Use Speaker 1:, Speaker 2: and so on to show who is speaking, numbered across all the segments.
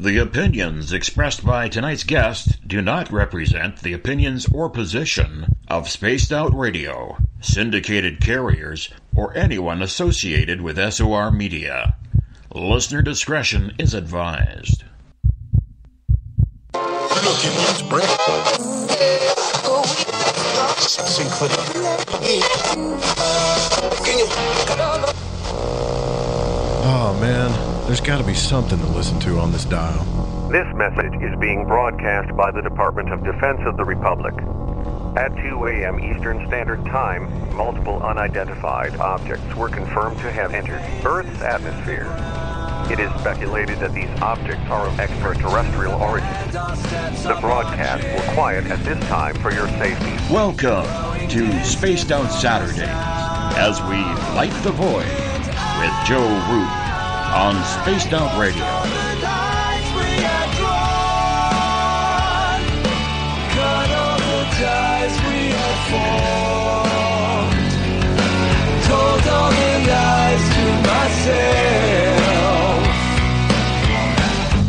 Speaker 1: The opinions expressed by tonight's guest do not represent the opinions or position of Spaced Out Radio, syndicated carriers, or anyone associated with SOR Media. Listener discretion is advised.
Speaker 2: Oh man, there's got to be something to listen to on this dial.
Speaker 3: This message is being broadcast by the Department of Defense of the Republic. At 2 a.m. Eastern Standard Time, multiple unidentified objects were confirmed to have entered Earth's atmosphere. It is speculated that these objects are of extraterrestrial origin. The broadcast will quiet at this time for your safety.
Speaker 1: Welcome to Spaced Out Saturdays, as we light the void with Joe Root on Spaced Out Radio.
Speaker 4: Told all the lies to myself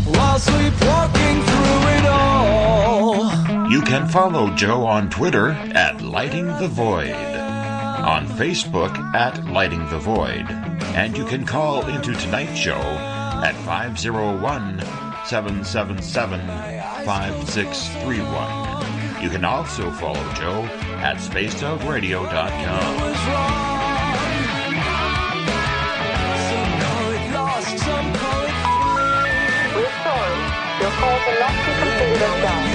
Speaker 4: while sleepwalking through it all.
Speaker 1: You can follow Joe on Twitter at Lighting the Void, on Facebook at Lighting the Void, and you can call into tonight's show at 501-777-5631. You can also follow Joe at spacedoutradio.com.
Speaker 5: We're sorry. Your call cannot be completed as done.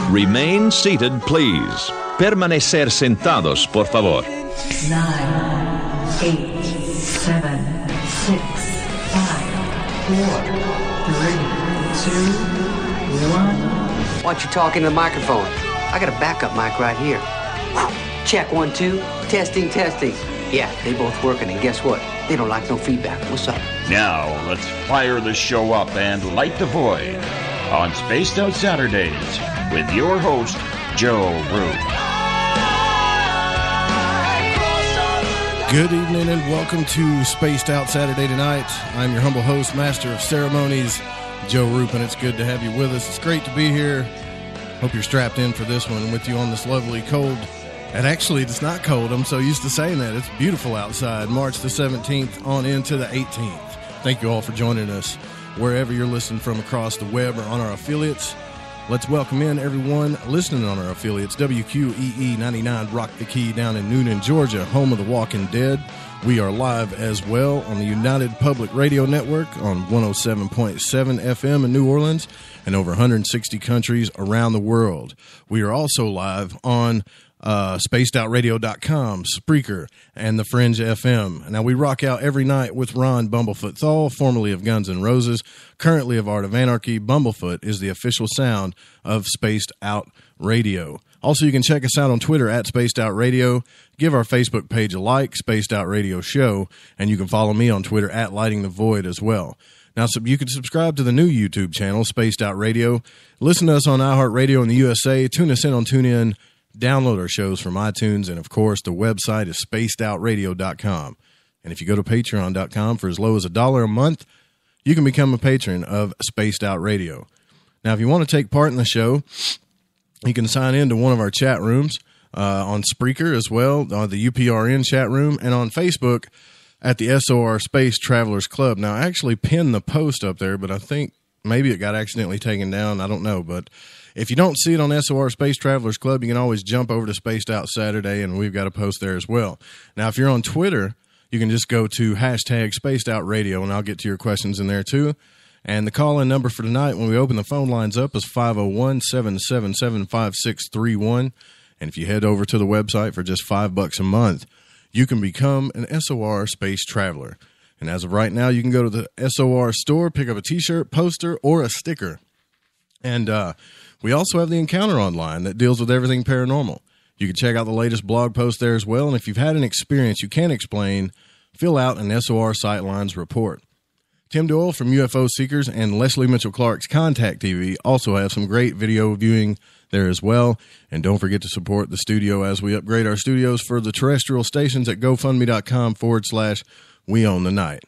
Speaker 6: Remain seated, please. Permanecer sentados, por favor.
Speaker 7: 9, 8, 7, 6, 5, 4, 3, 2, 1.
Speaker 8: Why don't you talk into the microphone? I got a backup mic right here. Check 1, 2. Testing. Yeah, they both working, and guess what? They don't like no feedback. What's up?
Speaker 1: Now, let's fire the show up and light the void on Spaced Out Saturdays with your host, Joe Root.
Speaker 2: Good evening and welcome to Spaced Out Saturday Tonight. I'm your humble host, Master of Ceremonies, Joe Roop, and it's good to have you with us. It's great to be here. Hope you're strapped in for this one with you on this lovely cold. And actually, it's not cold. I'm so used to saying that. It's beautiful outside. March the 17th on into the 18th. Thank you all for joining us wherever you're listening from across the web or on our affiliates. Let's welcome in everyone listening on our affiliates. WQEE 99 Rock the Key down in Noonan, Georgia, home of the Walking Dead. We are live as well on the United Public Radio Network on 107.7 FM in New Orleans and over 160 countries around the world. We are also live on spacedoutradio.com, Spreaker, and the Fringe FM. Now, we rock out every night with Ron Bumblefoot Thal, formerly of Guns N' Roses, currently of Art of Anarchy. Bumblefoot is the official sound of Spaced Out Radio. Also, you can check us out on Twitter at Spaced Out Radio. Give our Facebook page a like, Spaced Out Radio Show, and you can follow me on Twitter at Lighting the Void as well. Now, you can subscribe to the new YouTube channel, Spaced Out Radio. Listen to us on iHeartRadio in the USA. Tune us in on TuneIn. Download our shows from iTunes, and of course, the website is spacedoutradio.com. And if you go to patreon.com for as low as $1 a month, you can become a patron of Spaced Out Radio. Now, if you want to take part in the show, you can sign in to one of our chat rooms on Spreaker as well, the UPRN chat room, and on Facebook at the SOR Space Travelers Club. Now, I actually pinned the post up there, but I think maybe it got accidentally taken down. I don't know, but if you don't see it on SOR Space Travelers Club, you can always jump over to Spaced Out Saturday, and we've got a post there as well. Now, if you're on Twitter, you can just go to hashtag Spaced Out Radio, and I'll get to your questions in there too. And the call-in number for tonight when we open the phone lines up is 501-777-5631. And if you head over to the website for just $5 a month, you can become an SOR Space Traveler. And as of right now, you can go to the SOR store, pick up a T-shirt, poster, or a sticker. And we also have the Encounter online that deals with everything paranormal. You can check out the latest blog post there as well, and if you've had an experience you can't explain, fill out an SOR Sightlines report. Tim Doyle from UFO Seekers and Leslie Mitchell Clark's Contact TV also have some great video viewing there as well. And don't forget to support the studio as we upgrade our studios for the terrestrial stations at GoFundMe.com/We Own the Night.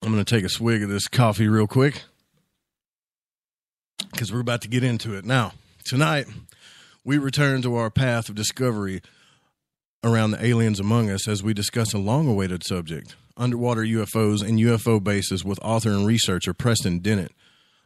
Speaker 2: I'm going to take a swig of this coffee real quick because we're about to get into it. Now, tonight, we return to our path of discovery around the aliens among us as we discuss a long-awaited subject, underwater UFOs and UFO bases, with author and researcher Preston Dennett.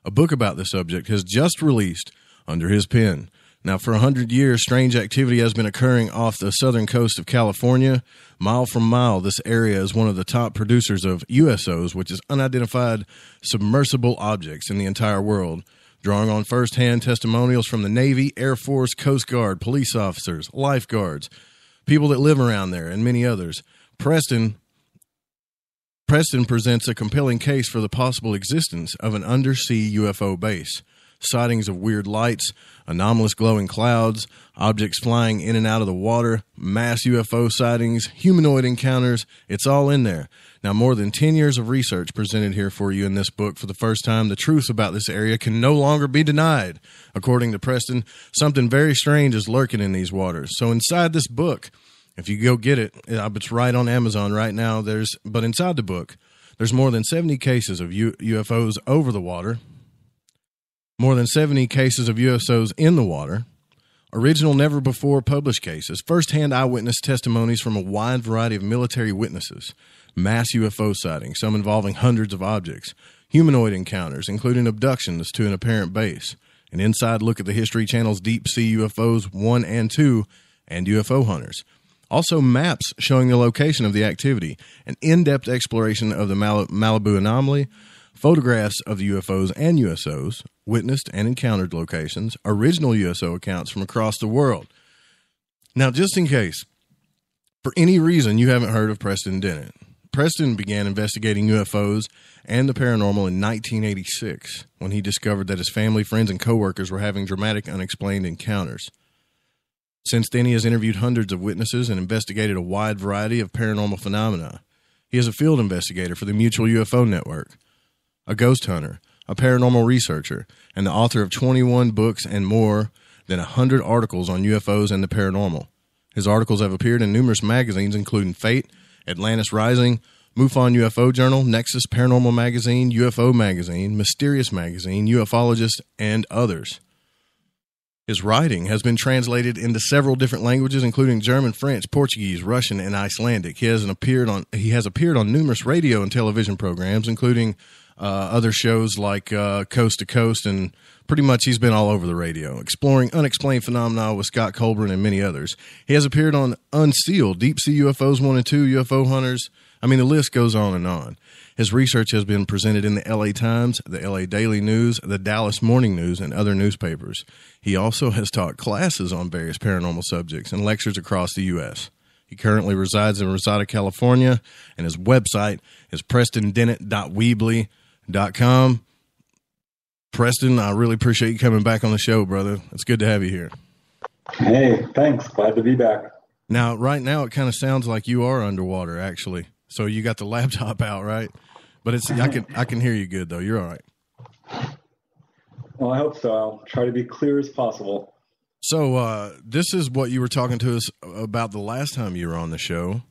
Speaker 2: A book about the subject has just released under his pen. Now, for 100 years, strange activity has been occurring off the southern coast of California. Mile from mile, this area is one of the top producers of USOs, which is unidentified submersible objects in the entire world, drawing on first-hand testimonials from the Navy, Air Force, Coast Guard, police officers, lifeguards, people that live around there, and many others. Preston presents a compelling case for the possible existence of an undersea UFO base. Sightings of weird lights, anomalous glowing clouds, objects flying in and out of the water, mass UFO sightings, humanoid encounters, it's all in there. Now, more than 10 years of research presented here for you in this book. For the first time, the truth about this area can no longer be denied. According to Preston, something very strange is lurking in these waters. So inside this book, if you go get it, it's right on Amazon right now. But inside the book, there's more than 70 cases of UFOs over the water, more than 70 cases of USOs in the water, original never-before-published cases, first-hand eyewitness testimonies from a wide variety of military witnesses, mass UFO sightings, some involving hundreds of objects, humanoid encounters, including abductions to an apparent base, an inside look at the History Channel's Deep Sea UFOs 1 and 2, and UFO hunters. Also, maps showing the location of the activity, an in-depth exploration of the Malibu Anomaly, photographs of the UFOs and USOs, witnessed and encountered locations, original USO accounts from across the world. Now, just in case, for any reason you haven't heard of Preston Dennett, Preston began investigating UFOs and the paranormal in 1986 when he discovered that his family, friends, and coworkers were having dramatic, unexplained encounters. Since then, he has interviewed hundreds of witnesses and investigated a wide variety of paranormal phenomena. He is a field investigator for the Mutual UFO Network, a ghost hunter, a paranormal researcher, and the author of 21 books and more than 100 articles on UFOs and the paranormal. His articles have appeared in numerous magazines, including Fate, Atlantis Rising, MUFON UFO Journal, Nexus Paranormal Magazine, UFO Magazine, Mysterious Magazine, Ufologist, and others. His writing has been translated into several different languages, including German, French, Portuguese, Russian, and Icelandic. He has appeared on numerous radio and television programs, including other shows like Coast to Coast, and pretty much he's been all over the radio, exploring unexplained phenomena with Scott Colburn and many others. He has appeared on Unsealed, Deep Sea UFOs 1 and 2, UFO Hunters. I mean, the list goes on and on. His research has been presented in the LA Times, the LA Daily News, the Dallas Morning News, and other newspapers. He also has taught classes on various paranormal subjects and lectures across the U.S. He currently resides in Rosada, California, and his website is prestondennett.weebly.com. Preston, I really appreciate you coming back on the show, brother. It's good to have you here.
Speaker 9: Hey, thanks. Glad to be back.
Speaker 2: Now, right now, it kind of sounds like you are underwater, actually. So you got the laptop out, right? But I can hear you good, though. You're all right.
Speaker 9: Well, I hope so. I'll try to be clear as possible.
Speaker 2: So this is what you were talking to us about the last time you were on the show.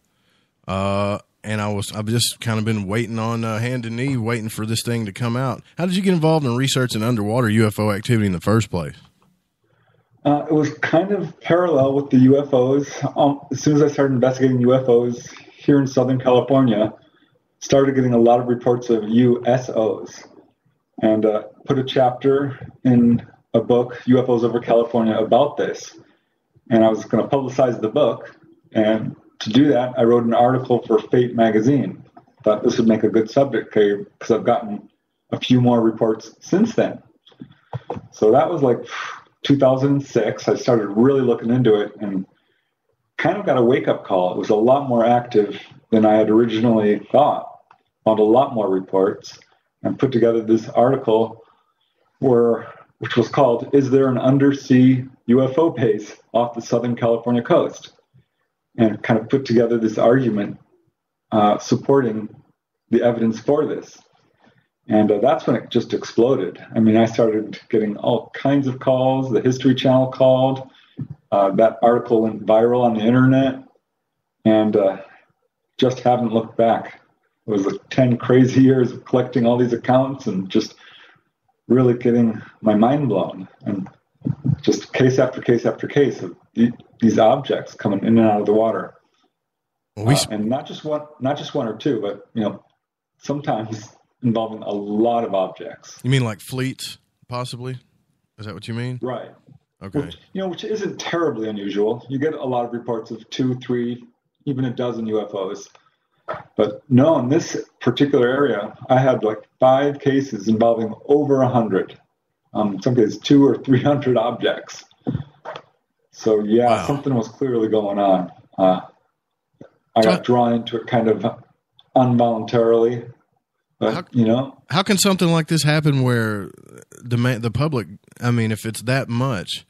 Speaker 2: And I've just kind of been waiting on hand and knee, waiting for this thing to come out. How did you get involved in researching underwater UFO activity in the first place?
Speaker 9: It was kind of parallel with the UFOs. As soon as I started investigating UFOs here in Southern California, started getting a lot of reports of USOs, and put a chapter in a book, UFOs over California, about this. And I was going to publicize the book, and to do that, I wrote an article for Fate magazine. Thought this would make a good subject because I've gotten a few more reports since then. So that was like 2006. I started really looking into it and kind of got a wake-up call. It was a lot more active than I had originally thought. Found a lot more reports and put together this article where which was called "Is There an Undersea UFO Base Off the Southern California Coast?" and kind of put together this argument supporting the evidence for this. And that's when it just exploded. I mean, I started getting all kinds of calls. The History Channel called. That article went viral on the internet, and just haven't looked back. It was like 10 crazy years of collecting all these accounts and just really getting my mind blown. And just case after case after case of these objects coming in and out of the water. And not just one or two, but, you know, sometimes involving a lot of objects.
Speaker 2: You mean like fleets, possibly? Is that what you mean?
Speaker 9: Right.
Speaker 2: Okay.
Speaker 9: Which isn't terribly unusual. You get a lot of reports of 2, 3, even a dozen UFOs. But no, in this particular area, I had like 5 cases involving over 100. In some cases, 200 or 300 objects. So yeah, wow. Something was clearly going on. I got drawn into it kind of involuntarily. But,
Speaker 2: how can something like this happen where the public, I mean, if it's that much,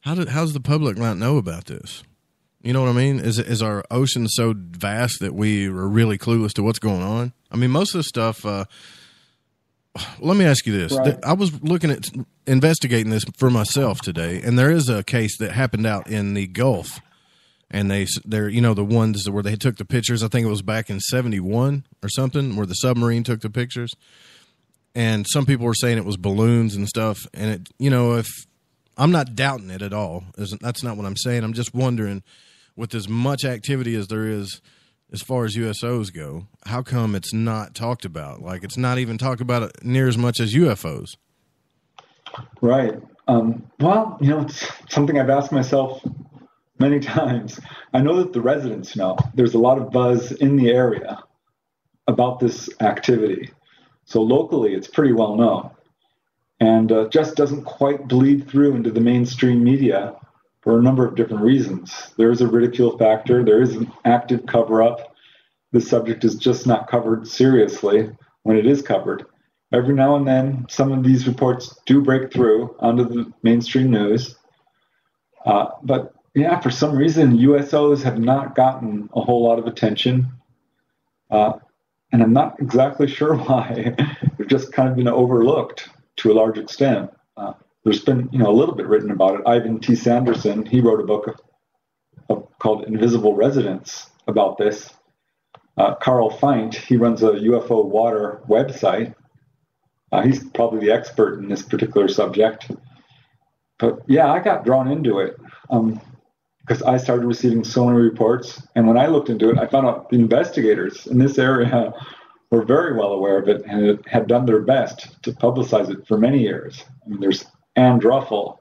Speaker 2: how's the public not know about this? You know what I mean? Is our ocean so vast that we are really clueless to what's going on? I mean, most of the stuff, let me ask you this.
Speaker 9: Right.
Speaker 2: I was looking at investigating this for myself today, and there is a case that happened out in the Gulf. And they're the ones where they took the pictures. I think it was back in 1971 or something, where the submarine took the pictures. And some people were saying it was balloons and stuff. And it, if I'm not doubting it at all, that's not what I'm saying. I'm just wondering, with as much activity as there is, as far as USOs go, how come it's not talked about? Like, it's not even talked about near as much as UFOs.
Speaker 9: Right. Well, it's something I've asked myself many times. I know that the residents know. There's a lot of buzz in the area about this activity. So locally, it's pretty well known. And just doesn't quite bleed through into the mainstream media for a number of different reasons. There is a ridicule factor. There is an active cover-up. The subject is just not covered seriously when it is covered. Every now and then, some of these reports do break through onto the mainstream news. But yeah, for some reason, USOs have not gotten a whole lot of attention. And I'm not exactly sure why. They've just kind of been overlooked to a large extent. There's been, a little bit written about it. Ivan T. Sanderson, he wrote a book called Invisible Residents about this. Carl Feint, he runs a UFO water website. He's probably the expert in this particular subject. But yeah, I got drawn into it. Because I started receiving so many reports. And when I looked into it, I found out the investigators in this area were very well aware of it and had done their best to publicize it for many years. I mean, there's Ann Druffel,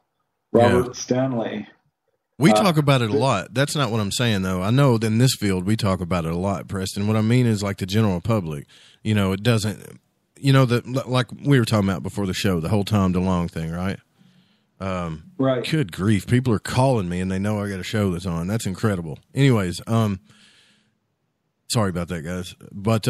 Speaker 9: Robert Stanley.
Speaker 2: We talk about it a lot. That's not what I'm saying, though. I know that in this field we talk about it a lot, Preston. What I mean is like the general public. It doesn't, like we were talking about before the show, the whole Tom DeLonge thing, right?
Speaker 9: Right.
Speaker 2: Good grief. People are calling me and they know I got a show that's on. That's incredible. Anyways, sorry about that, guys. But,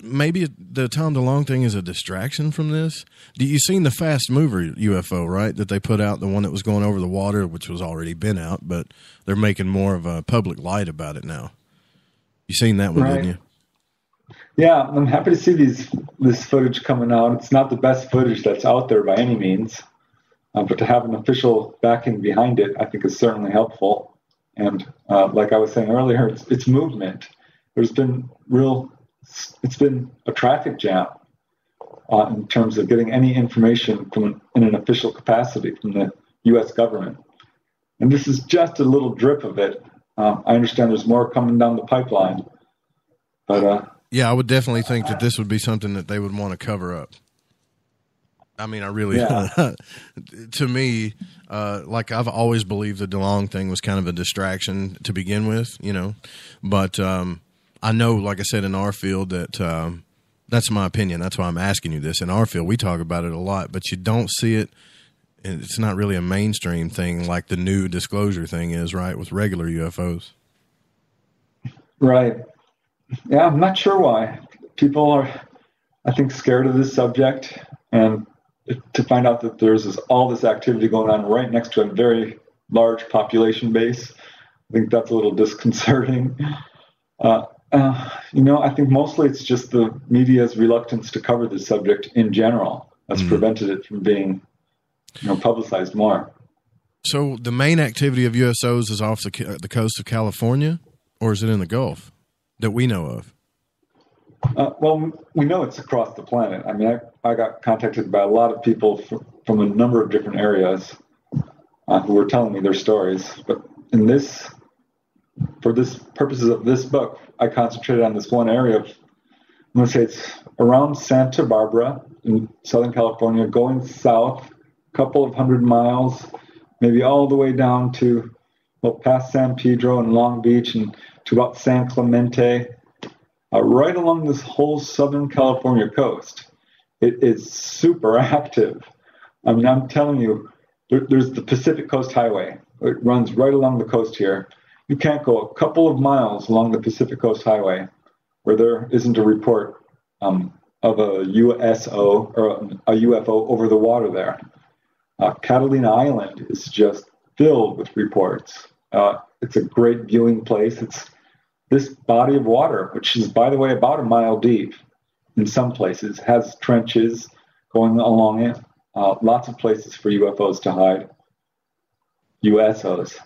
Speaker 2: maybe the Tom DeLonge thing is a distraction from this. You seen the Fast Mover UFO, right? That they put out, the one that was going over the water, which was already been out, but they're making more of a public light about it now. You seen that one, didn't you?
Speaker 9: Yeah, I'm happy to see this footage coming out. It's not the best footage that's out there by any means, but to have an official backing behind it, I think is certainly helpful. And like I was saying earlier, it's movement. It's been a traffic jam in terms of getting any information in an official capacity from the U.S. government. And this is just a little drip of it. I understand there's more coming down the pipeline, but
Speaker 2: yeah, I would definitely think that this would be something that they would want to cover up. I mean, I really, to me, like I've always believed the DeLonge thing was kind of a distraction to begin with, but I know, like I said, in our field that that's my opinion. That's why I'm asking you this. In our field, we talk about it a lot, but you don't see it. It's not really a mainstream thing like the new disclosure thing is, right, with regular UFOs.
Speaker 9: Right. Yeah, I'm not sure why. People are, I think, scared of this subject. And, to find out that there's all this activity going on right next to a very large population base. I think that's a little disconcerting. I think mostly it's just the media's reluctance to cover this subject in general that's prevented it from being, publicized more.
Speaker 2: So the main activity of USOs is off the coast of California, or is it in the Gulf that we know of?
Speaker 9: Well, we know it's across the planet. I mean, I got contacted by a lot of people from a number of different areas who were telling me their stories. But for this purposes of this book, I concentrated on this one area. I'm going to say it's around Santa Barbara in Southern California, going south a couple of 100 miles, maybe all the way down to past San Pedro and Long Beach and to about San Clemente. Right along this whole Southern California coast. It is super active. I mean, I'm telling you, there's the Pacific Coast Highway. It runs right along the coast here. You can't go a couple of miles along the Pacific Coast Highway where there isn't a report of a USO or a UFO over the water there. Catalina Island is just filled with reports. It's a great viewing place. It's this body of water, which is, by the way, about a mile deep in some places, has trenches going along it, lots of places for UFOs to hide, USOs.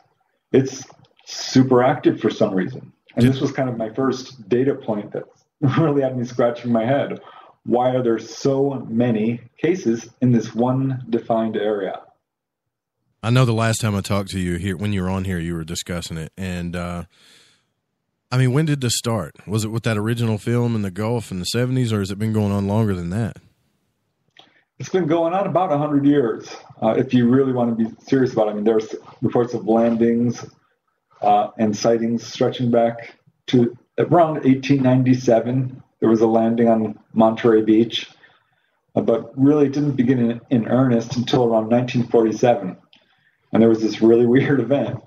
Speaker 9: It's super active for some reason. And this was kind of my first data point that really had me scratching my head. Why are there so many cases in this one defined area?
Speaker 2: I know the last time I talked to you here, when you were on here, you were discussing it. And, when did this start? Was it with that original film in the Gulf in the 70s, or has it been going on longer than that?
Speaker 9: It's been going on about 100 years. If you really want to be serious about it, I mean, there's reports of landings and sightings stretching back to around 1897. There was a landing on Monterey Beach, but really it didn't begin in earnest until around 1947. And there was this really weird event.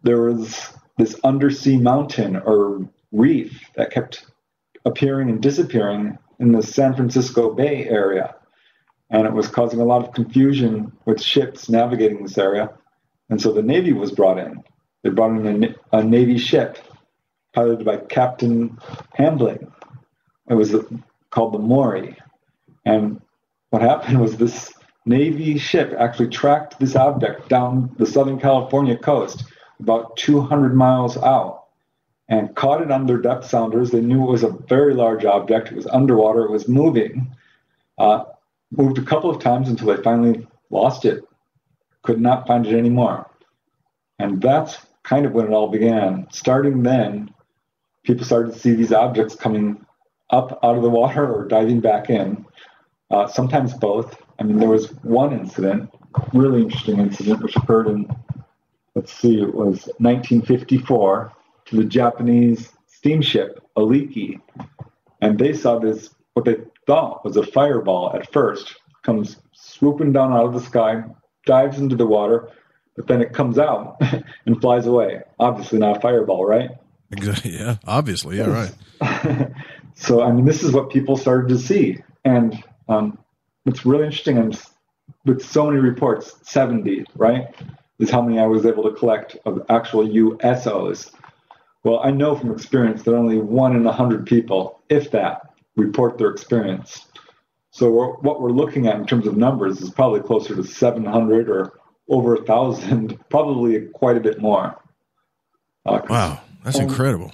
Speaker 9: There was this undersea mountain or reef that kept appearing and disappearing in the San Francisco Bay area. And it was causing a lot of confusion with ships navigating this area. And so the Navy was brought in. They brought in a Navy ship piloted by Captain Hambling. It was called the Maury. And what happened was this Navy ship actually tracked this object down the Southern California coast about 200 miles out and caught it on their depth sounders. They knew it was a very large object. It was underwater. It was moving. Moved a couple of times until they finally lost it. Could not find it anymore. And that's kind of when it all began. Starting then, people started to see these objects coming up out of the water or diving back in. Sometimes both. I mean, there was one incident, really interesting incident, which occurred in, it was 1954 to the Japanese steamship Aliki. And they saw this, what they thought was a fireball at first, comes swooping down out of the sky, dives into the water, but then it comes out and flies away. Obviously not a fireball, right?
Speaker 2: Exactly. Yeah, obviously. Yeah, right.
Speaker 9: So, I mean, this is what people started to see. And it's really interesting. And with so many reports, 70, right, is how many I was able to collect of actual USOs. Well, I know from experience that only 1 in 100 people, if that, report their experience. So what we're looking at in terms of numbers is probably closer to 700 or over 1,000, probably quite a bit more.
Speaker 2: Wow, that's incredible.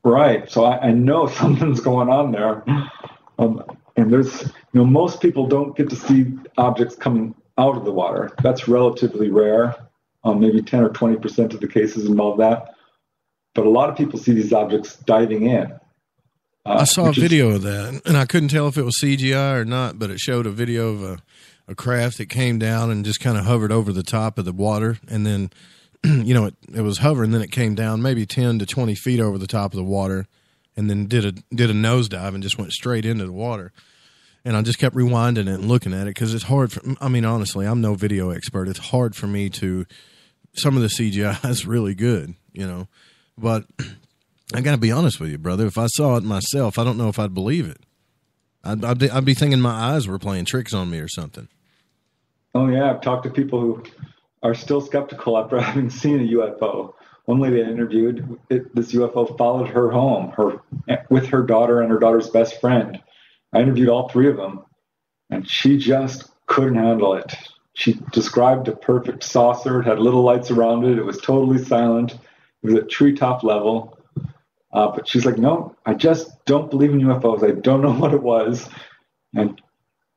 Speaker 9: Right. So I know something's going on there. And there's, most people don't get to see objects coming out of the water. That's relatively rare. Maybe 10 or 20% of the cases involve that. But a lot of people see these objects diving in.
Speaker 2: I saw a video of that, and I couldn't tell if it was CGI or not, but it showed a video of a craft that came down and just kind of hovered over the top of the water. And then, it was hovering, then it came down maybe 10 to 20 feet over the top of the water, and then did a nosedive and just went straight into the water. And I just kept rewinding it and looking at it because it's hard honestly, I'm no video expert. It's hard for me some of the CGI is really good, but I got to be honest with you, brother. If I saw it myself, I don't know if I'd believe it. I'd be thinking my eyes were playing tricks on me or something.
Speaker 9: Oh yeah, I've talked to people who are still skeptical after having seen a UFO. One lady I interviewed, this UFO followed her home, with her daughter and her daughter's best friend. I interviewed all three of them, and she just couldn't handle it. She described a perfect saucer. It had little lights around it. It was totally silent. It was at treetop level. But she's like, no, I just don't believe in UFOs. I don't know what it was, and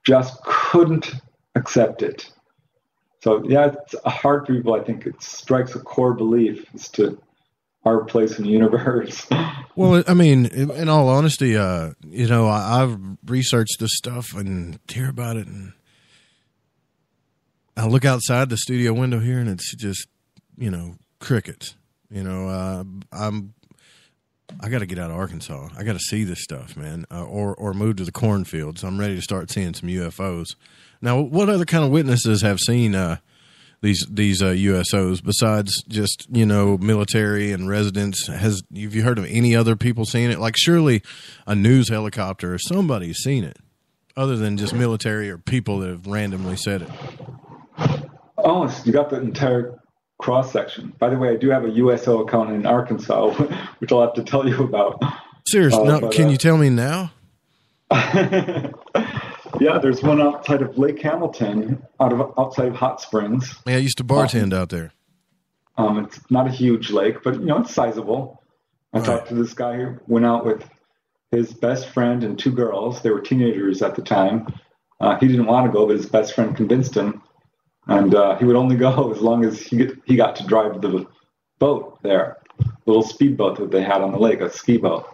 Speaker 9: just couldn't accept it. So, yeah, it's hard for people. I think it strikes a core belief as to our place in the universe.
Speaker 2: Well, I mean, in all honesty, I've researched this stuff and hear about it, and I look outside the studio window here, and it's just, crickets. I got to get out of Arkansas. I got to see this stuff, man, or move to the cornfields. I'm ready to start seeing some UFOs. Now, what other kind of witnesses have seen these USOs besides just military and residents? Have you heard of any other people seeing it? Like, surely a news helicopter or somebody's seen it, other than just military or people that have randomly said it.
Speaker 9: Oh, so you got the entire cross section. By the way, I do have a USO account in Arkansas, which I'll have to tell you about.
Speaker 2: Seriously, can you tell me now?
Speaker 9: Yeah, there's one outside of Lake Hamilton, outside of Hot Springs.
Speaker 2: Yeah, I used to bartend out there.
Speaker 9: It's not a huge lake, but it's sizable. I talked to this guy who went out with his best friend and two girls. They were teenagers at the time. He didn't want to go, but his best friend convinced him, and he would only go as long as he got to drive the boat there, the little speedboat that they had on the lake, a ski boat.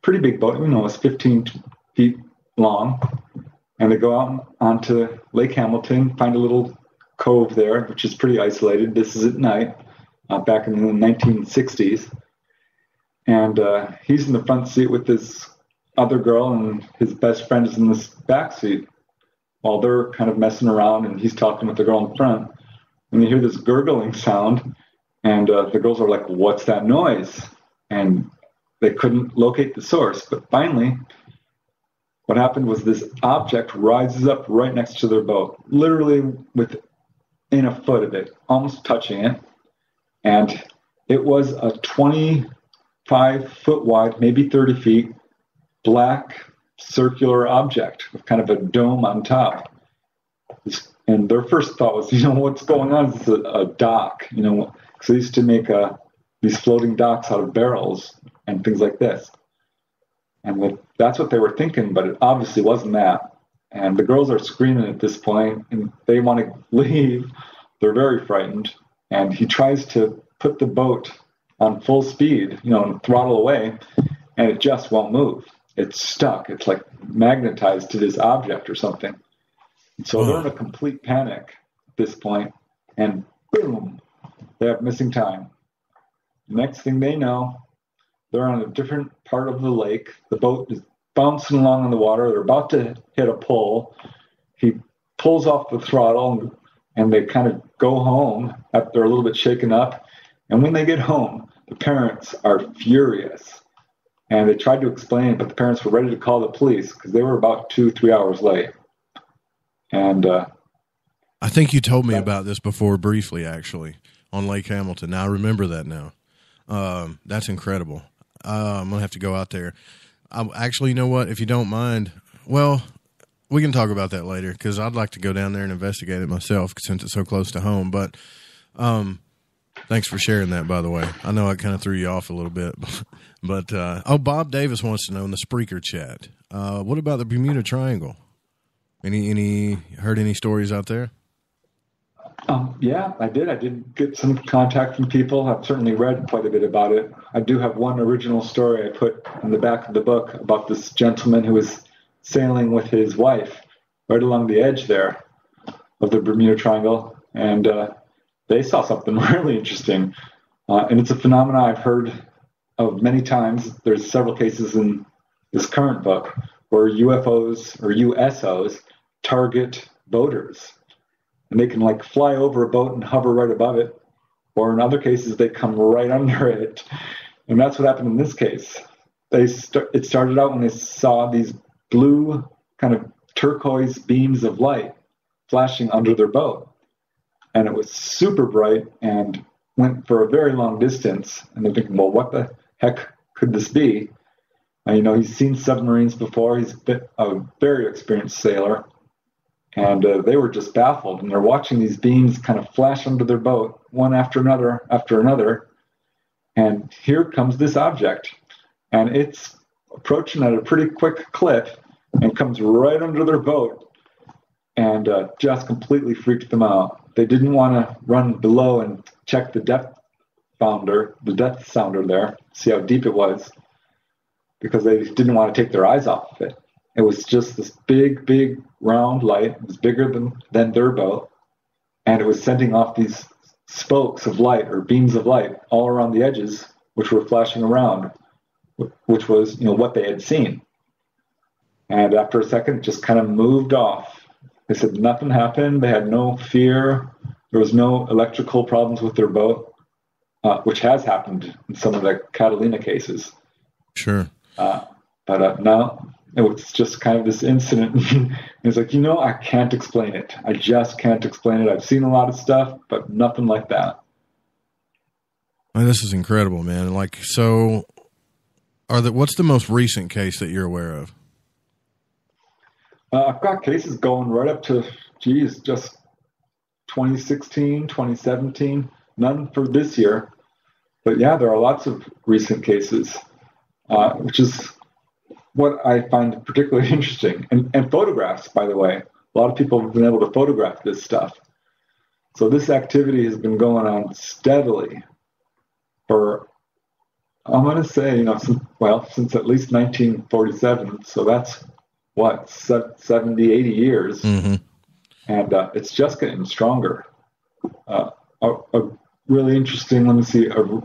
Speaker 9: Pretty big boat, it's 15 feet long, and they go out onto Lake Hamilton, find a little cove there, which is pretty isolated. This is at night, back in the 1960s, and he's in the front seat with this other girl, and his best friend is in this back seat while they're kind of messing around, and he's talking with the girl in front, and you hear this gurgling sound, and the girls are like, what's that noise? And they couldn't locate the source, but finally what happened was this object rises up right next to their boat, literally within a foot of it, almost touching it. And it was a 25-foot wide, maybe 30 feet, black circular object with kind of a dome on top. And their first thought was, what's going on? It's a dock, because they used to make these floating docks out of barrels and things like this. And that's what they were thinking, but it obviously wasn't that. And the girls are screaming at this point, and they want to leave. They're very frightened. And he tries to put the boat on full speed, and throttle away, and it just won't move. It's stuck. It's like magnetized to this object or something. And so they're in a complete panic at this point, and boom, they have missing time. Next thing they know, they're on a different part of the lake. The boat is bouncing along in the water. They're about to hit a pole. He pulls off the throttle, and they kind of go home after they're a little bit shaken up. And when they get home, the parents are furious. And they tried to explain, but the parents were ready to call the police because they were about 2-3 hours late. And
Speaker 2: I think you told me about this before briefly, actually, on Lake Hamilton. Now I remember that now. That's incredible. I'm going to have to go out there. Actually, you know what? If you don't mind, well, we can talk about that later because I'd like to go down there and investigate it myself since it's so close to home. But thanks for sharing that, by the way. I know I kind of threw you off a little bit. But Bob Davis wants to know in the Spreaker chat, what about the Bermuda Triangle? Heard any stories out there?
Speaker 9: Yeah, I did. I did get some contact from people. I've certainly read quite a bit about it. I do have one original story I put in the back of the book about this gentleman who was sailing with his wife right along the edge there of the Bermuda Triangle, and they saw something really interesting. And it's a phenomenon I've heard of many times. There's several cases in this current book where UFOs or USOs target boaters. And they can fly over a boat and hover right above it. Or in other cases, they come right under it. And that's what happened in this case. it started out when they saw these blue kind of turquoise beams of light flashing under their boat. And it was super bright and went for a very long distance. And they're thinking, well, what the heck could this be? And, he's seen submarines before. He's been a very experienced sailor. And they were just baffled. And they're watching these beams kind of flash under their boat, one after another. And here comes this object. And it's approaching at a pretty quick clip and comes right under their boat and just completely freaked them out. They didn't want to run below and check the depth sounder there, see how deep it was, because they didn't want to take their eyes off of it. It was just this big, big round light. It was bigger than their boat, and it was sending off these spokes of light or beams of light all around the edges, which were flashing around, which was what they had seen. And after a second, it just kind of moved off. They said nothing happened. They had no fear. There was no electrical problems with their boat, which has happened in some of the Catalina cases.
Speaker 2: Sure.
Speaker 9: But no, it was just kind of this incident. It's like, I can't explain it. I just can't explain it. I've seen a lot of stuff, but nothing like that.
Speaker 2: This is incredible, man. So what's the most recent case that you're aware of?
Speaker 9: I've got cases going right up to, just 2016, 2017. None for this year. But yeah, there are lots of recent cases, which is what I find particularly interesting. And photographs, by the way. A lot of people have been able to photograph this stuff. So this activity has been going on steadily for, I'm going to say, since at least 1947. So that's 70, 80 years.
Speaker 2: Mm-hmm.
Speaker 9: And it's just getting stronger. A really interesting, a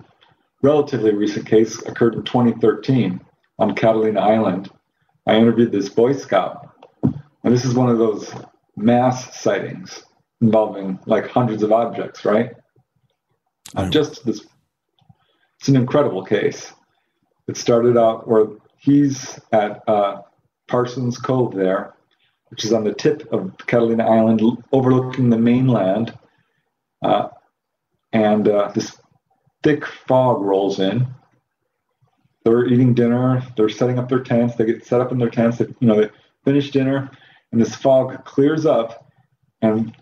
Speaker 9: relatively recent case occurred in 2013 on Catalina Island. I interviewed this Boy Scout, and this is one of those mass sightings involving hundreds of objects, right? It's an incredible case. It started out where he's at Parsons Cove there, which is on the tip of Catalina Island, overlooking the mainland. And this thick fog rolls in. They're eating dinner. They're setting up their tents. They get set up in their tents. They finish dinner, and this fog clears up, and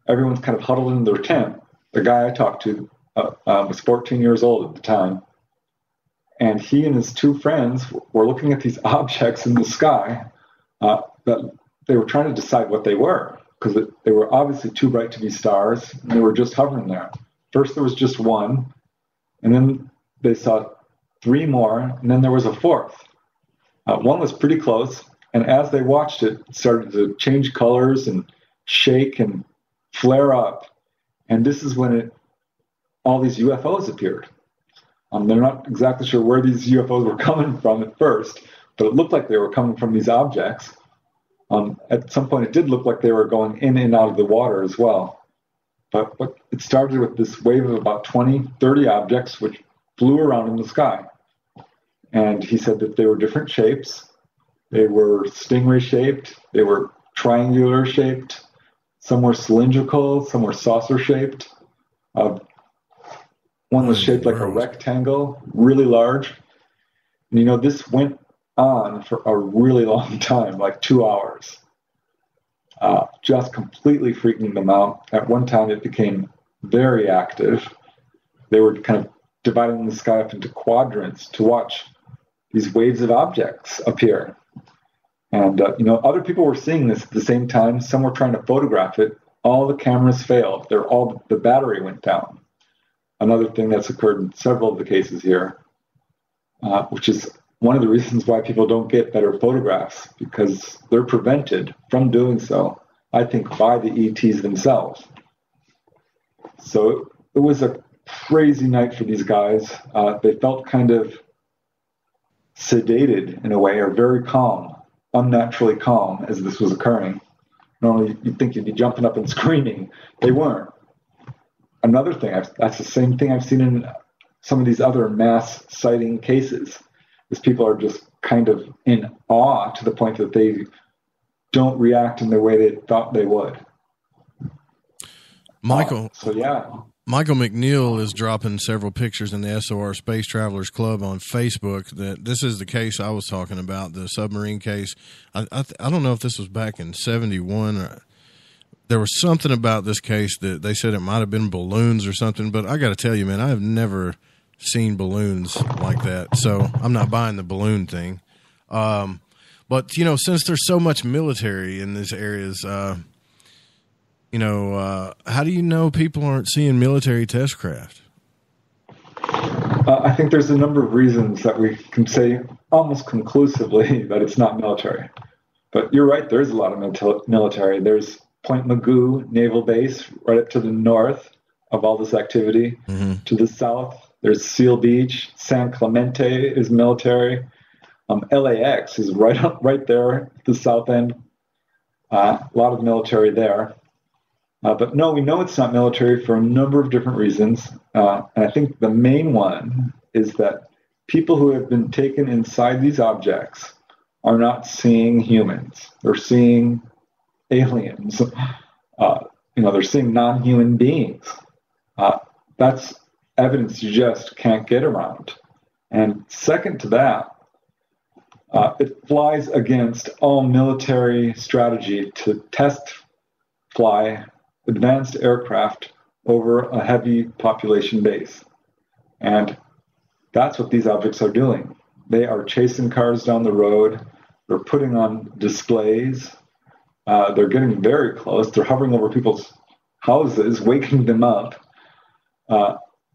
Speaker 9: everyone's kind of huddled in their tent. The guy I talked to was 14 years old at the time, and he and his two friends were looking at these objects in the sky that they were trying to decide what they were, because they were obviously too bright to be stars, and they were just hovering there. First there was just one, and then they saw three more, and then there was a fourth. One was pretty close, and as they watched it, it started to change colors and shake and flare up. And this is when all these UFOs appeared. They're not exactly sure where these UFOs were coming from at first, but it looked like they were coming from these objects. At some point, it did look like they were going in and out of the water as well. But it started with this wave of about 20, 30 objects, which flew around in the sky. And he said that they were different shapes. They were stingray shaped. They were triangular shaped. Some were cylindrical. Some were saucer shaped. One was shaped like a rectangle, really large. And this went on for a really long time, like 2 hours. Just completely freaking them out. At one time, it became very active. They were kind of dividing the sky up into quadrants to watch these waves of objects appear. And, other people were seeing this at the same time. Some were trying to photograph it. All the cameras failed. The battery went down. Another thing that's occurred in several of the cases here, which is one of the reasons why people don't get better photographs, because they're prevented from doing so, I think, by the ETs themselves. So it was a crazy night for these guys. They felt kind of sedated in a way, or very calm, unnaturally calm as this was occurring. Normally you'd think you'd be jumping up and screaming. They weren't. Another thing, that's the same thing I've seen in some of these other mass sighting cases. is people are just kind of in awe to the point that they don't react in the way they thought they would.
Speaker 2: Michael.
Speaker 9: So yeah.
Speaker 2: Michael McNeil is dropping several pictures in the SOR Space Travelers Club on Facebook. That this is the case I was talking about, the submarine case. I don't know if this was back in 71 or there was something about this case that they said it might have been balloons or something. But I got to tell you, man, I have never seen balloons like that, so I'm not buying the balloon thing. But you know, since there's so much military in these areas, you know, how do you know people aren't seeing military test craft?
Speaker 9: I think there's a number of reasons that we can say almost conclusively that it's not military. But you're right, there's a lot of military. There's Point Magoo Naval Base right up to the north of all this activity. Mm-hmm. To the south, there's Seal Beach. San Clemente is military. LAX is right there at the south end. A lot of military there. But no, we know it's not military for a number of different reasons. And I think the main one is that people who have been taken inside these objects are not seeing humans. They're seeing aliens. They're seeing non-human beings. That's evidence you just can't get around. And second to that, it flies against all military strategy to test fly advanced aircraft over a heavy population base. And that's what these objects are doing. They are chasing cars down the road. They're putting on displays. They're getting very close. They're hovering over people's houses, waking them up.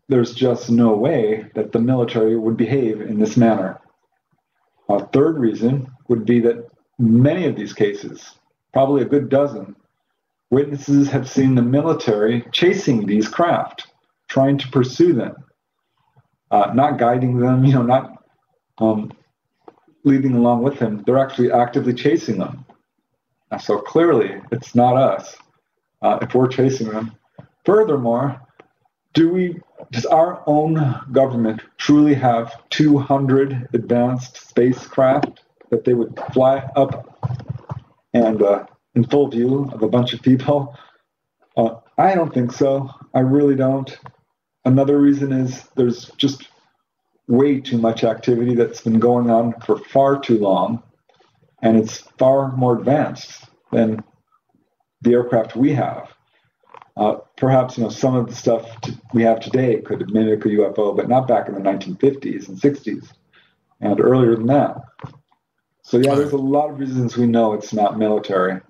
Speaker 9: There's just no way that the military would behave in this manner. A third reason would be that many of these cases, probably a good dozen, witnesses have seen the military chasing these craft, trying to pursue them, not guiding them, not leading along with them. They're actually actively chasing them. So clearly, it's not us if we're chasing them. Furthermore, does our own government truly have 200 advanced spacecraft that they would fly up and in full view of a bunch of people? I don't think so. I really don't. Another reason is there's just way too much activity that's been going on for far too long, and it's far more advanced than the aircraft we have. Perhaps some of the stuff we have today could mimic a UFO, but not back in the 1950s and 60s, and earlier than that. So yeah, there's a lot of reasons we know it's not military.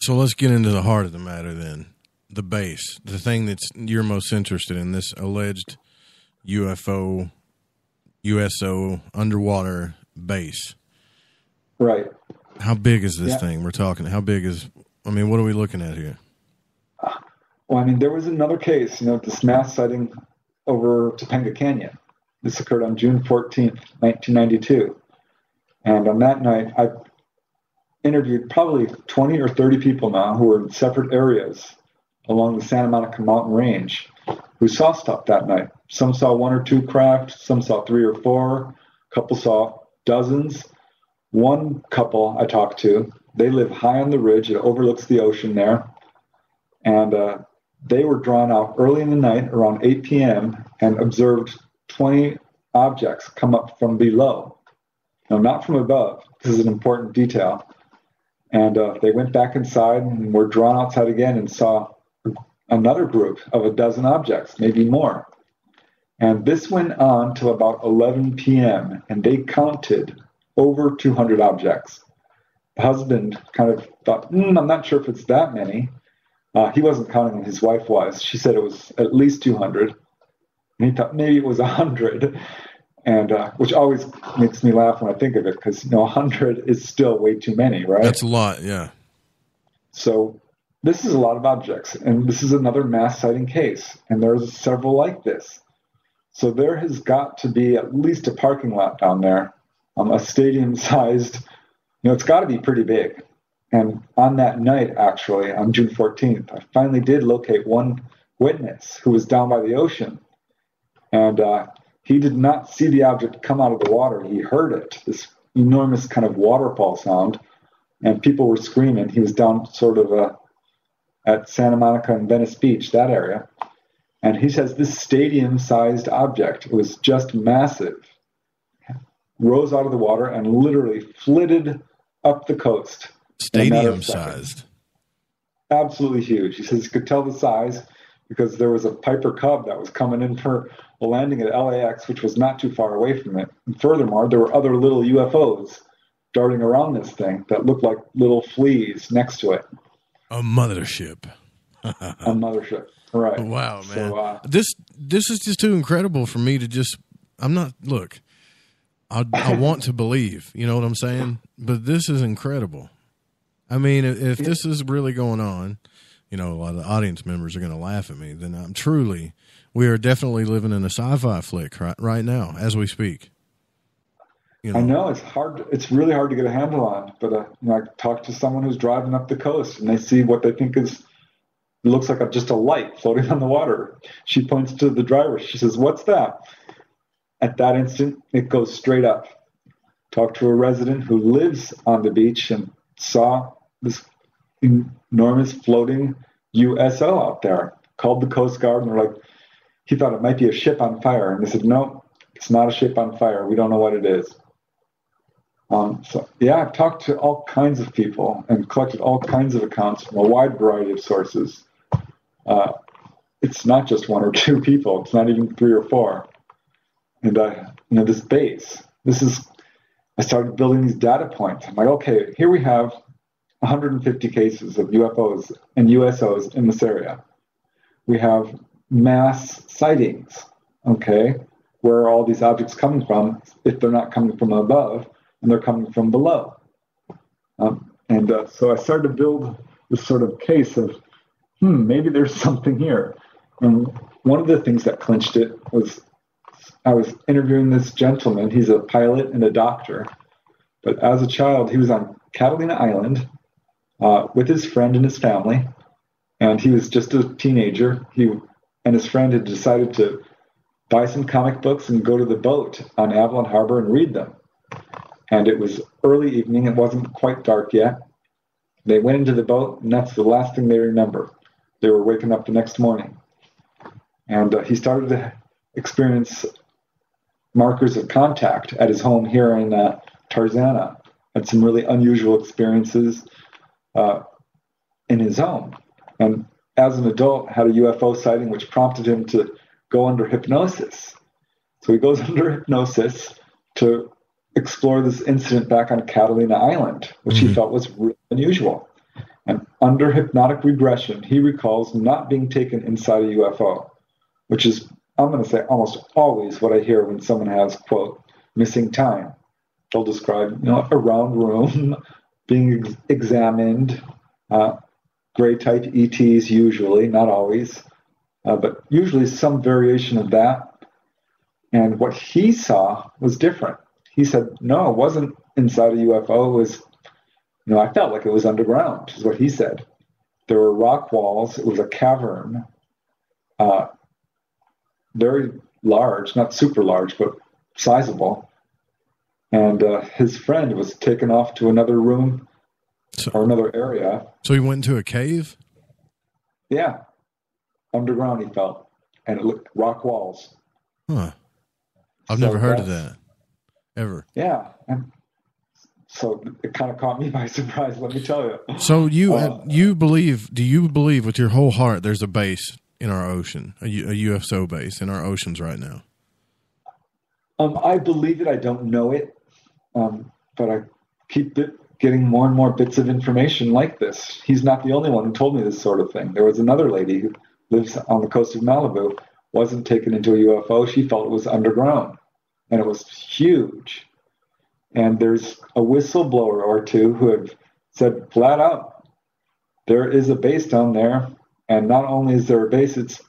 Speaker 2: So let's get into the heart of the matter then. The base, the thing that's you're most interested in, this alleged UFO, USO underwater base.
Speaker 9: Right.
Speaker 2: How big is this thing? We're talking, what are we looking at here?
Speaker 9: Well, there was another case, this mass sighting over Topanga Canyon. This occurred on June 14th, 1992. And on that night, I interviewed probably 20 or 30 people now who were in separate areas along the Santa Monica mountain range who saw stuff that night. Some saw one or two craft, some saw 3 or 4, a couple saw dozens. One couple I talked to, they live high on the ridge. It overlooks the ocean there. And they were drawn out early in the night around 8 p.m. and observed 20 objects come up from below. No, not from above. This is an important detail. And they went back inside and were drawn outside again and saw another group of a dozen objects, maybe more. And this went on till about 11 p.m. and they counted over 200 objects. The husband kind of thought, I'm not sure if it's that many. He wasn't counting them, his wife was. She said it was at least 200. And he thought maybe it was 100. And which always makes me laugh when I think of it, because 100 is still way too many, right?
Speaker 2: That's a lot, yeah.
Speaker 9: So this is a lot of objects, and this is another mass sighting case, and there's several like this. So there has got to be at least a parking lot down there, a stadium-sized. It's got to be pretty big. And on that night, actually, on June 14th, I finally did locate one witness who was down by the ocean. And He did not see the object come out of the water. He heard it, this enormous kind of waterfall sound, and people were screaming. He was down sort of at Santa Monica and Venice Beach, that area. And he says this stadium-sized object, it was just massive, rose out of the water and literally flitted up the coast.
Speaker 2: Stadium-sized.
Speaker 9: Absolutely huge. He says you could tell the size because there was a Piper Cub that was coming in for a landing at LAX, which was not too far away from it. And furthermore, there were other little UFOs darting around this thing that looked like little fleas next to it.
Speaker 2: A mothership.
Speaker 9: A mothership. Right.
Speaker 2: Wow, man.
Speaker 9: So,
Speaker 2: this is just too incredible for me to just, I want to believe, you know what I'm saying? But this is incredible. I mean, if this is really going on, you know, a lot of the audience members are going to laugh at me. Then we are definitely living in a sci-fi flick right now as we speak. You know?
Speaker 9: I know it's hard. It's really hard to get a handle on. But I talked to someone who's driving up the coast, and they see what they think it looks like just a light floating on the water. She points to the driver. She says, "What's that?" At that instant, it goes straight up. Talked to a resident who lives on the beach and saw this enormous floating USO out there. Called the Coast Guard, and they're like, he thought it might be a ship on fire. And they said, "No, it's not a ship on fire. We don't know what it is." I've talked to all kinds of people and collected all kinds of accounts from a wide variety of sources. It's not just one or two people. It's not even three or four. And this base, I started building these data points. I'm like, okay, here we have 150 cases of UFOs and USOs in this area. We have mass sightings, okay? Where are all these objects coming from if they're not coming from above and they're coming from below? So I started to build this sort of case of, maybe there's something here. And one of the things that clinched it was I was interviewing this gentleman. He's a pilot and a doctor. But as a child, he was on Catalina Island with his friend and his family. And he was just a teenager. He and his friend had decided to buy some comic books and go to the boat on Avalon Harbor and read them. And it was early evening. It wasn't quite dark yet. They went into the boat, and that's the last thing they remember. They were waking up the next morning. And he started to experience markers of contact at his home here in Tarzana. Had some really unusual experiences in his home. And as an adult, had a UFO sighting which prompted him to go under hypnosis. So he goes under hypnosis to explore this incident back on Catalina Island, which he felt was really unusual. And under hypnotic regression, he recalls not being taken inside a UFO, which is, I'm going to say, almost always what I hear when someone has, quote, missing time. They'll describe, a round room being examined, gray type ETs usually, not always, but usually some variation of that. And what he saw was different. He said, no, it wasn't inside a UFO. It was, I felt like it was underground, is what he said. There were rock walls. It was a cavern, very large, not super large, but sizable. And his friend was taken off to another room or another area.
Speaker 2: So he went into a cave?
Speaker 9: Yeah. Underground, he felt. And it looked rock walls.
Speaker 2: Huh. I've never heard of that. Ever.
Speaker 9: Yeah. And so it kind of caught me by surprise, let me tell you.
Speaker 2: So do you believe with your whole heart there's a base in our ocean, a UFO base in our oceans right now?
Speaker 9: I believe it. I don't know it. But I keep getting more and more bits of information like this. He's not the only one who told me this sort of thing. There was another lady who lives on the coast of Malibu, wasn't taken into a UFO. She felt it was underground, and it was huge. And there's a whistleblower or two who have said flat out, there is a base down there. And not only is there a base,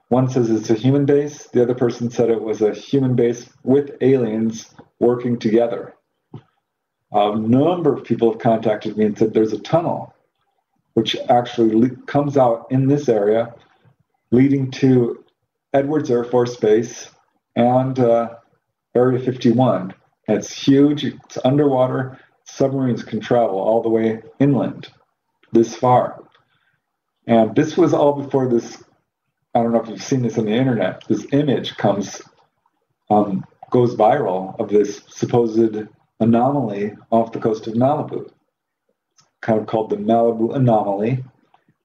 Speaker 9: one says it's a human base. The other person said it was a human base with aliens working together. A number of people have contacted me and said there's a tunnel which actually comes out in this area leading to Edwards Air Force Base and Area 51. And it's huge. It's underwater. Submarines can travel all the way inland this far. And this was all before this, I don't know if you've seen this on the internet, this image goes viral of this supposed anomaly off the coast of Malibu. It's kind of called the Malibu Anomaly.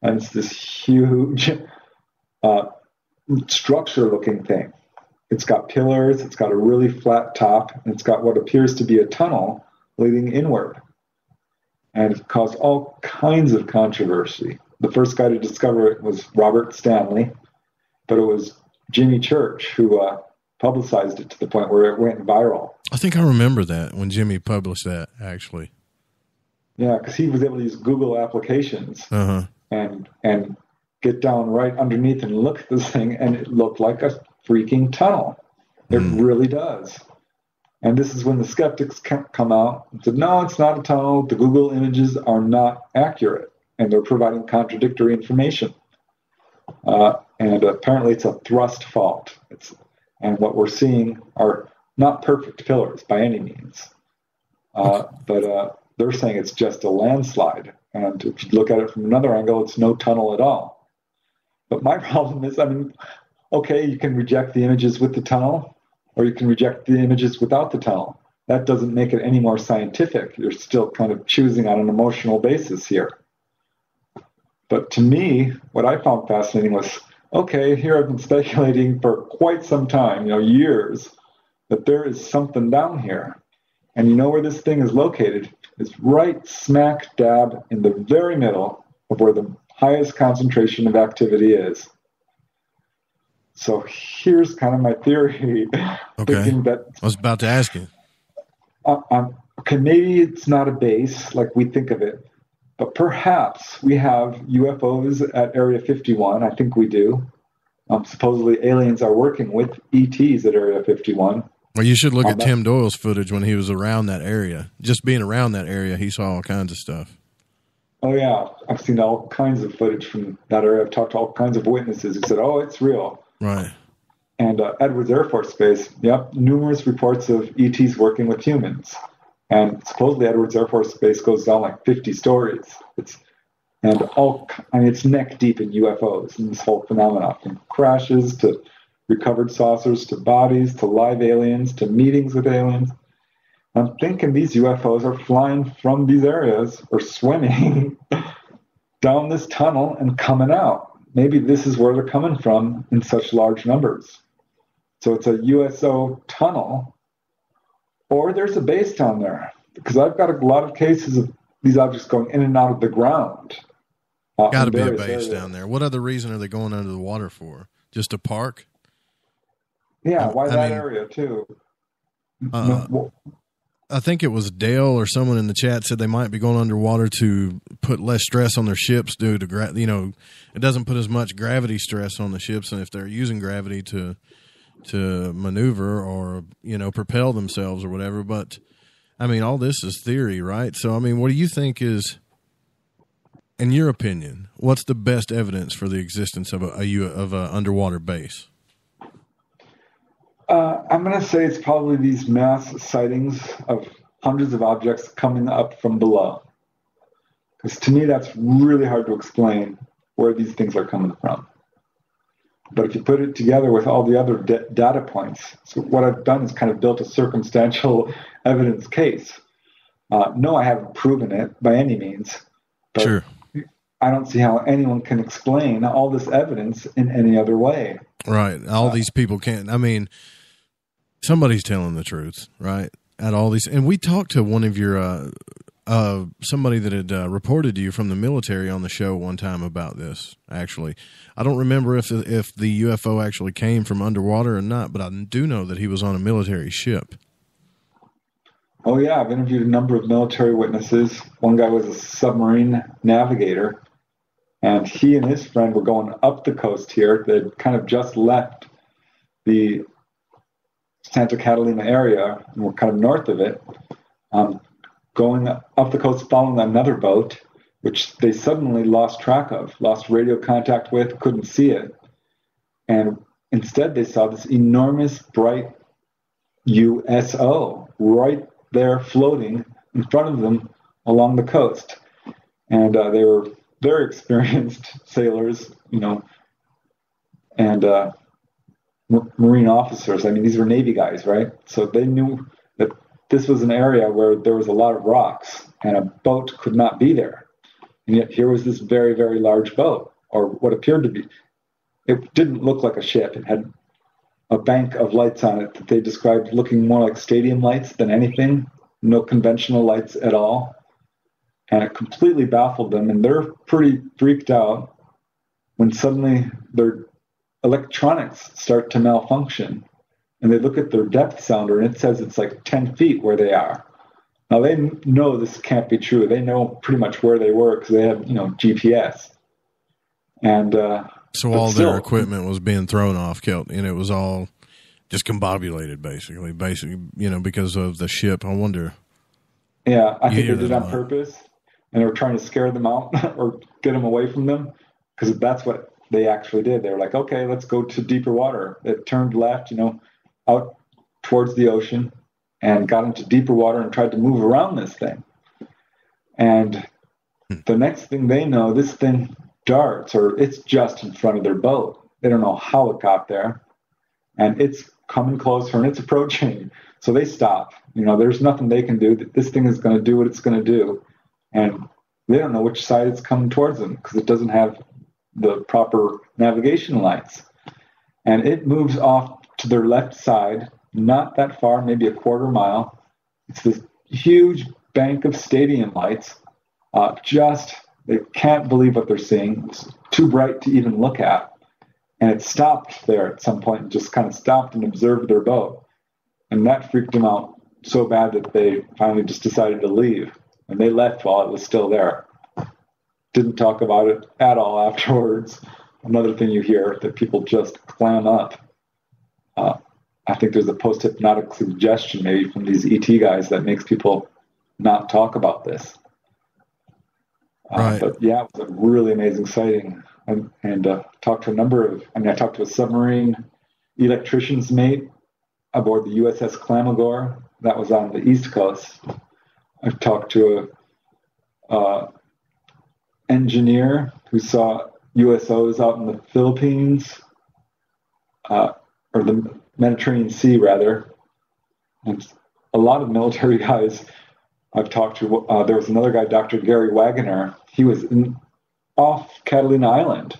Speaker 9: And it's this huge structure-looking thing. It's got pillars, it's got a really flat top, and it's got what appears to be a tunnel leading inward. And it caused all kinds of controversy. The first guy to discover it was Robert Stanley, but it was Jimmy Church who publicized it to the point where it went viral.
Speaker 2: I think I remember that when Jimmy published that, actually.
Speaker 9: Yeah, because he was able to use Google applications and get down right underneath and look at this thing, and it looked like a freaking tunnel. It really does. And this is when the skeptics come out and said, no, it's not a tunnel. The Google images are not accurate, and they're providing contradictory information. And apparently it's a thrust fault. And what we're seeing are not perfect pillars by any means. But they're saying it's just a landslide. And if you look at it from another angle, it's no tunnel at all. But my problem is, okay, you can reject the images with the tunnel, or you can reject the images without the tunnel. That doesn't make it any more scientific. You're still kind of choosing on an emotional basis here. But to me, what I found fascinating was, okay, here I've been speculating for quite some time, years, that there is something down here. And you know where this thing is located? It's right smack dab in the very middle of where the highest concentration of activity is. So here's kind of my theory.
Speaker 2: Okay. I was about to ask you.
Speaker 9: Okay, maybe it's not a base like we think of it, but perhaps we have UFOs at Area 51. I think we do. Supposedly aliens are working with ETs at Area 51.
Speaker 2: Well, you should look at Tim Doyle's footage when he was around that area. Just being around that area, he saw all kinds of stuff.
Speaker 9: Oh, yeah. I've seen all kinds of footage from that area. I've talked to all kinds of witnesses who said, oh, it's real.
Speaker 2: Right.
Speaker 9: And Edwards Air Force Base, numerous reports of ETs working with humans. And supposedly Edwards Air Force Base goes down like 50 stories. It's neck deep in UFOs and this whole phenomenon, from crashes to recovered saucers to bodies to live aliens to meetings with aliens. I'm thinking these UFOs are flying from these areas or swimming down this tunnel and coming out. Maybe this is where they're coming from in such large numbers. So it's a USO tunnel, or there's a base down there, because I've got a lot of cases of these objects going in and out of the ground.
Speaker 2: Got to be a base down there. What other reason are they going under the water for? Just to park?
Speaker 9: Yeah, why that area too?
Speaker 2: I think it was Dale or someone in the chat said they might be going underwater to put less stress on their ships due to, it doesn't put as much gravity stress on the ships, and if they're using gravity to maneuver or, propel themselves or whatever. But, all this is theory, right? So, what do you think is, in your opinion, what's the best evidence for the existence of a underwater base?
Speaker 9: I'm going to say it's probably these mass sightings of hundreds of objects coming up from below. Because to me, that's really hard to explain where these things are coming from. But if you put it together with all the other data points, so what I've done is kind of built a circumstantial evidence case. No, I haven't proven it by any means. But
Speaker 2: sure.
Speaker 9: I don't see how anyone can explain all this evidence in any other way.
Speaker 2: Right. All these people can't. Somebody's telling the truth, right? At all these, and we talked to one of your somebody that had reported to you from the military on the show one time about this. Actually, I don't remember if the UFO actually came from underwater or not, but I do know that he was on a military ship.
Speaker 9: Oh yeah, I've interviewed a number of military witnesses. One guy was a submarine navigator, and he and his friend were going up the coast here. They'd kind of just left the Santa Catalina area, and we're kind of north of it, going up the coast following another boat, which they suddenly lost track of, lost radio contact with, couldn't see it. And instead they saw this enormous bright USO right there floating in front of them along the coast. And they were very experienced sailors, and Marine officers. I mean, these were Navy guys, right? So they knew that this was an area where there was a lot of rocks and a boat could not be there. And yet here was this very, very large boat, or what appeared to be. It didn't look like a ship. It had a bank of lights on it that they described looking more like stadium lights than anything. No conventional lights at all. And it completely baffled them, and they're pretty freaked out when suddenly their electronics start to malfunction. And they look at their depth sounder, and it says it's like 10 feet where they are. Now, they know this can't be true. They know pretty much where they were because they have, GPS. And
Speaker 2: so all their equipment was being thrown off kilt, and it was all just combobulated, basically, because of the ship. I wonder.
Speaker 9: Yeah, I think they did it on purpose, and they were trying to scare them out or get them away from them, because that's what they actually did. They were like, okay, let's go to deeper water. It turned left, out towards the ocean, and got into deeper water and tried to move around this thing. And the next thing they know, this thing darts, or it's just in front of their boat. They don't know how it got there. And it's coming closer, and it's approaching. So they stop. There's nothing they can do. This thing is going to do what it's going to do. And they don't know which side it's coming towards them because it doesn't have the proper navigation lights. And it moves off to their left side, not that far, maybe a quarter mile. It's this huge bank of stadium lights. They can't believe what they're seeing. It's too bright to even look at. And it stopped there at some point and just kind of stopped and observed their boat. And that freaked them out so bad that they finally just decided to leave. And they left while it was still there. Didn't talk about it at all afterwards. Another thing you hear that people just clam up. I think there's a post-hypnotic suggestion maybe from these ET guys that makes people not talk about this.
Speaker 2: Right.
Speaker 9: But yeah, it was a really amazing sighting. And talked to I talked to a submarine electrician's mate aboard the USS Clamagore. That was on the East Coast. I've talked to a engineer who saw USOs out in the Philippines, or the Mediterranean Sea, rather. And a lot of military guys I've talked to. There was another guy, Dr. Gary Wagoner. He was off Catalina Island,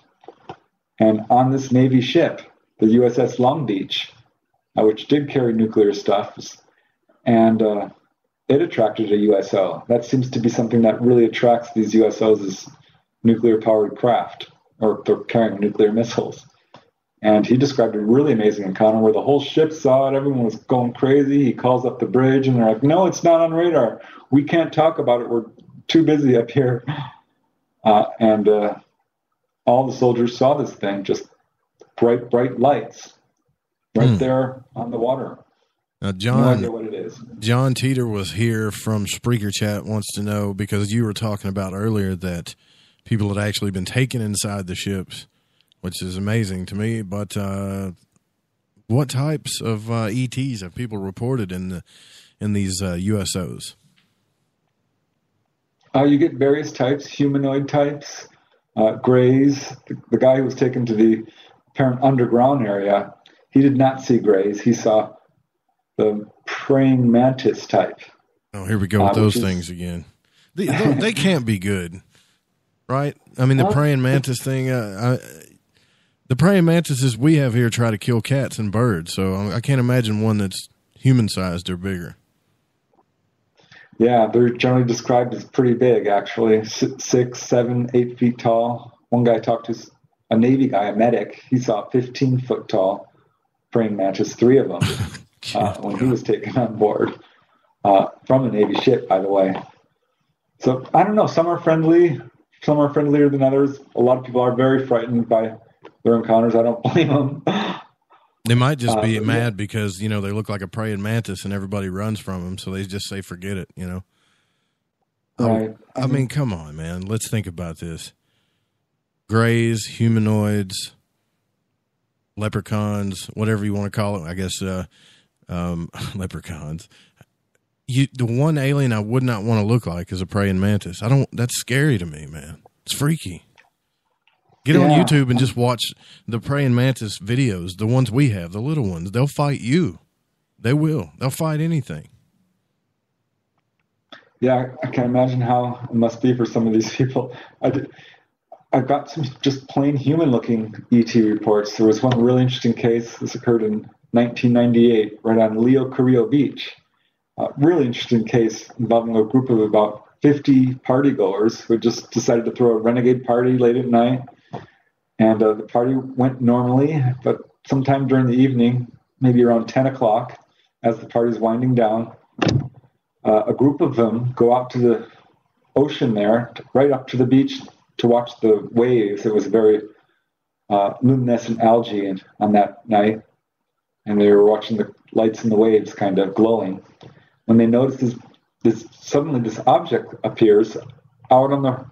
Speaker 9: and on this Navy ship, the USS Long Beach, which did carry nuclear stuff, and it attracted a USO. That seems to be something that really attracts these USOs, is nuclear-powered craft, or they're carrying nuclear missiles. And he described a really amazing encounter where the whole ship saw it. Everyone was going crazy. He calls up the bridge, and they're like, no, it's not on radar. We can't talk about it. We're too busy up here. And all the soldiers saw this thing, just bright, bright lights right there on the water.
Speaker 2: Now,
Speaker 9: no idea what it is.
Speaker 2: John Teeter was here from Spreaker Chat, wants to know, because you were talking about earlier that people had actually been taken inside the ships, which is amazing to me. But what types of ETs have people reported in these USOs?
Speaker 9: You get various types, humanoid types, grays. The guy who was taken to the apparent underground area, he did not see grays. He saw the praying mantis type.
Speaker 2: Oh, here we go with those things again. They can't be good, right? I mean, the praying mantis thing, the praying mantises we have here try to kill cats and birds, so I can't imagine one that's human-sized or bigger.
Speaker 9: Yeah, they're generally described as pretty big, actually. 6, 7, 8 feet tall. One guy talked to a Navy guy, a medic. He saw 15-foot tall praying mantis, 3 of them, when he was taken on board from a Navy ship, by the way. So, I don't know. Some are friendly. Some are friendlier than others. A lot of people are very frightened by their encounters. I don't blame them.
Speaker 2: They might just be mad because, they look like a praying mantis and everybody runs from them, so they just say, forget it,
Speaker 9: Right.
Speaker 2: I mean, come on, man. Let's think about this. Grays, humanoids, leprechauns, whatever you want to call it. I guess leprechauns. The one alien I would not want to look like is a praying mantis. That's scary to me, man. It's freaky. Get on YouTube and just watch the praying mantis videos, the ones we have, the little ones. They'll fight you. They will. They'll fight anything.
Speaker 9: Yeah, I can imagine how it must be for some of these people. I've got some just plain human-looking ET reports. There was one really interesting case. This occurred in 1998, right on Leo Carrillo Beach. Really interesting case involving a group of about 50 partygoers who just decided to throw a renegade party late at night. And the party went normally, but sometime during the evening, maybe around 10 o'clock, as the party's winding down, a group of them go out to the ocean there, right up to the beach to watch the waves. It was very luminescent algae on that night, and they were watching the lights in the waves kind of glowing. When they noticed suddenly this object appears out on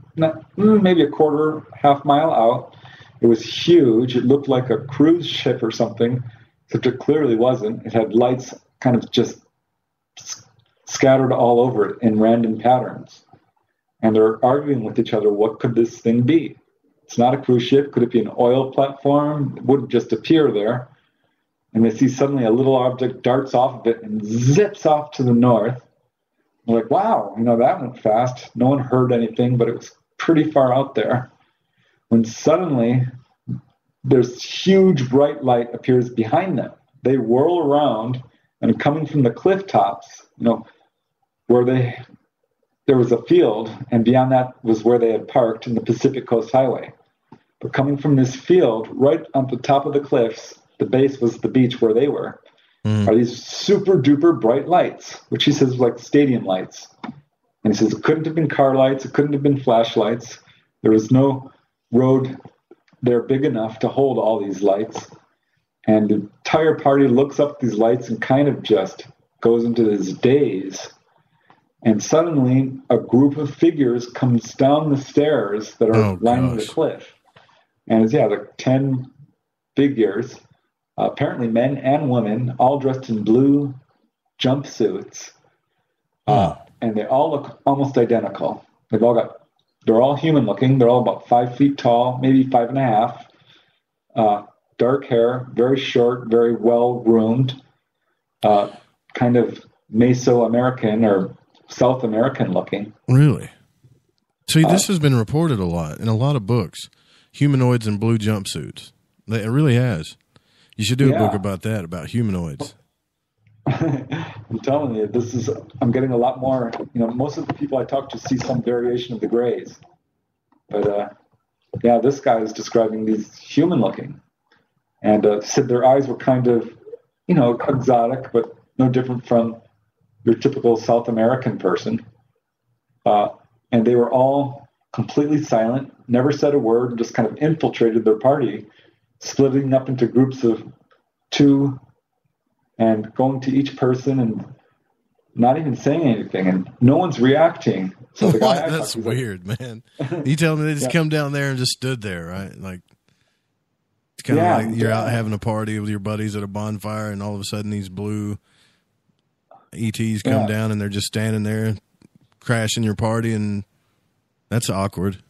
Speaker 9: maybe a half mile out. It was huge. It looked like a cruise ship or something, except it clearly wasn't. It had lights kind of just scattered all over it in random patterns. And they're arguing with each other, what could this thing be? It's not a cruise ship. Could it be an oil platform? It wouldn't just appear there. And they see suddenly a little object darts off of it and zips off to the north. They're like, wow, that went fast. No one heard anything, but it was pretty far out there. When suddenly there's huge bright light appears behind them. They whirl around, and coming from the cliff tops, where there was a field, and beyond that was where they had parked in the Pacific Coast Highway. But coming from this field, right on the top of the cliffs, the base was the beach where they were, are these super duper bright lights, which he says was like stadium lights. And he says it couldn't have been car lights, it couldn't have been flashlights. There was no road there big enough to hold all these lights. And the entire party looks up at these lights and kind of just goes into this daze. And suddenly a group of figures comes down the stairs that are lining the cliff. And it's, like 10 figures, apparently men and women, all dressed in blue jumpsuits. And they all look almost identical. They're all human looking. They're all about 5 feet tall, maybe 5.5. Dark hair, very short, very well groomed, kind of Mesoamerican or South American looking.
Speaker 2: Really? See, this has been reported a lot in a lot of books. Humanoids in blue jumpsuits. It really has. You should do a book about that, about humanoids.
Speaker 9: I'm telling you, I'm getting a lot more, most of the people I talk to see some variation of the grays. But, this guy is describing these human looking. And said their eyes were kind of, exotic, but no different from your typical South American person. And they were all completely silent, never said a word, just kind of infiltrated their party, splitting up into groups of 2 and going to each person and not even saying anything, and no one's reacting. So the guy
Speaker 2: that's weird, man. You tell me they just come down there and just stood there, right? Like, it's kind of like you're out having a party with your buddies at a bonfire, and all of a sudden these blue ETs come down and they're just standing there crashing your party, and that's awkward.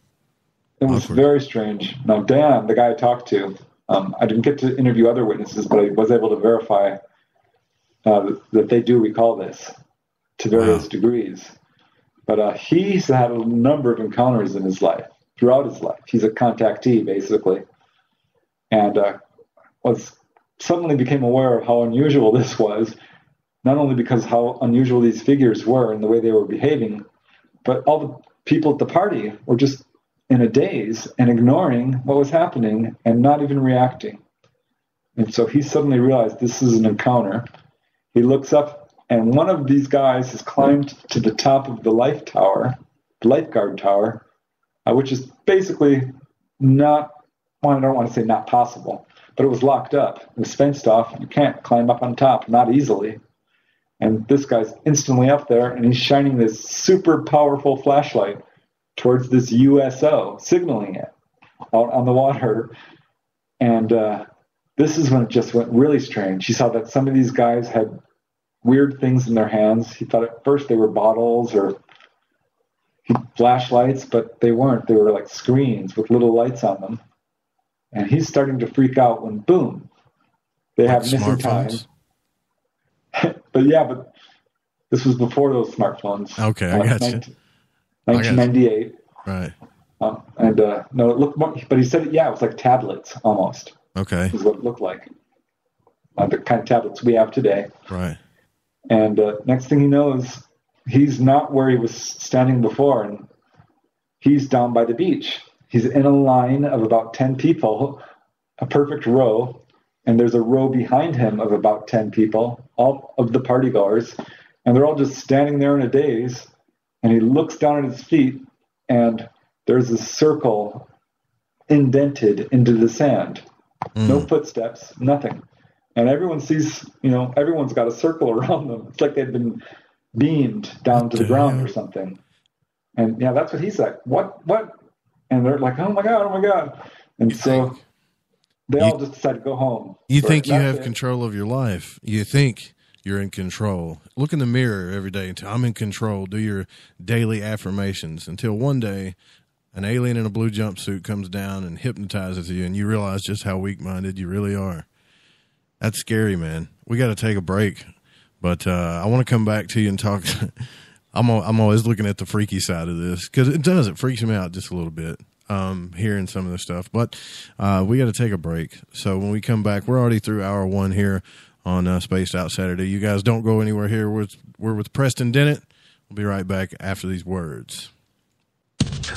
Speaker 9: It was very strange. Now, Dan, the guy I talked to, I didn't get to interview other witnesses, but I was able to verify that they do recall this to various degrees. But he's had a number of encounters in his life, throughout his life. He's a contactee, basically. And suddenly became aware of how unusual this was, not only because how unusual these figures were and the way they were behaving, but all the people at the party were just in a daze and ignoring what was happening and not even reacting. And so he suddenly realized this is an encounter. He looks up, and one of these guys has climbed to the top of the lifeguard tower, which is basically I don't want to say not possible, but it was locked up. It was fenced off. You can't climb up on top, not easily. And this guy's instantly up there, and he's shining this super powerful flashlight towards this USO, signaling it out on the water. And this is when it just went really strange. He saw that some of these guys had weird things in their hands. He thought at first they were bottles or flashlights, but they weren't. They were like screens with little lights on them. And he's starting to freak out when, boom, they have missing time. But this was before those smartphones.
Speaker 2: Okay, I got you.
Speaker 9: 1998.
Speaker 2: Right.
Speaker 9: No, it looked more, but he said, it was like tablets almost.
Speaker 2: Okay.
Speaker 9: Is what it looked like. The kind of tablets we have today.
Speaker 2: Right.
Speaker 9: And next thing he knows, he's not where he was standing before, and he's down by the beach. He's in a line of about 10 people, a perfect row, and there's a row behind him of about 10 people, all of the partygoers, and they're all just standing there in a daze, and he looks down at his feet, and there's a circle indented into the sand. No footsteps, nothing. And everyone sees, everyone's got a circle around them. It's like they've been beamed down to the ground or something. And that's what he's like. What? And they're like, oh my God. And so they all just decide to go home.
Speaker 2: You think you have control of your life. You think you're in control. Look in the mirror every day and tell, I'm in control. Do your daily affirmations until one day an alien in a blue jumpsuit comes down and hypnotizes you, and you realize just how weak-minded you really are. That's scary, man. We got to take a break, but I want to come back to you and talk. I'm always looking at the freaky side of this because it freaks me out just a little bit hearing some of this stuff. But we got to take a break. So when we come back, we're already through hour one here on Spaced Out Saturday. You guys don't go anywhere here. We're with Preston Dennett. We'll be right back after these words.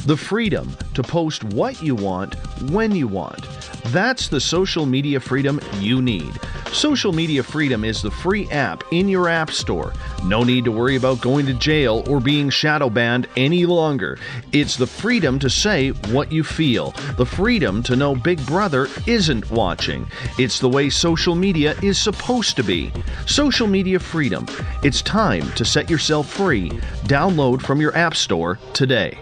Speaker 6: The freedom to post what you want, when you want. That's the social media freedom you need. Social media freedom is the free app in your app store. No need to worry about going to jail or being shadow banned any longer. It's the freedom to say what you feel. The freedom to know Big Brother isn't watching. It's the way social media is supposed to be. Social media freedom. It's time to set yourself free. Download from your app store today.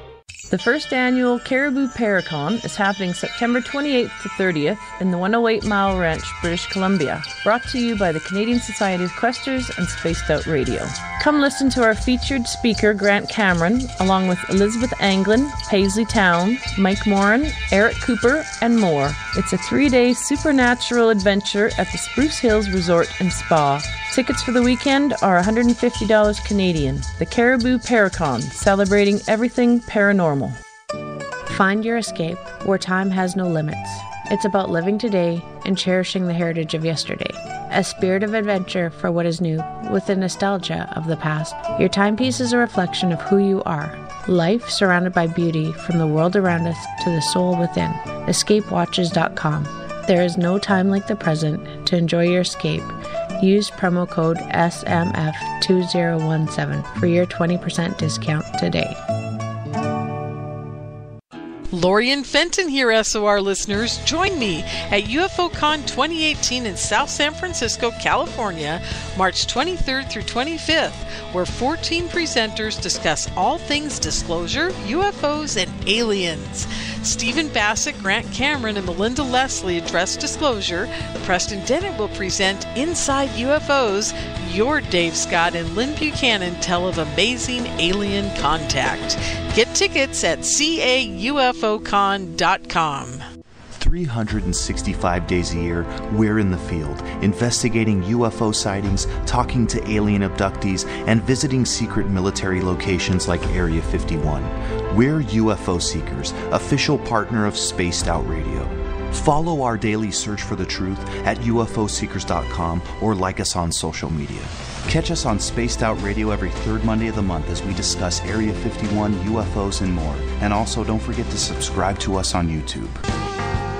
Speaker 10: The first annual Caribou Paracon is happening September 28th to 30th in the 108 Mile Ranch, British Columbia. Brought to you by the Canadian Society of Questers and Spaced Out Radio. Come listen to our featured speaker, Grant Cameron, along with Elizabeth Anglin, Paisley Town, Mike Moran, Eric Cooper, and more. It's a 3-day supernatural adventure at the Spruce Hills Resort and Spa. Tickets for the weekend are $150 Canadian. The Caribou Paracon, celebrating everything paranormal.
Speaker 11: Find your escape where time has no limits. It's about living today and cherishing the heritage of yesterday. A spirit of adventure for what is new, with the nostalgia of the past. Your timepiece is a reflection of who you are. Life surrounded by beauty from the world around us to the soul within. EscapeWatches.com. There is no time like the present to enjoy your escape. Use promo code SMF2017 for your 20% discount today.
Speaker 12: Lorian Fenton here, SOR listeners. Join me at UFOCon 2018 in South San Francisco, California, March 23rd through 25th, where 14 presenters discuss all things disclosure, UFOs, and aliens. Stephen Bassett, Grant Cameron, and Melinda Leslie address disclosure. Preston Dennett will present Inside UFOs. Your Dave Scott and Lynn Buchanan tell of amazing alien contact. Get tickets at caufocon.com.
Speaker 13: 365 days a year, we're in the field, investigating UFO sightings, talking to alien abductees, and visiting secret military locations like Area 51. We're UFO Seekers, official partner of Spaced Out Radio. Follow our daily search for the truth at ufoseekers.com or like us on social media. Catch us on Spaced Out Radio every third Monday of the month as we discuss Area 51, UFOs, and more. And also, don't forget to subscribe to us on YouTube.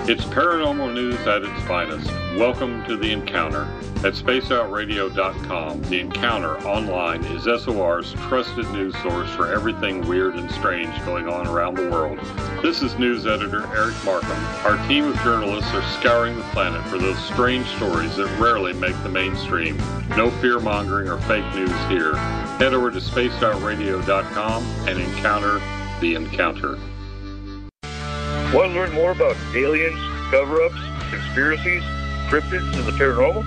Speaker 14: It's paranormal news at its finest. Welcome to The Encounter. At spaceoutradio.com, The Encounter online is SOR's trusted news source for everything weird and strange going on around the world. This is news editor Eric Markham. Our team of journalists are scouring the planet for those strange stories that rarely make the mainstream. No fear-mongering or fake news here. Head over to spaceoutradio.com and encounter The Encounter.
Speaker 15: Want to learn more about aliens, cover-ups, conspiracies? cryptids and the paranormal?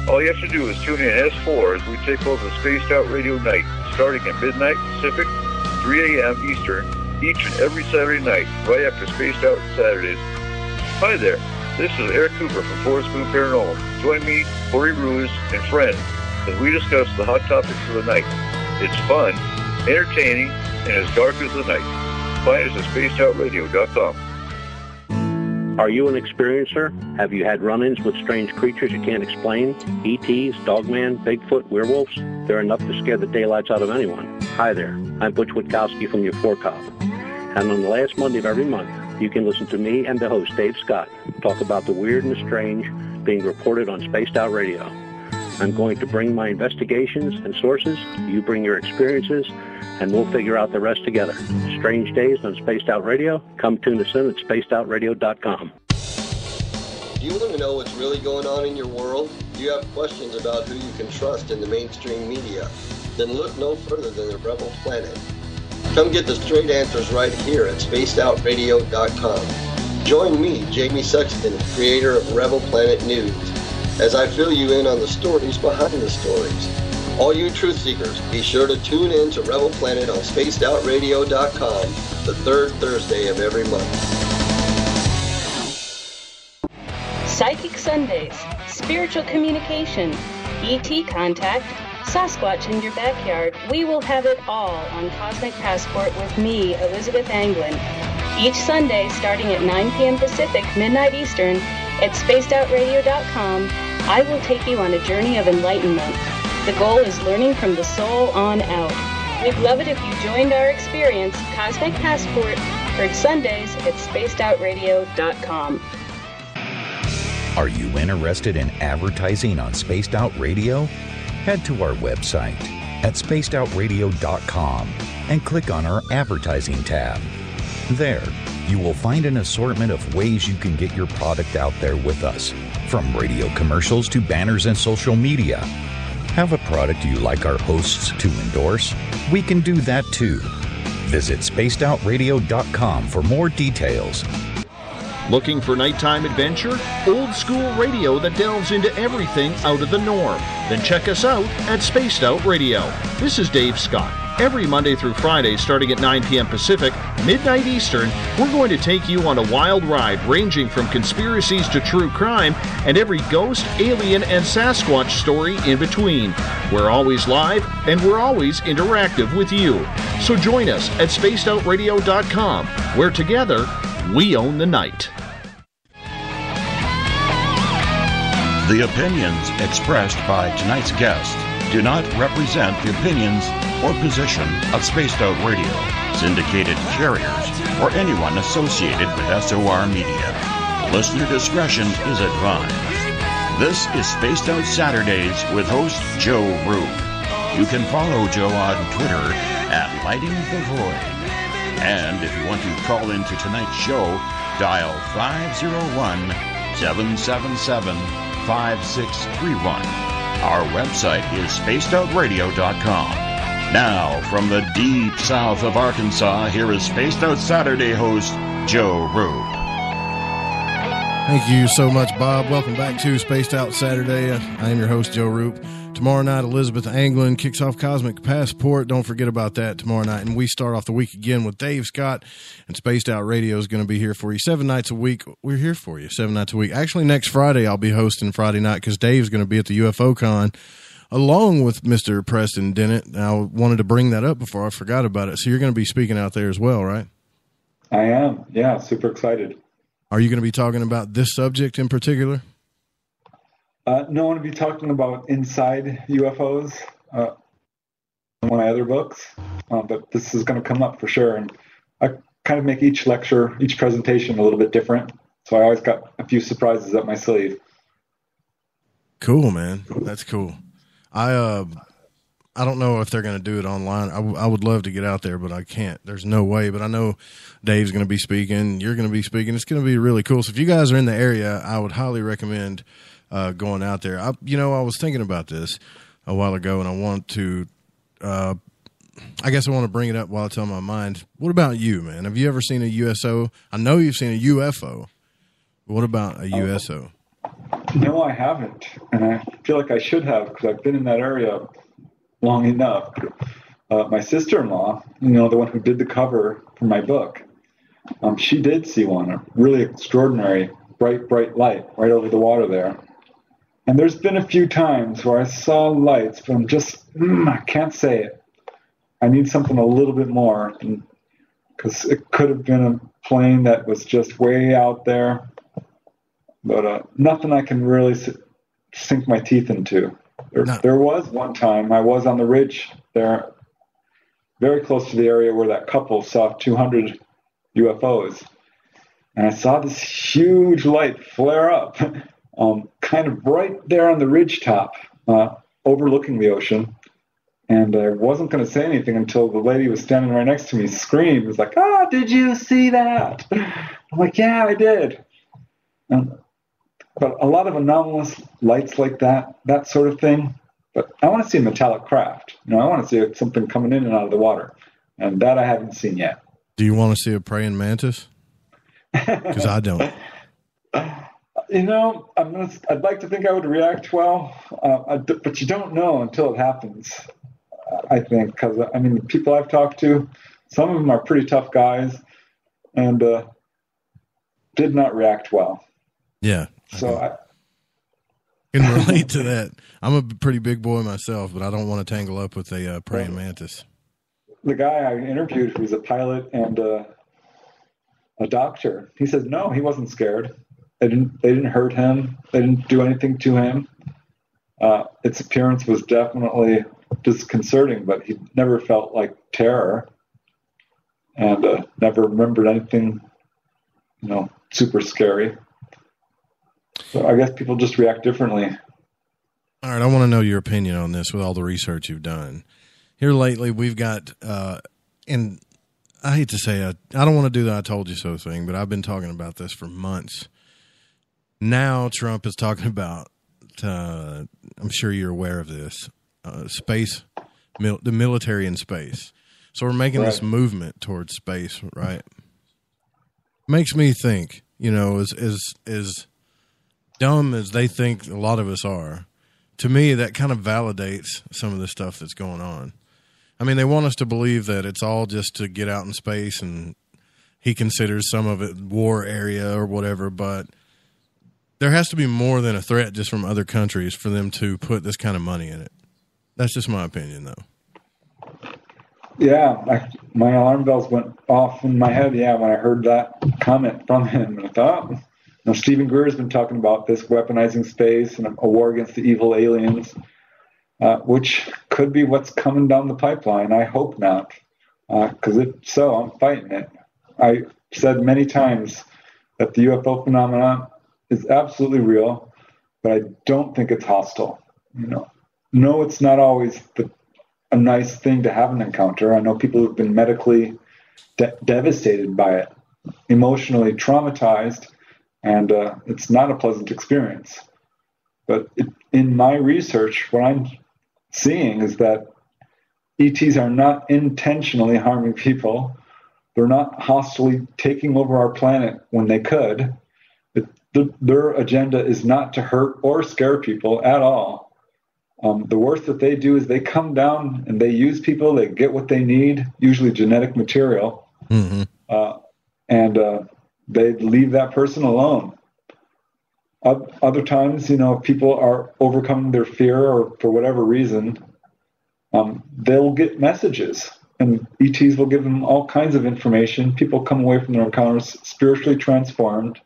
Speaker 15: All you have to do is tune in S4 as we take over the Spaced Out Radio Night, starting at midnight Pacific, 3 a.m. Eastern, each and every Saturday night, right after Spaced Out Saturdays. Hi there, this is Eric Cooper from Forest Moon Paranormal. Join me, Corey Ruse, and friends as we discuss the hot topics of the night. It's fun, entertaining, and as dark as the night. Find us at spacedoutradio.com.
Speaker 16: Are you an experiencer? Have you had run-ins with strange creatures you can't explain? ETs, Dogman, Bigfoot, werewolves? They're enough to scare the daylights out of anyone. Hi there, I'm Butch Witkowski from your Four Cop. And on the last Monday of every month, you can listen to me and the host, Dave Scott, talk about the weird and the strange being reported on Spaced Out Radio. I'm going to bring my investigations and sources, you bring your experiences, and we'll figure out the rest together. Strange Days on Spaced Out Radio. Come tune us in at spacedoutradio.com.
Speaker 17: Do you want to know what's really going on in your world? Do you have questions about who you can trust in the mainstream media? Then look no further than the Rebel Planet. Come get the straight answers right here at spacedoutradio.com. Join me, Jamie Sexton, creator of Rebel Planet News, as I fill you in on the stories behind the stories. All you truth seekers, be sure to tune in to Rebel Planet on spacedoutradio.com the third Thursday of every month.
Speaker 18: Psychic Sundays, spiritual communication, ET contact, Sasquatch in your backyard. We will have it all on Cosmic Passport with me, Elizabeth Anglin. Each Sunday, starting at 9 p.m. Pacific, midnight Eastern, at spacedoutradio.com, I will take you on a journey of enlightenment. The goal is learning from the soul on out. We'd love it if you joined our experience. Cosmic Passport, heard Sundays at spacedoutradio.com.
Speaker 19: Are you interested in advertising on Spaced Out Radio? Head to our website at spacedoutradio.com and click on our advertising tab. There, you will find an assortment of ways you can get your product out there with us, from radio commercials to banners and social media. Have a product you like our hosts to endorse? We can do that too. Visit spacedoutradio.com for more details.
Speaker 6: Looking for nighttime adventure? Old school radio that delves into everything out of the norm? Then check us out at Spaced Out Radio. This is Dave Scott. Every Monday through Friday, starting at 9 p.m. Pacific, midnight Eastern, we're going to take you on a wild ride ranging from conspiracies to true crime and every ghost, alien, and Sasquatch story in between. We're always live, and we're always interactive with you. So join us at spacedoutradio.com, where together, we own the night.
Speaker 1: The opinions expressed by tonight's guest do not represent the opinions or position of Spaced Out Radio, syndicated carriers, or anyone associated with SOR Media. Listener discretion is advised. This is Spaced Out Saturdays with host Joe Rube. You can follow Joe on Twitter at Lighting the Void. And if you want to call into tonight's show, dial 501-777-5631. Our website is spacedoutradio.com. Now, from the deep south of Arkansas, here is Spaced Out Saturday host Joe Rube.
Speaker 2: Thank you so much, Bob. Welcome back to Spaced Out Saturday. I am your host, Joe Roop. Tomorrow night, Elizabeth Anglin kicks off Cosmic Passport. Don't forget about that tomorrow night. And we start off the week again with Dave Scott. And Spaced Out Radio is going to be here for you 7 nights a week. We're here for you 7 nights a week. Actually, next Friday, I'll be hosting Friday night because Dave's going to be at the UFO Con along with Mr. Preston Dennett. I wanted to bring that up before I forgot about it. So you're going to be speaking out there as well, right?
Speaker 9: I am. Yeah, super excited.
Speaker 2: Are you going to be talking about this subject in particular?
Speaker 9: No, I'm going to be talking about inside UFOs in one of my other books, but this is going to come up for sure. And I kind of make each lecture, each presentation a little bit different, so I always got a few surprises up my sleeve.
Speaker 2: Cool, man. That's cool. I don't know if they're going to do it online. I would love to get out there, but I can't. There's no way. But I know Dave's going to be speaking. You're going to be speaking. It's going to be really cool. So if you guys are in the area, I would highly recommend going out there. I was thinking about this a while ago, and I want to I guess I want to bring it up while it's on my mind. What about you, man? Have you ever seen a USO? I know you've seen a UFO. But what about a USO?
Speaker 9: No, I haven't, and I feel like I should have because I've been in that area long enough. My sister-in-law, the one who did the cover for my book, she did see one, a really extraordinary, bright light right over the water there. And there's been a few times where I saw lights, but I'm just, I can't say it. I need something a little bit more, because it could have been a plane that was just way out there, but nothing I can really sink my teeth into. There was one time I was on the ridge there, very close to the area where that couple saw 200 UFOs. And I saw this huge light flare up, kind of right there on the ridge top, overlooking the ocean. And I wasn't going to say anything until the lady was standing right next to me screamed. It was like, did you see that? I'm like, yeah, I did. But a lot of anomalous lights like that sort of thing. But I want to see a metallic craft. I want to see something coming in and out of the water. And that I haven't seen yet.
Speaker 2: Do you want to see a praying mantis? Because I don't.
Speaker 9: I'd like to think I would react well, but you don't know until it happens, I think. Because, the people I've talked to, some of them are pretty tough guys and did not react well.
Speaker 2: Yeah.
Speaker 9: So I
Speaker 2: can relate to that. I'm a pretty big boy myself, but I don't want to tangle up with a praying mantis.
Speaker 9: The guy I interviewed, who's a pilot and a doctor, he says no, he wasn't scared. They didn't hurt him. They didn't do anything to him. Its appearance was definitely disconcerting, but he never felt like terror, and never remembered anything, super scary. So I guess people just react differently.
Speaker 2: All right, I want to know your opinion on this with all the research you've done. Here lately, we've got, and I hate to say it, I don't want to do the I told you so thing, but I've been talking about this for months. Now Trump is talking about, I'm sure you're aware of this, space, the military in space. So we're making this movement towards space, right? Makes me think, as dumb as they think a lot of us are, to me, that kind of validates some of the stuff that's going on. They want us to believe that it's all just to get out in space, and he considers some of it war area or whatever, but there has to be more than a threat just from other countries for them to put this kind of money in it. That's just my opinion, though.
Speaker 9: Yeah, my alarm bells went off in my head, when I heard that comment from him. And I thought, Stephen Greer's been talking about this, weaponizing space and a war against the evil aliens, which could be what's coming down the pipeline. I hope not, because if so, I'm fighting it. I said many times that the UFO phenomenon is absolutely real, but I don't think it's hostile. No, it's not always a nice thing to have an encounter. I know people who've been medically devastated by it, emotionally traumatized, and it's not a pleasant experience. But in my research, what I'm seeing is that ETs are not intentionally harming people. They're not hostily taking over our planet when they could. Their agenda is not to hurt or scare people at all. The worst that they do is they come down and they use people. They get what they need, usually genetic material, and they leave that person alone. Other times, people are overcoming their fear or for whatever reason, they'll get messages, and ETs will give them all kinds of information. People come away from their encounters spiritually transformed.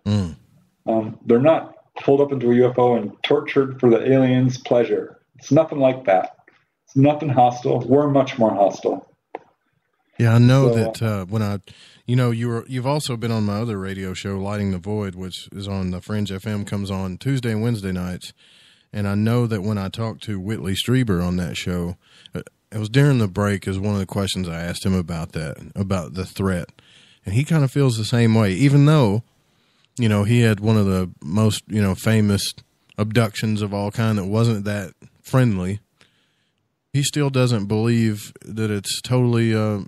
Speaker 9: They're not pulled up into a UFO and tortured for the aliens' pleasure. It's nothing like that. It's nothing hostile. We're much more hostile.
Speaker 2: Yeah, I know that when I, you've also been on my other radio show, Lighting the Void, which is on the Fringe FM, comes on Tuesday and Wednesday nights. And I know that when I talked to Whitley Strieber on that show, it was during the break, is one of the questions I asked him about that, about the threat. And he kind of feels the same way, even though, he had one of the most, famous abductions of all kind that wasn't that friendly. He still doesn't believe that it's totally, a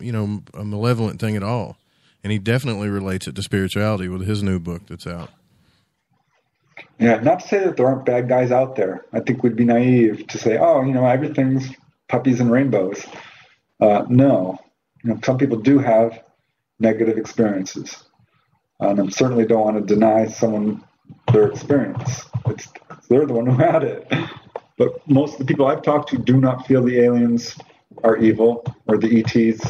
Speaker 2: malevolent thing at all. And he definitely relates it to spirituality with his new book that's out.
Speaker 9: Yeah, not to say that there aren't bad guys out there. I think we'd be naive to say, oh, everything's puppies and rainbows. No. Some people do have negative experiences. And I certainly don't want to deny someone their experience. They're the one who had it. But most of the people I've talked to do not feel the aliens are evil or the ETs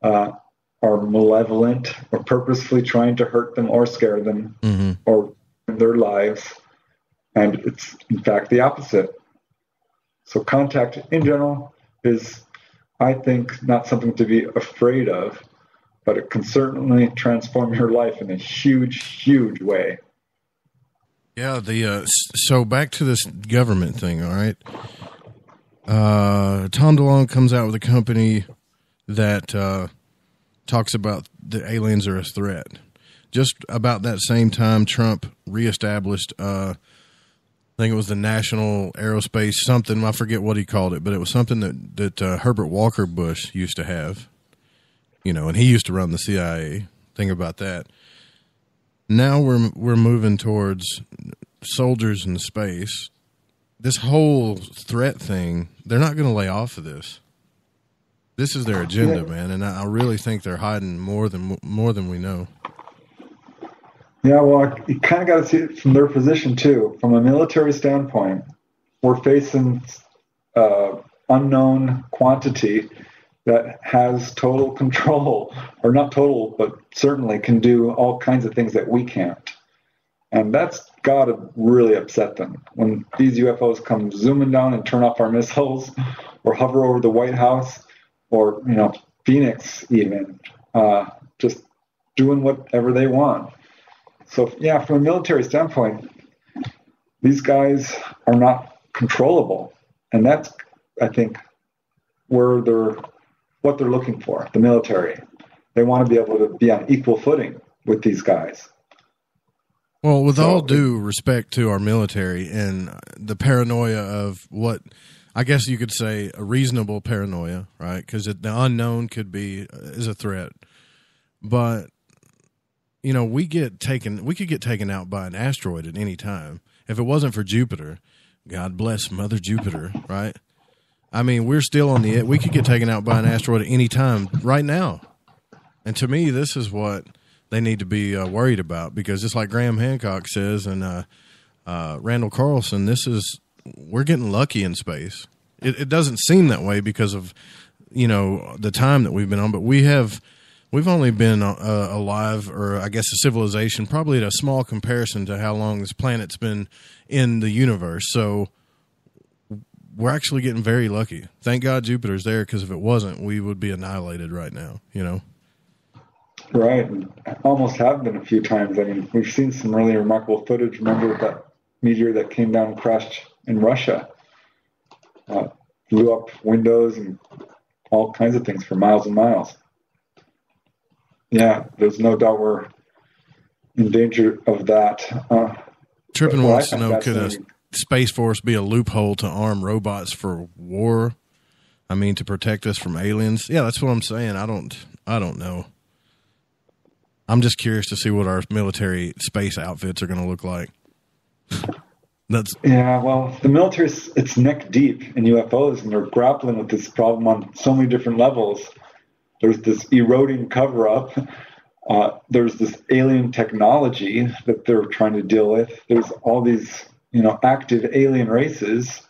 Speaker 9: are malevolent or purposefully trying to hurt them or scare them or their lives. And it's, in fact, the opposite. So contact in general is, I think, not something to be afraid of, but it can certainly transform your life in a huge, huge way.
Speaker 2: Yeah, so back to this government thing, all right? Tom DeLonge comes out with a company that talks about the aliens are a threat. Just about that same time, Trump reestablished, I think it was the National Aerospace something, I forget what he called it, but it was something that Herbert Walker Bush used to have, and he used to run the CIA. Think about that. Now we're moving towards soldiers in space. This whole threat thing, they're not going to lay off of this. This is their agenda, man, and I really think they're hiding more than we know.
Speaker 9: Yeah, well, you kind of got to see it from their position too. From a military standpoint, we're facing unknown quantity that has total control, or not total, but certainly can do all kinds of things that we can't. And that's got to really upset them. When these UFOs come zooming down and turn off our missiles, or hover over the White House, or, Phoenix even, just doing whatever they want. So, yeah, from a military standpoint, these guys are not controllable. And that's, I think, what they're looking for, the military. They want to be able to be on equal footing with these guys.
Speaker 2: Well, with all due respect to our military and the paranoia of what I guess you could say a reasonable paranoia, right? Because the unknown is a threat. But, we could get taken out by an asteroid at any time. If it wasn't for Jupiter, God bless Mother Jupiter, right? I mean, we're still on the edge. We could get taken out by an asteroid at any time right now. And to me, this is what they need to be worried about, because just like Graham Hancock says and Randall Carlson, we're getting lucky in space. It doesn't seem that way because of, the time that we've been on, but we've only been alive, or I guess a civilization, probably at a small comparison to how long this planet's been in the universe. So we're actually getting very lucky. Thank God Jupiter's there, because if it wasn't, we would be annihilated right now,
Speaker 9: Right. And almost have been a few times. I mean, we've seen some really remarkable footage. Remember that meteor that came down and crashed in Russia? Blew up windows and all kinds of things for miles and miles. Yeah, there's no doubt we're in danger of that.
Speaker 2: Trippin wants to know, could a Space Force be a loophole to arm robots for war? I mean, to protect us from aliens? Yeah, that's what I'm saying. I don't know. I'm just curious to see what our military space outfits are going to look like.
Speaker 9: Yeah, well, the military, it's neck deep in UFOs, and they're grappling with this problem on so many different levels. There's this eroding cover-up. There's this alien technology that they're trying to deal with. There's all these, active alien races.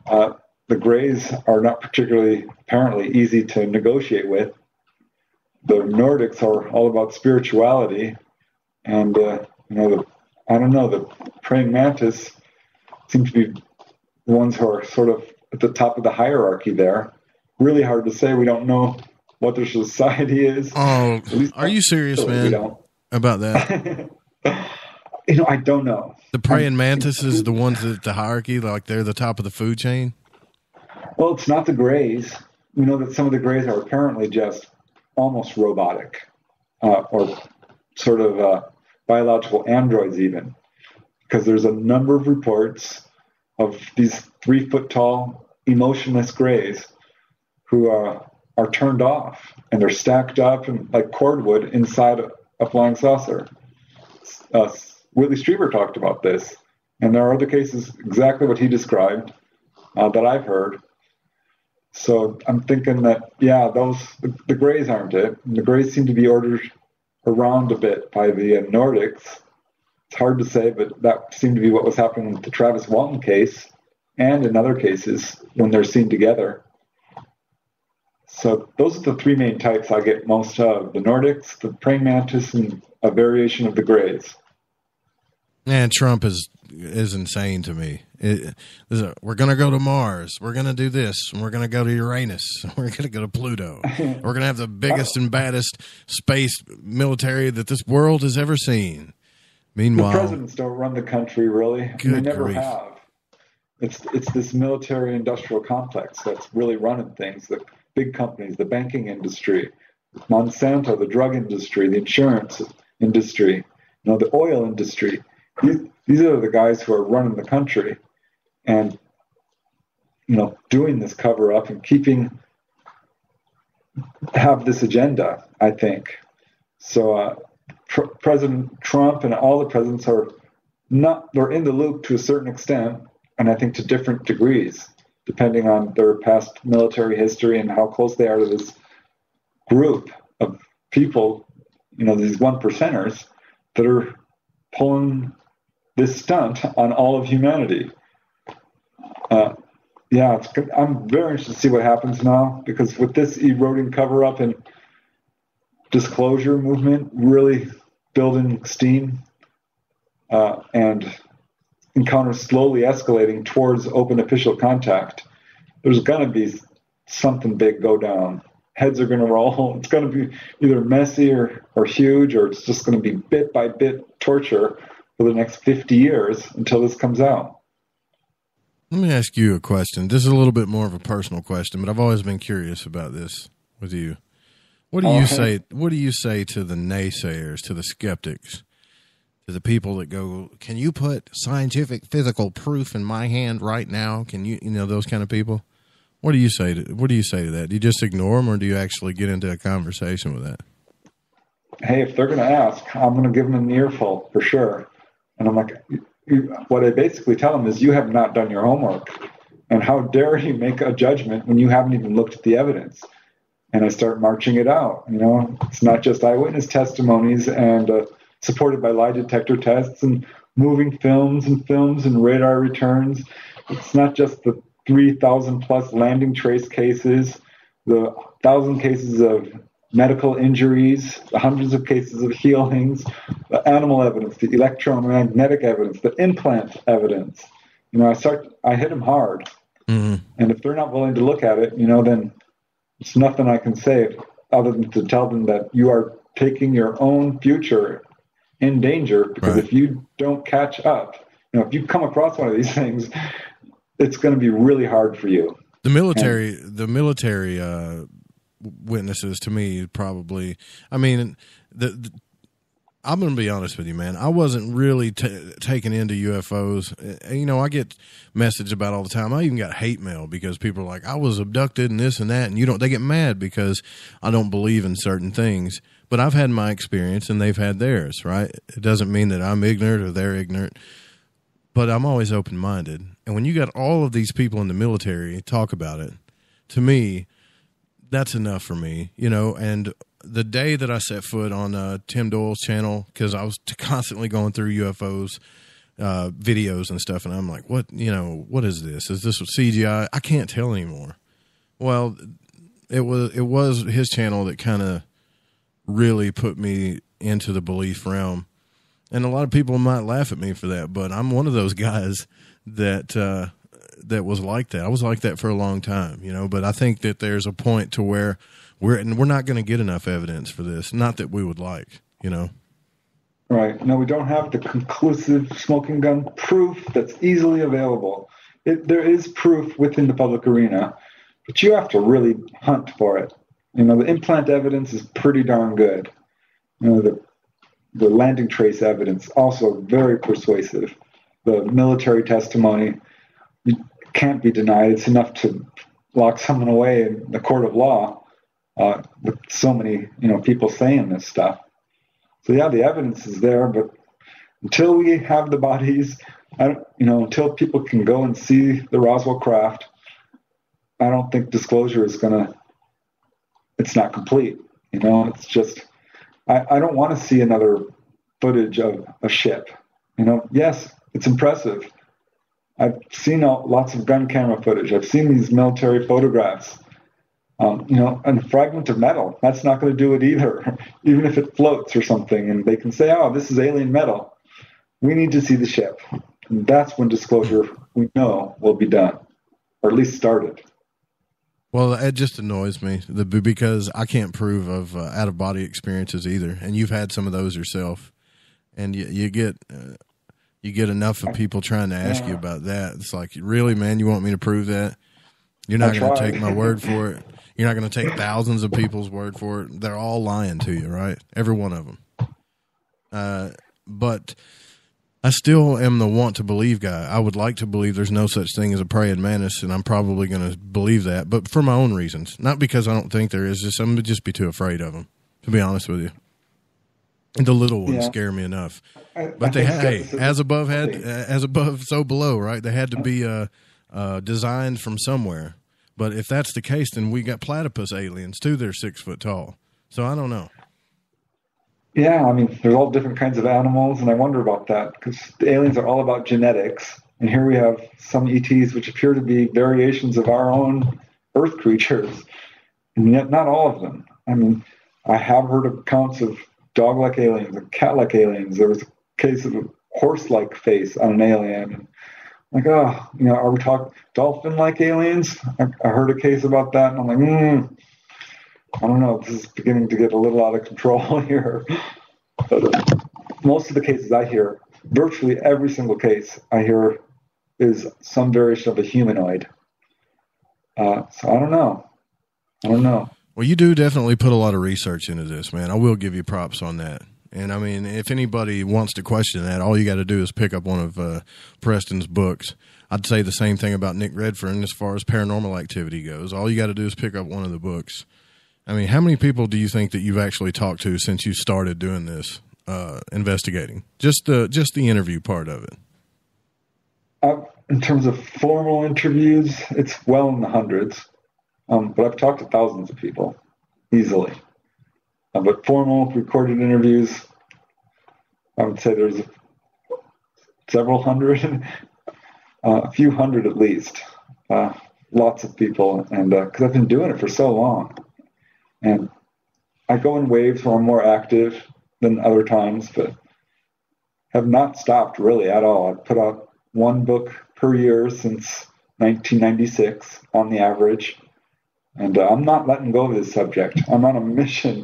Speaker 9: The Greys are not particularly, apparently, easy to negotiate with. The Nordics are all about spirituality, and the praying mantis seem to be the ones who are sort of at the top of the hierarchy there. Really hard to say. We don't know what their society is.
Speaker 2: Oh, are you serious, man?
Speaker 9: We don't.
Speaker 2: About that?
Speaker 9: I don't know.
Speaker 2: The praying mantises, the ones at the hierarchy, like they're the top of the food chain?
Speaker 9: Well, it's not the Greys. We know that some of the Greys are apparently just almost robotic, or sort of biological androids even, because there's a number of reports of these 3-foot-tall, emotionless Greys who are turned off, and they're stacked up and like cordwood inside a flying saucer. Whitley Strieber talked about this, and there are other cases exactly what he described that I've heard. So I'm thinking that, the Greys aren't it. And the Greys seem to be ordered around a bit by the Nordics. It's hard to say, but that seemed to be what was happening with the Travis Walton case and in other cases when they're seen together. So those are the three main types I get most of: the Nordics, the praying mantis, and a variation of the Greys.
Speaker 2: And Trump is insane to me. We're going to go to Mars. We're going to do this. And we're going to go to Uranus. We're going to go to Pluto. We're going to have the biggest and baddest space military that this world has ever seen. Meanwhile,
Speaker 9: the presidents don't run the country, really. They never have. It's this military-industrial complex that's really running things. The big companies, the banking industry, Monsanto, the drug industry, the insurance industry, the oil industry. These are the guys who are running the country and, doing this cover-up and have this agenda, I think. So President Trump and all the presidents they're in the loop to a certain extent, and I think to different degrees, depending on their past military history and how close they are to this group of people, these 1%ers that are pulling this stunt on all of humanity. I'm very interested to see what happens now, because with this eroding cover-up and disclosure movement really building steam and encounters slowly escalating towards open official contact, there's going to be something big go down. Heads are going to roll. It's going to be either messy or huge, or it's just going to be bit by bit torture for the next 50 years until this comes out.
Speaker 2: Let me ask you a question. This is a little bit more of a personal question, but I've always been curious about this with you. What do you say? What do you say to the naysayers, to the skeptics, to the people that go, "Can you put scientific, physical proof in my hand right now?" Can you, those kind of people? What do you say to that? Do you just ignore them, or do you actually get into a conversation with that?
Speaker 9: Hey, if they're going to ask, I'm going to give them an earful for sure. And I'm like, what I basically tell them is, you have not done your homework, and how dare you make a judgment when you haven't even looked at the evidence? And I start marching it out. It's not just eyewitness testimonies and supported by lie detector tests and moving films and radar returns. It's not just the 3,000 plus landing trace cases, the 1,000 cases of medical injuries, the hundreds of cases of healings, the animal evidence, the electromagnetic evidence, the implant evidence. I hit them hard. Mm-hmm. And if they're not willing to look at it, then it's nothing I can say other than to tell them that you are taking your own future in danger, because if you don't catch up, if you come across one of these things, it's going to be really hard for you.
Speaker 2: The military witnesses, to me, probably. I mean, I'm going to be honest with you, man. I wasn't really taken into UFOs. I get messages about it all the time. I even got hate mail because people are like, I was abducted and this and that, and they get mad because I don't believe in certain things. But I've had my experience and they've had theirs, right? It doesn't mean that I'm ignorant or they're ignorant, but I'm always open-minded. And when you got all of these people in the military talk about it, to me, that's enough for me, and the day that I set foot on Tim Doyle's channel, because I was constantly going through UFOs videos and stuff, and I'm like, what is this? Is this CGI? I can't tell anymore. Well, it was his channel that kind of really put me into the belief realm, and a lot of people might laugh at me for that, but I'm one of those guys that was like that. I was like that for a long time, but I think that there's a point to where we're not going to get enough evidence for this. Not that we would like,
Speaker 9: Right. No, we don't have the conclusive smoking gun proof that's easily available. There is proof within the public arena, but you have to really hunt for it. The implant evidence is pretty darn good. The landing trace evidence, also very persuasive. The military testimony, it can't be denied. It's enough to lock someone away in the court of law. With so many, people saying this stuff. So yeah, the evidence is there, but until we have the bodies, until people can go and see the Roswell craft, I don't think disclosure is it's not complete. It's just, I don't want to see another footage of a ship. Yes, it's impressive. I've seen lots of gun camera footage. I've seen these military photographs. And a fragment of metal, that's not going to do it either, even if it floats or something, and they can say, oh, this is alien metal. We need to see the ship. And that's when disclosure, we know, will be done, or at least started.
Speaker 2: Well, it just annoys me because I can't prove of out-of-body experiences either, and you've had some of those yourself, and you get enough of people trying to ask you about that. It's like, really, man, you want me to prove that? You're not going to take my word for it. You're not going to take thousands of people's word for it. They're all lying to you, right? Every one of them. But I still am the want to believe guy. I would like to believe there's no such thing as a praying mantis, and I'm probably going to believe that, but for my own reasons. Not because I don't think there is. I'm going to just be too afraid of them, to be honest with you. The little ones scare me enough. But they had, as above, so below, right? They had to be designed from somewhere. But if that's the case, then we got platypus aliens too. They're 6 foot tall. So I don't know.
Speaker 9: Yeah, I mean, there's all different kinds of animals, and I wonder about that because the aliens are all about genetics. And here we have some ETs which appear to be variations of our own Earth creatures, and yet not all of them. I mean, I have heard accounts of dog-like aliens and cat-like aliens. There was a case of a horse-like face on an alien. Like, are we talking dolphin-like aliens? I heard a case about that, and I'm like, I don't know. This is beginning to get a little out of control here. But most of the cases I hear, virtually every single case I hear is some variation of a humanoid. So I don't know.
Speaker 2: Well, you do definitely put a lot of research into this, man. I will give you props on that. And I mean, if anybody wants to question that, all you got to do is pick up one of Preston's books. I'd say the same thing about Nick Redfern as far as paranormal activity goes. All you got to do is pick up one of the books. I mean, how many people do you think that you've actually talked to since you started doing this investigating? Just the interview part of it.
Speaker 9: In terms of formal interviews, it's well in the hundreds. But I've talked to thousands of people easily. But formal recorded interviews, I would say there's several hundred, a few hundred at least. Lots of people, and because I've been doing it for so long. And I go in waves where I'm more active than other times, but have not stopped really at all. I've put out one book per year since 1996 on the average. And I'm not letting go of this subject. I'm on a mission,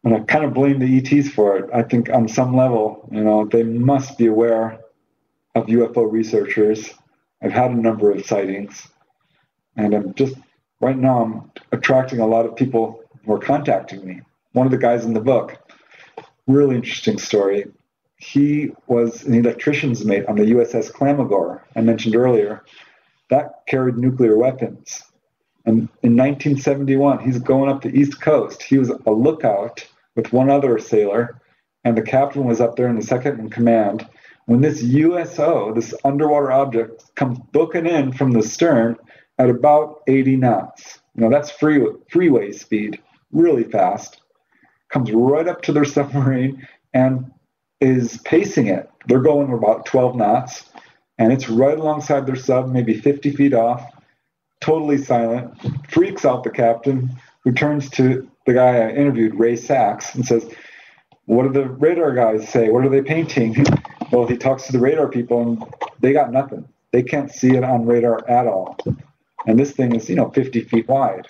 Speaker 9: and I kind of blame the ETs for it. I think on some level, they must be aware of UFO researchers. I've had a number of sightings, and right now I'm attracting a lot of people who are contacting me. One of the guys in the book, really interesting story. He was an electrician's mate on the USS Clamagore I mentioned earlier. That carried nuclear weapons. And in 1971, he's going up the East Coast. He was a lookout with one other sailor, and the captain was up there in the second in command. When this USO, this underwater object, comes booking in from the stern at about 80 knots. That's freeway speed, really fast. Comes right up to their submarine and is pacing it. They're going about 12 knots, and it's right alongside their sub, maybe 50 feet off. Totally silent, freaks out the captain, who turns to the guy I interviewed, Ray Sachs, and says, what do the radar guys say? What are they painting? Well, he talks to the radar people, and they got nothing. They can't see it on radar at all. And this thing is, 50 feet wide.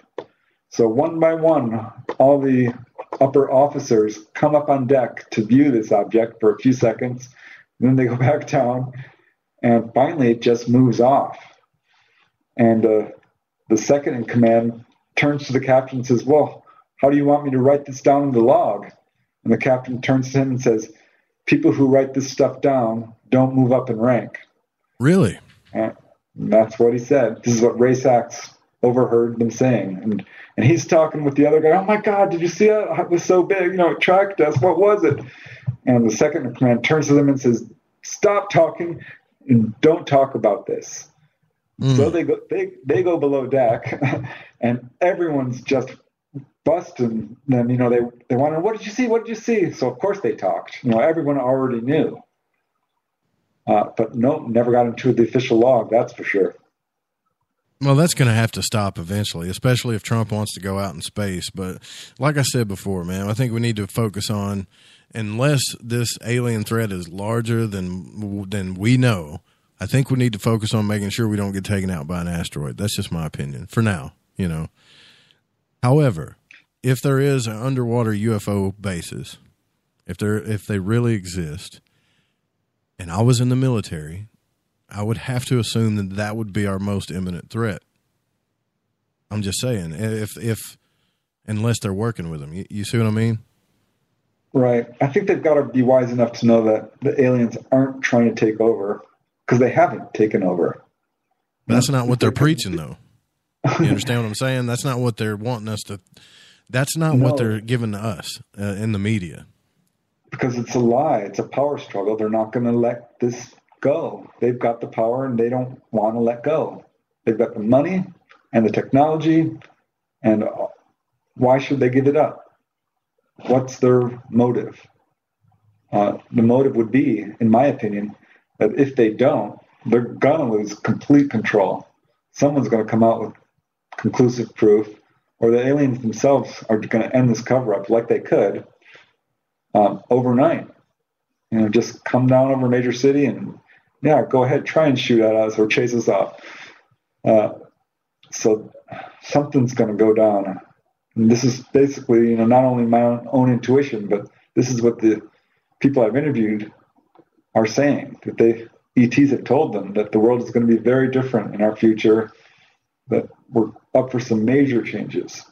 Speaker 9: So one by one, all the upper officers come up on deck to view this object for a few seconds. And then they go back down, and finally it just moves off. And the second in command turns to the captain and says, well, how do you want me to write this down in the log? And the captain turns to him and says, people who write this stuff down don't move up in rank.
Speaker 2: Really?
Speaker 9: And that's what he said. This is what Ray Sachs overheard them saying. And he's talking with the other guy, oh my God, did you see it? It was so big, it tracked us. What was it? And the second in command turns to them and says, "Stop talking and don't talk about this." So they go below deck, and everyone's just busting them. You know, they want to, "What did you see? What did you see?" So of course they talked. You know, everyone already knew. But no, never got into the official log, that's for sure.
Speaker 2: Well, that's going to have to stop eventually, especially if Trump wants to go out in space. But like I said before, man, I think we need to focus on, unless this alien threat is larger than we know, I think we need to focus on making sure we don't get taken out by an asteroid. That's just my opinion for now, you know. However, if there is an underwater UFO basis, if they really exist, and I was in the military, I would have to assume that would be our most imminent threat. I'm just saying, if unless they're working with them, you see what I mean?
Speaker 9: Right. I think they've got to be wise enough to know that the aliens aren't trying to take over, because they haven't taken over.
Speaker 2: That's not what they're preaching, though. You understand what I'm saying? That's not what they're wanting us to. That's not what they're giving to us in the media.
Speaker 9: Because it's a lie. It's a power struggle. They're not going to let this go. They've got the power, and they don't want to let go. They've got the money and the technology, and why should they give it up? What's their motive? The motive would be, in my opinion, that if they don't, they're going to lose complete control. Someone's going to come out with conclusive proof, or the aliens themselves are going to end this cover-up like they could overnight. You know, just come down over a major city and, yeah, go ahead, try and shoot at us or chase us off. So something's going to go down. And this is basically, you know, not only my own intuition, but this is what the people I've interviewed are saying, that ETs have told them that the world is going to be very different in our future, that we're up for some major changes.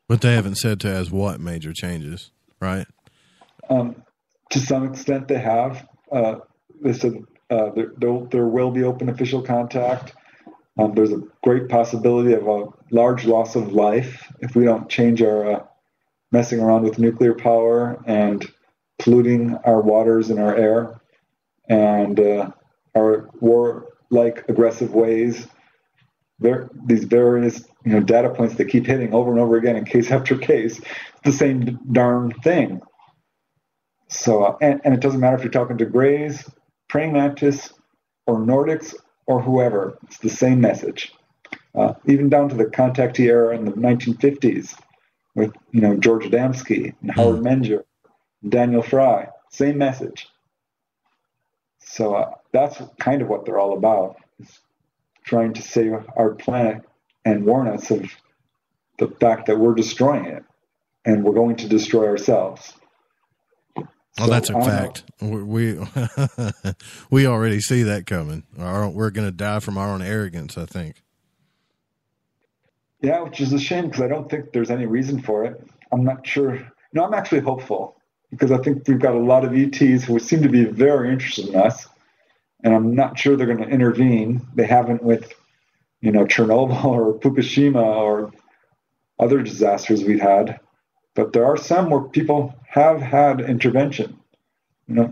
Speaker 2: But they haven't said to us what major changes, right?
Speaker 9: To some extent they have. They said there will be open official contact. There's a great possibility of a large loss of life if we don't change our messing around with nuclear power and polluting our waters and our air and our war-like aggressive ways. These various data points that keep hitting over and over again in case after case. It's the same darn thing. So, and it doesn't matter if you're talking to Greys, praying mantis, or Nordics, or whoever. It's the same message. Even down to the contactee era in the 1950s with George Adamski and Howard Menger, and Daniel Fry. Same message. So that's kind of what they're all about. Is trying to save our planet and warn us of the fact that we're destroying it and we're going to destroy ourselves.
Speaker 2: Oh, that's a fact. We already see that coming. We're going to die from our own arrogance, I think.
Speaker 9: Yeah, which is a shame because I don't think there's any reason for it. I'm not sure. No, I'm actually hopeful because I think we've got a lot of ETs who seem to be very interested in us, and I'm not sure they're going to intervene. They haven't with, Chernobyl or Fukushima or other disasters we've had. But there are some where people have had intervention,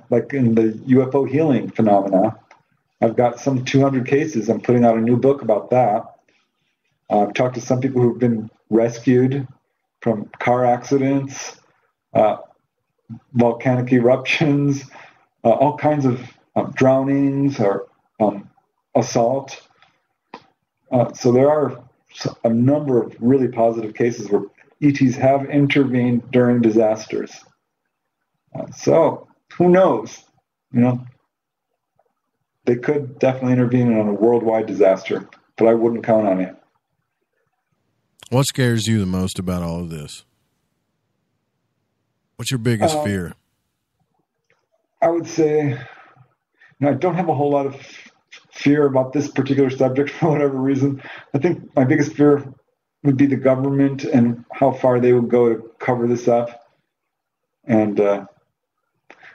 Speaker 9: like in the UFO Healing Phenomena. I've got some 200 cases. I'm putting out a new book about that. I've talked to some people who've been rescued from car accidents, volcanic eruptions, all kinds of drownings or assault. So there are a number of really positive cases where ETs have intervened during disasters. So who knows? They could definitely intervene on a worldwide disaster, but I wouldn't count on it.
Speaker 2: What scares you the most about all of this? What's your biggest fear?
Speaker 9: I would say, I don't have a whole lot of fear about this particular subject for whatever reason. I think my biggest fear would be the government and how far they would go to cover this up. And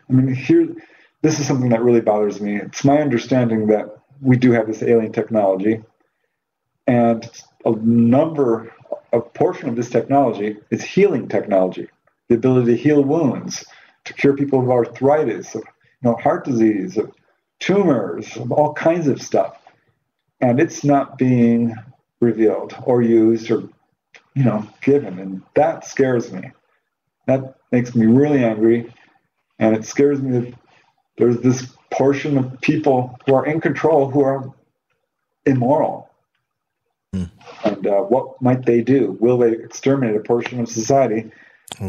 Speaker 9: this is something that really bothers me. It's my understanding that we do have this alien technology, and a portion of this technology is healing technology, the ability to heal wounds, to cure people of arthritis, of heart disease, of tumors, of all kinds of stuff. And it's not being revealed or used or, given. And that scares me. That makes me really angry. And it scares me that there's this portion of people who are in control who are immoral. And what might they do? Will they exterminate a portion of society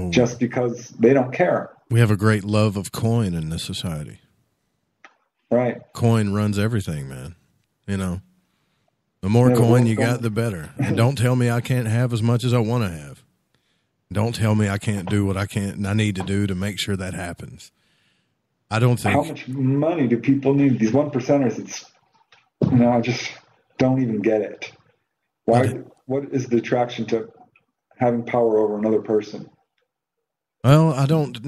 Speaker 9: just because they don't care?
Speaker 2: We have a great love of coin in this society.
Speaker 9: Right.
Speaker 2: Coin runs everything, man. The more coin you got, the better. And don't tell me I can't have as much as I want to have. Don't tell me I can't do what I need to do to make sure that happens. I don't think.
Speaker 9: How much money do people need? These 1%ers, I just don't even get it. Why? What is the attraction to having power over another person?
Speaker 2: Well, I don't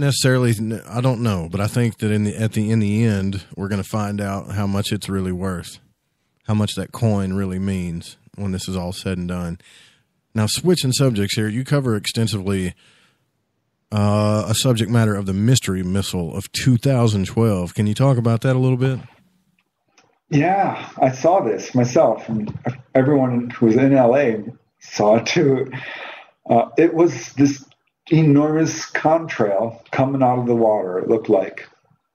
Speaker 2: know, but I think that in the end, we're going to find out how much it's really worth, how much that coin really means when this is all said and done. Now, switching subjects here, you cover extensively a subject matter of the mystery missile of 2012. Can you talk about that a little bit?
Speaker 9: Yeah, I saw this myself, and everyone who was in LA saw it too. It was this enormous contrail coming out of the water, it looked like.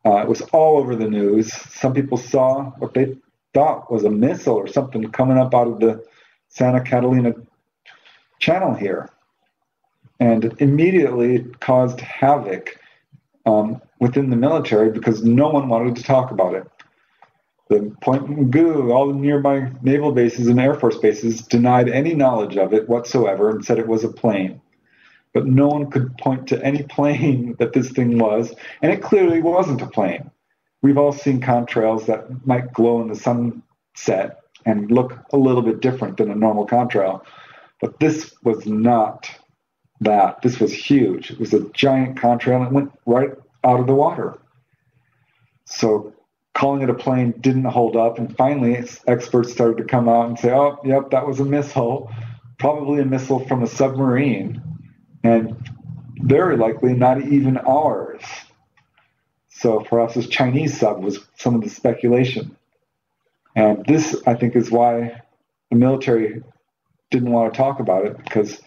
Speaker 9: It was all over the news. Some people saw what they thought was a missile or something coming up out of the Santa Catalina Channel here. And immediately it caused havoc within the military because no one wanted to talk about it. The Point Mugu, all the nearby naval bases and Air Force bases denied any knowledge of it whatsoever and said it was a plane. But no one could point to any plane that this thing was, and it clearly wasn't a plane. We've all seen contrails that might glow in the sunset and look a little bit different than a normal contrail, but this was not that. This was huge. It was a giant contrail and it went right out of the water. So calling it a plane didn't hold up, and finally experts started to come out and say, oh, yep, that was a missile, probably a missile from a submarine, and very likely not even ours. So perhaps this Chinese sub was some of the speculation. And this, I think, is why the military didn't want to talk about it, because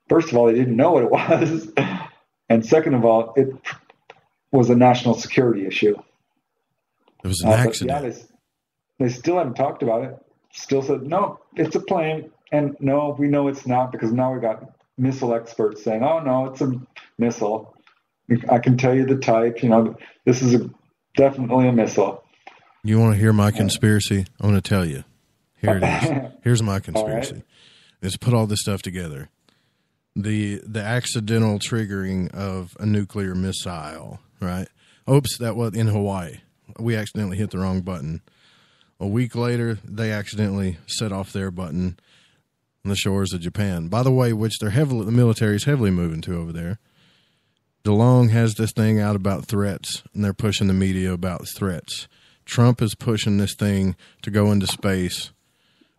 Speaker 9: first of all, they didn't know what it was, and second of all, it was a national security issue.
Speaker 2: It was an accident.
Speaker 9: Yeah, they still haven't talked about it. Still said, no, it's a plane. And no, we know it's not, because now we got missile experts saying, oh, no, it's a missile. I can tell you the type. This is definitely a missile.
Speaker 2: You want to hear my conspiracy? I'm going to tell you. Here it is. Here's my conspiracy.
Speaker 9: Right.
Speaker 2: Let's put all this stuff together. The accidental triggering of a nuclear missile, right? Oops, that was in Hawaii. We accidentally hit the wrong button. A week later, they accidentally set off their button on the shores of Japan. By the way, which the military is heavily moving to over there. DeLong has this thing out about threats, and they're pushing the media about threats. Trump is pushing this thing to go into space.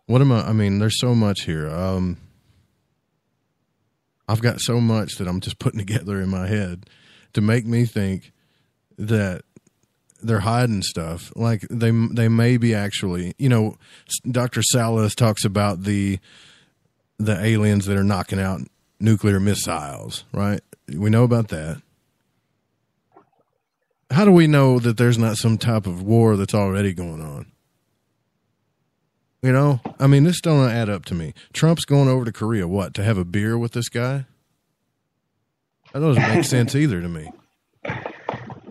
Speaker 2: There's so much here. I've got so much that I'm just putting together in my head to make me think that they're hiding stuff. Like they may be actually, Dr. Salas talks about the aliens that are knocking out nuclear missiles, right? We know about that. How do we know that there's not some type of war that's already going on? This don't add up to me. Trump's going over to Korea, what, to have a beer with this guy? That doesn't make sense either to me.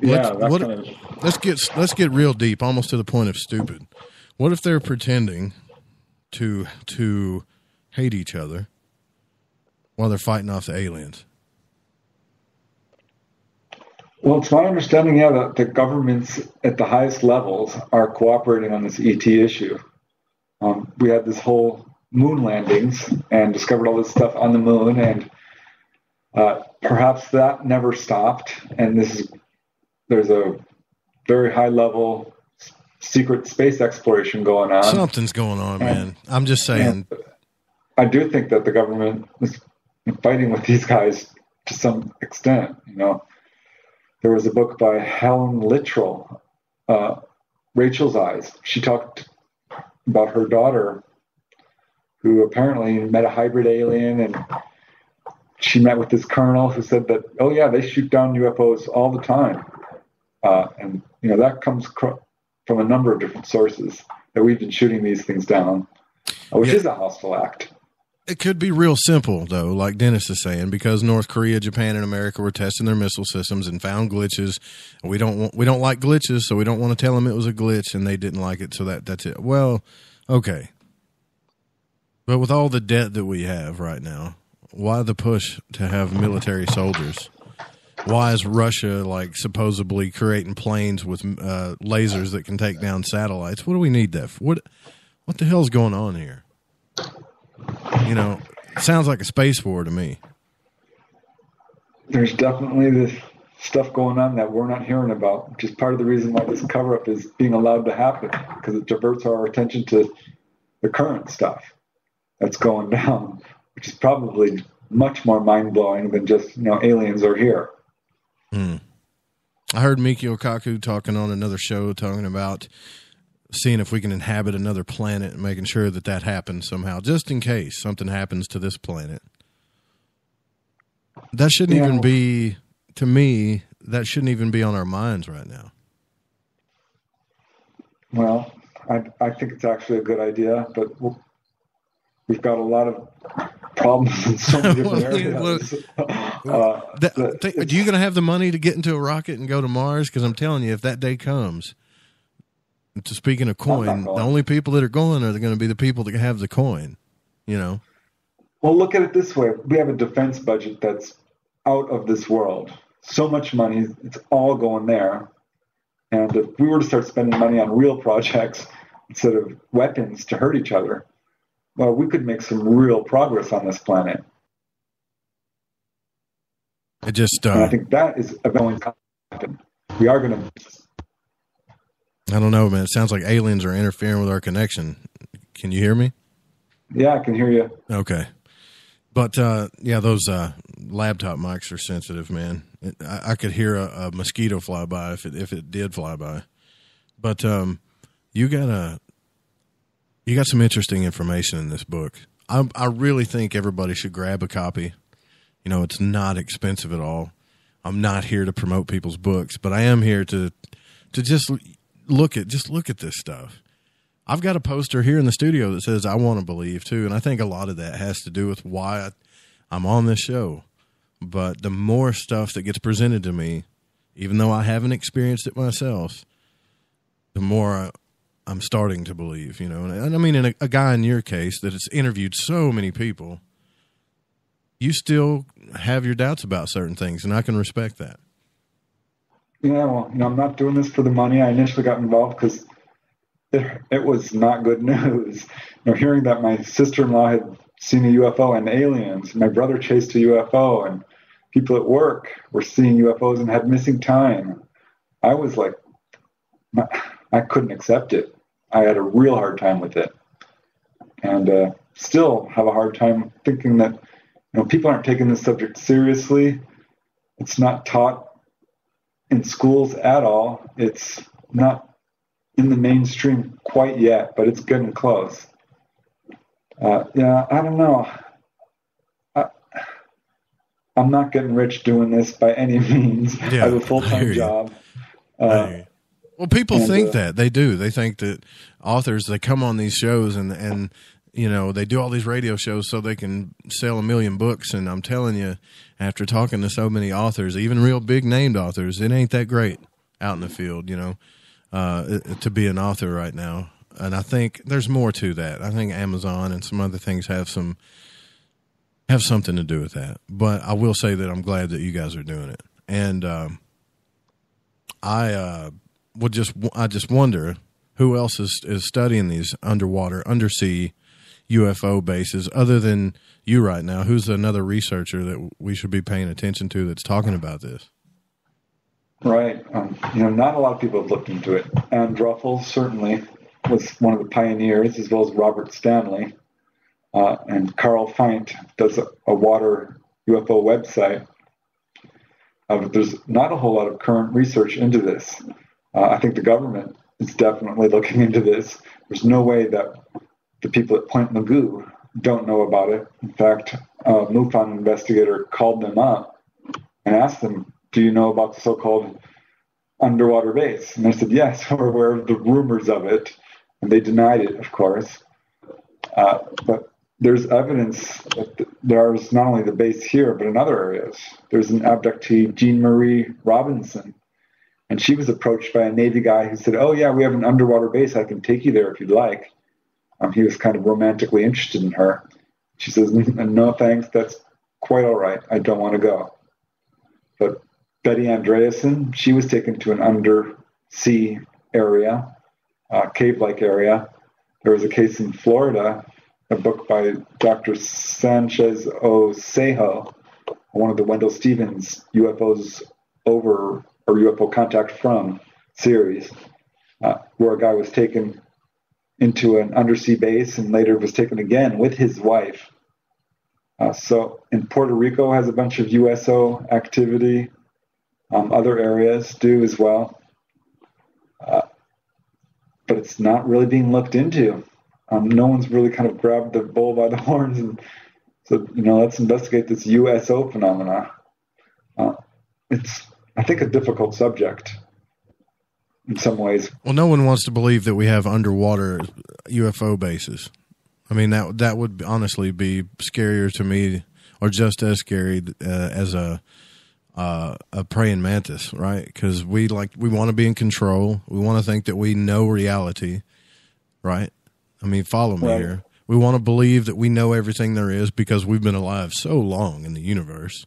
Speaker 2: Let's get real deep, almost to the point of stupid. What if they're pretending to hate each other while they're fighting off the aliens?
Speaker 9: Well, it's my understanding, that the governments at the highest levels are cooperating on this ET issue. We had this whole moon landings and discovered all this stuff on the moon, and perhaps that never stopped. And there's a very high level secret space exploration going on.
Speaker 2: Something's going on, man. I'm just saying.
Speaker 9: I do think that the government is fighting with these guys to some extent, there was a book by Helen Littrell, Rachel's Eyes. She talked about her daughter, who apparently met a hybrid alien, and she met with this colonel who said that, oh yeah, they shoot down UFOs all the time. And, that comes from a number of different sources, that we've been shooting these things down, which is a hostile act.
Speaker 2: It could be real simple, though, like Dennis is saying, because North Korea, Japan, and America were testing their missile systems and found glitches. We don't like glitches, so we don't want to tell them it was a glitch, and they didn't like it, so that's it. Well, okay. But with all the debt that we have right now, why the push to have military soldiers? Why is Russia supposedly creating planes with lasers that can take down satellites? What do we need that for? What the hell's going on here? It sounds like a space war to me.
Speaker 9: There's definitely this stuff going on that we're not hearing about, which is part of the reason why this cover-up is being allowed to happen, because it diverts our attention to the current stuff that's going down, which is probably much more mind-blowing than just, aliens are here.
Speaker 2: I heard Mikio Kaku talking on another show, talking about seeing if we can inhabit another planet and making sure that happens somehow, just in case something happens to this planet. That shouldn't even be, to me, that shouldn't even be on our minds right now.
Speaker 9: Well, I think it's actually a good idea, but we've got a lot of problems in so many different areas.
Speaker 2: Are you going to have the money to get into a rocket and go to Mars? Because I'm telling you, if that day comes, speaking of coin, the only people that are going are going to be the people that have the coin, Well,
Speaker 9: look at it this way. We have a defense budget that's out of this world. So much money, it's all going there. And if we were to start spending money on real projects instead of weapons to hurt each other, well, we could make some real progress on this planet.
Speaker 2: It just,
Speaker 9: and I think that is going to happen. We are going to.
Speaker 2: I don't know, man. It sounds like aliens are interfering with our connection. Can you hear me?
Speaker 9: Yeah, I can hear you.
Speaker 2: Okay. But, those laptop mics are sensitive, man. I could hear a mosquito fly by if it did fly by. But you got some interesting information in this book. I really think everybody should grab a copy. It's not expensive at all. I'm not here to promote people's books, but I am here to just look at this stuff. I've got a poster here in the studio that says I want to believe too, and I think a lot of that has to do with why I'm on this show. But the more stuff that gets presented to me, even though I haven't experienced it myself, the more I'm starting to believe, And I mean, in a guy in your case that has interviewed so many people, you still have your doubts about certain things, and I can respect that.
Speaker 9: Yeah, well, I'm not doing this for the money. I initially got involved because it was not good news. Hearing that my sister-in-law had seen a UFO and aliens, my brother chased a UFO, and people at work were seeing UFOs and had missing time. I was like, I couldn't accept it. I had a real hard time with it, and still have a hard time thinking that people aren't taking this subject seriously. It's not taught in schools at all. It's not in the mainstream quite yet, but it's getting close. I don't know. I'm not getting rich doing this by any means. Yeah, I have a full-time job.
Speaker 2: Well, people think that. They do. They think that authors, they come on these shows and they do all these radio shows so they can sell 1 million books. And I'm telling you, after talking to so many authors, even real big named authors, it ain't that great out in the field, to be an author right now. And I think there's more to that. I think Amazon and some other things have something to do with that. But I will say that I'm glad that you guys are doing it. And I just wonder who else is studying these undersea UFO bases other than you right now. Who's another researcher that we should be paying attention to that's talking about this?
Speaker 9: Right. Not a lot of people have looked into it. And Ruffles certainly was one of the pioneers, as well as Robert Stanley. And Carl Feint does a water UFO website. But there's not a whole lot of current research into this. I think the government is definitely looking into this. There's no way that the people at Point Mugu don't know about it. In fact, a MUFON investigator called them up and asked them, do you know about the so-called underwater base? And they said, yes, we're aware of the rumors of it. And they denied it, of course. But there's evidence that there's not only the base here, but in other areas. There's an abductee, Jean Marie Robinson, and she was approached by a Navy guy who said, oh, yeah, we have an underwater base. I can take you there if you'd like. He was kind of romantically interested in her. She says, no, thanks. That's quite all right. I don't want to go. But Betty Andreasen, she was taken to an undersea area, cave-like area. There was a case in Florida, a book by Dr. Sanchez Osejo, one of the Wendell Stevens UFOs Over or UFO Contact From series, where a guy was taken into an undersea base and later was taken again with his wife. So in Puerto Rico has a bunch of USO activity. Other areas do as well. But it's not really being looked into. No one's really kind of grabbed the bull by the horns and said, let's investigate this USO phenomena. It's, I think, a difficult subject in some ways.
Speaker 2: Well, no one wants to believe that we have underwater UFO bases. I mean, that would honestly be scarier to me, or just as scary as a praying mantis, right? Because we want to be in control. We want to think that we know reality, right? I mean, follow me here. We want to believe that we know everything there is because we've been alive so long in the universe.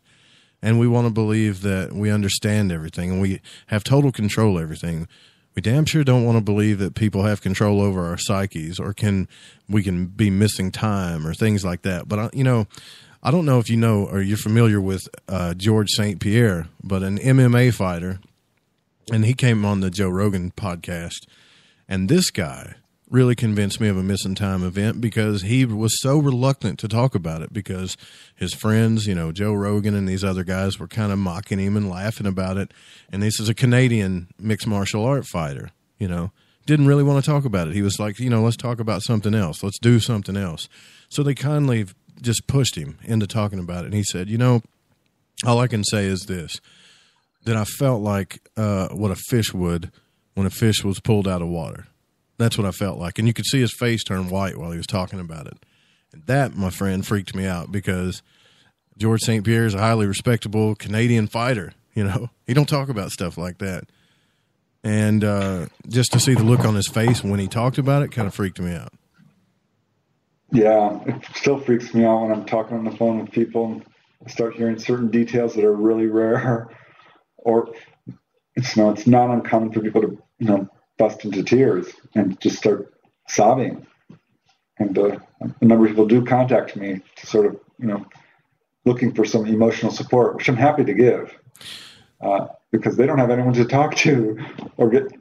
Speaker 2: And we want to believe that we understand everything and we have total control of everything. We damn sure don't want to believe that people have control over our psyches or we can be missing time or things like that. But, I don't know if you know or you're familiar with George St. Pierre, but an MMA fighter. And he came on the Joe Rogan podcast. And this guy really convinced me of a missing time event because he was so reluctant to talk about it because his friends, Joe Rogan and these other guys were kind of mocking him and laughing about it. And this is a Canadian mixed martial art fighter, didn't really want to talk about it. He was like, let's talk about something else. Let's do something else. So they kindly just pushed him into talking about it. And he said, all I can say is this, that I felt like what a fish would when a fish was pulled out of water. That's what I felt like. And you could see his face turn white while he was talking about it. And that, my friend, freaked me out because George St. Pierre is a highly respectable Canadian fighter. He don't talk about stuff like that. And just to see the look on his face when he talked about it kind of freaked me out.
Speaker 9: Yeah, it still freaks me out when I'm talking on the phone with people and I start hearing certain details that are really rare. Or, it's not uncommon for people to, bust into tears and just start sobbing. And a number of people do contact me to sort of, looking for some emotional support, which I'm happy to give because they don't have anyone to talk to or get,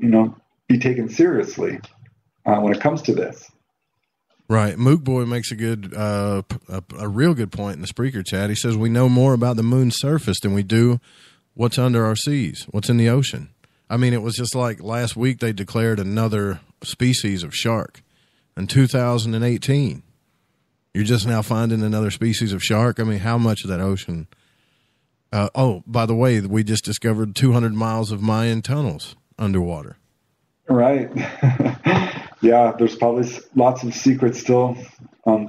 Speaker 9: be taken seriously when it comes to this.
Speaker 2: Right. Mook Boy makes a good, a real good point in the Spreaker chat. He says, we know more about the moon's surface than we do what's under our seas, what's in the ocean. I mean, it was just like last week they declared another species of shark in 2018. You're just now finding another species of shark. I mean, how much of that ocean? By the way, we just discovered 200 miles of Mayan tunnels underwater.
Speaker 9: Right. Yeah, there's probably lots of secrets still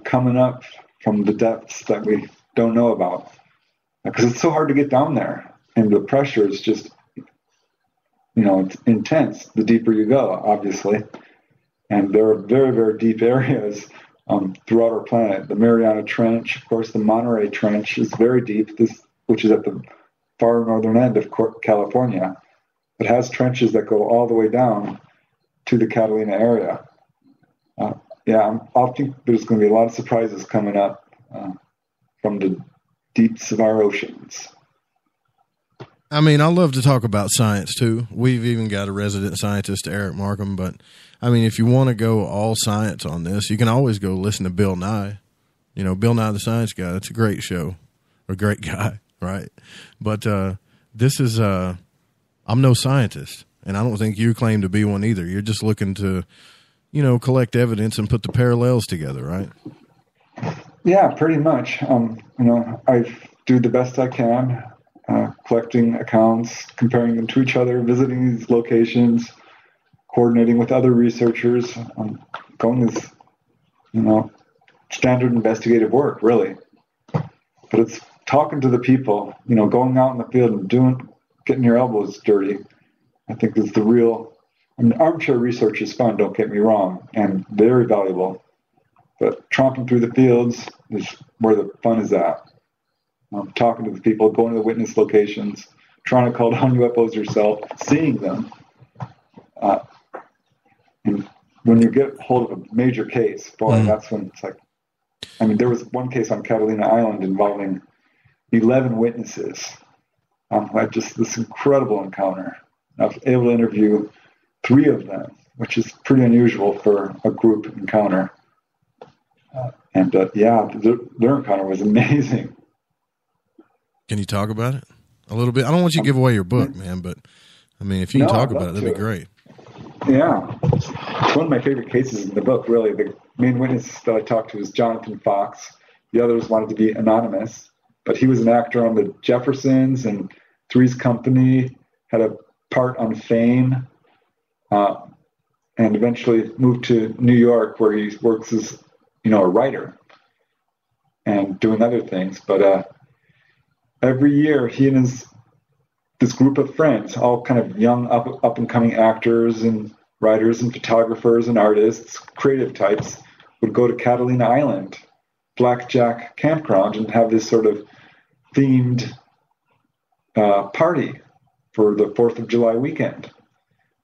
Speaker 9: coming up from the depths that we don't know about because it's so hard to get down there. And the pressure is just... it's intense the deeper you go, obviously. And there are very, very deep areas throughout our planet. The Mariana Trench, of course, the Monterey Trench is very deep, which is at the far northern end of California. It has trenches that go all the way down to the Catalina area. I think there's going to be a lot of surprises coming up from the deeps of our oceans.
Speaker 2: I mean, I love to talk about science, too. We've even got a resident scientist, Eric Markham. But, I mean, if you want to go all science on this, you can always go listen to Bill Nye. Bill Nye the Science Guy. That's a great show. Or great guy, right? But this is I'm no scientist, and I don't think you claim to be one either. You're just looking to, collect evidence and put the parallels together, right?
Speaker 9: Yeah, pretty much. I do the best I can, collecting accounts, comparing them to each other, visiting these locations, coordinating with other researchers, going as, standard investigative work, really. But it's talking to the people, going out in the field and getting your elbows dirty, I think is the real. Armchair research is fun, don't get me wrong, and very valuable. But tromping through the fields is where the fun is at. Talking to the people, going to the witness locations, trying to call down UFOs yourself, seeing them. And when you get hold of a major case, boy, that's when it's like, there was one case on Catalina Island involving 11 witnesses. I had just this incredible encounter. I was able to interview 3 of them, which is pretty unusual for a group encounter. Their encounter was amazing.
Speaker 2: Can you talk about it a little bit? I don't want you to give away your book, man, but if you can talk about it, that'd be great.
Speaker 9: Yeah. It's one of my favorite cases in the book, really. The main witness that I talked to was Jonathan Fox. The others wanted to be anonymous, but he was an actor on the Jeffersons and Three's Company, had a part on Fame, and eventually moved to New York, where he works as, a writer and doing other things. But every year, he and this group of friends, all kind of young, up and coming actors and writers and photographers and artists, creative types, would go to Catalina Island, Blackjack Campground, and have this sort of themed party for the 4th of July weekend.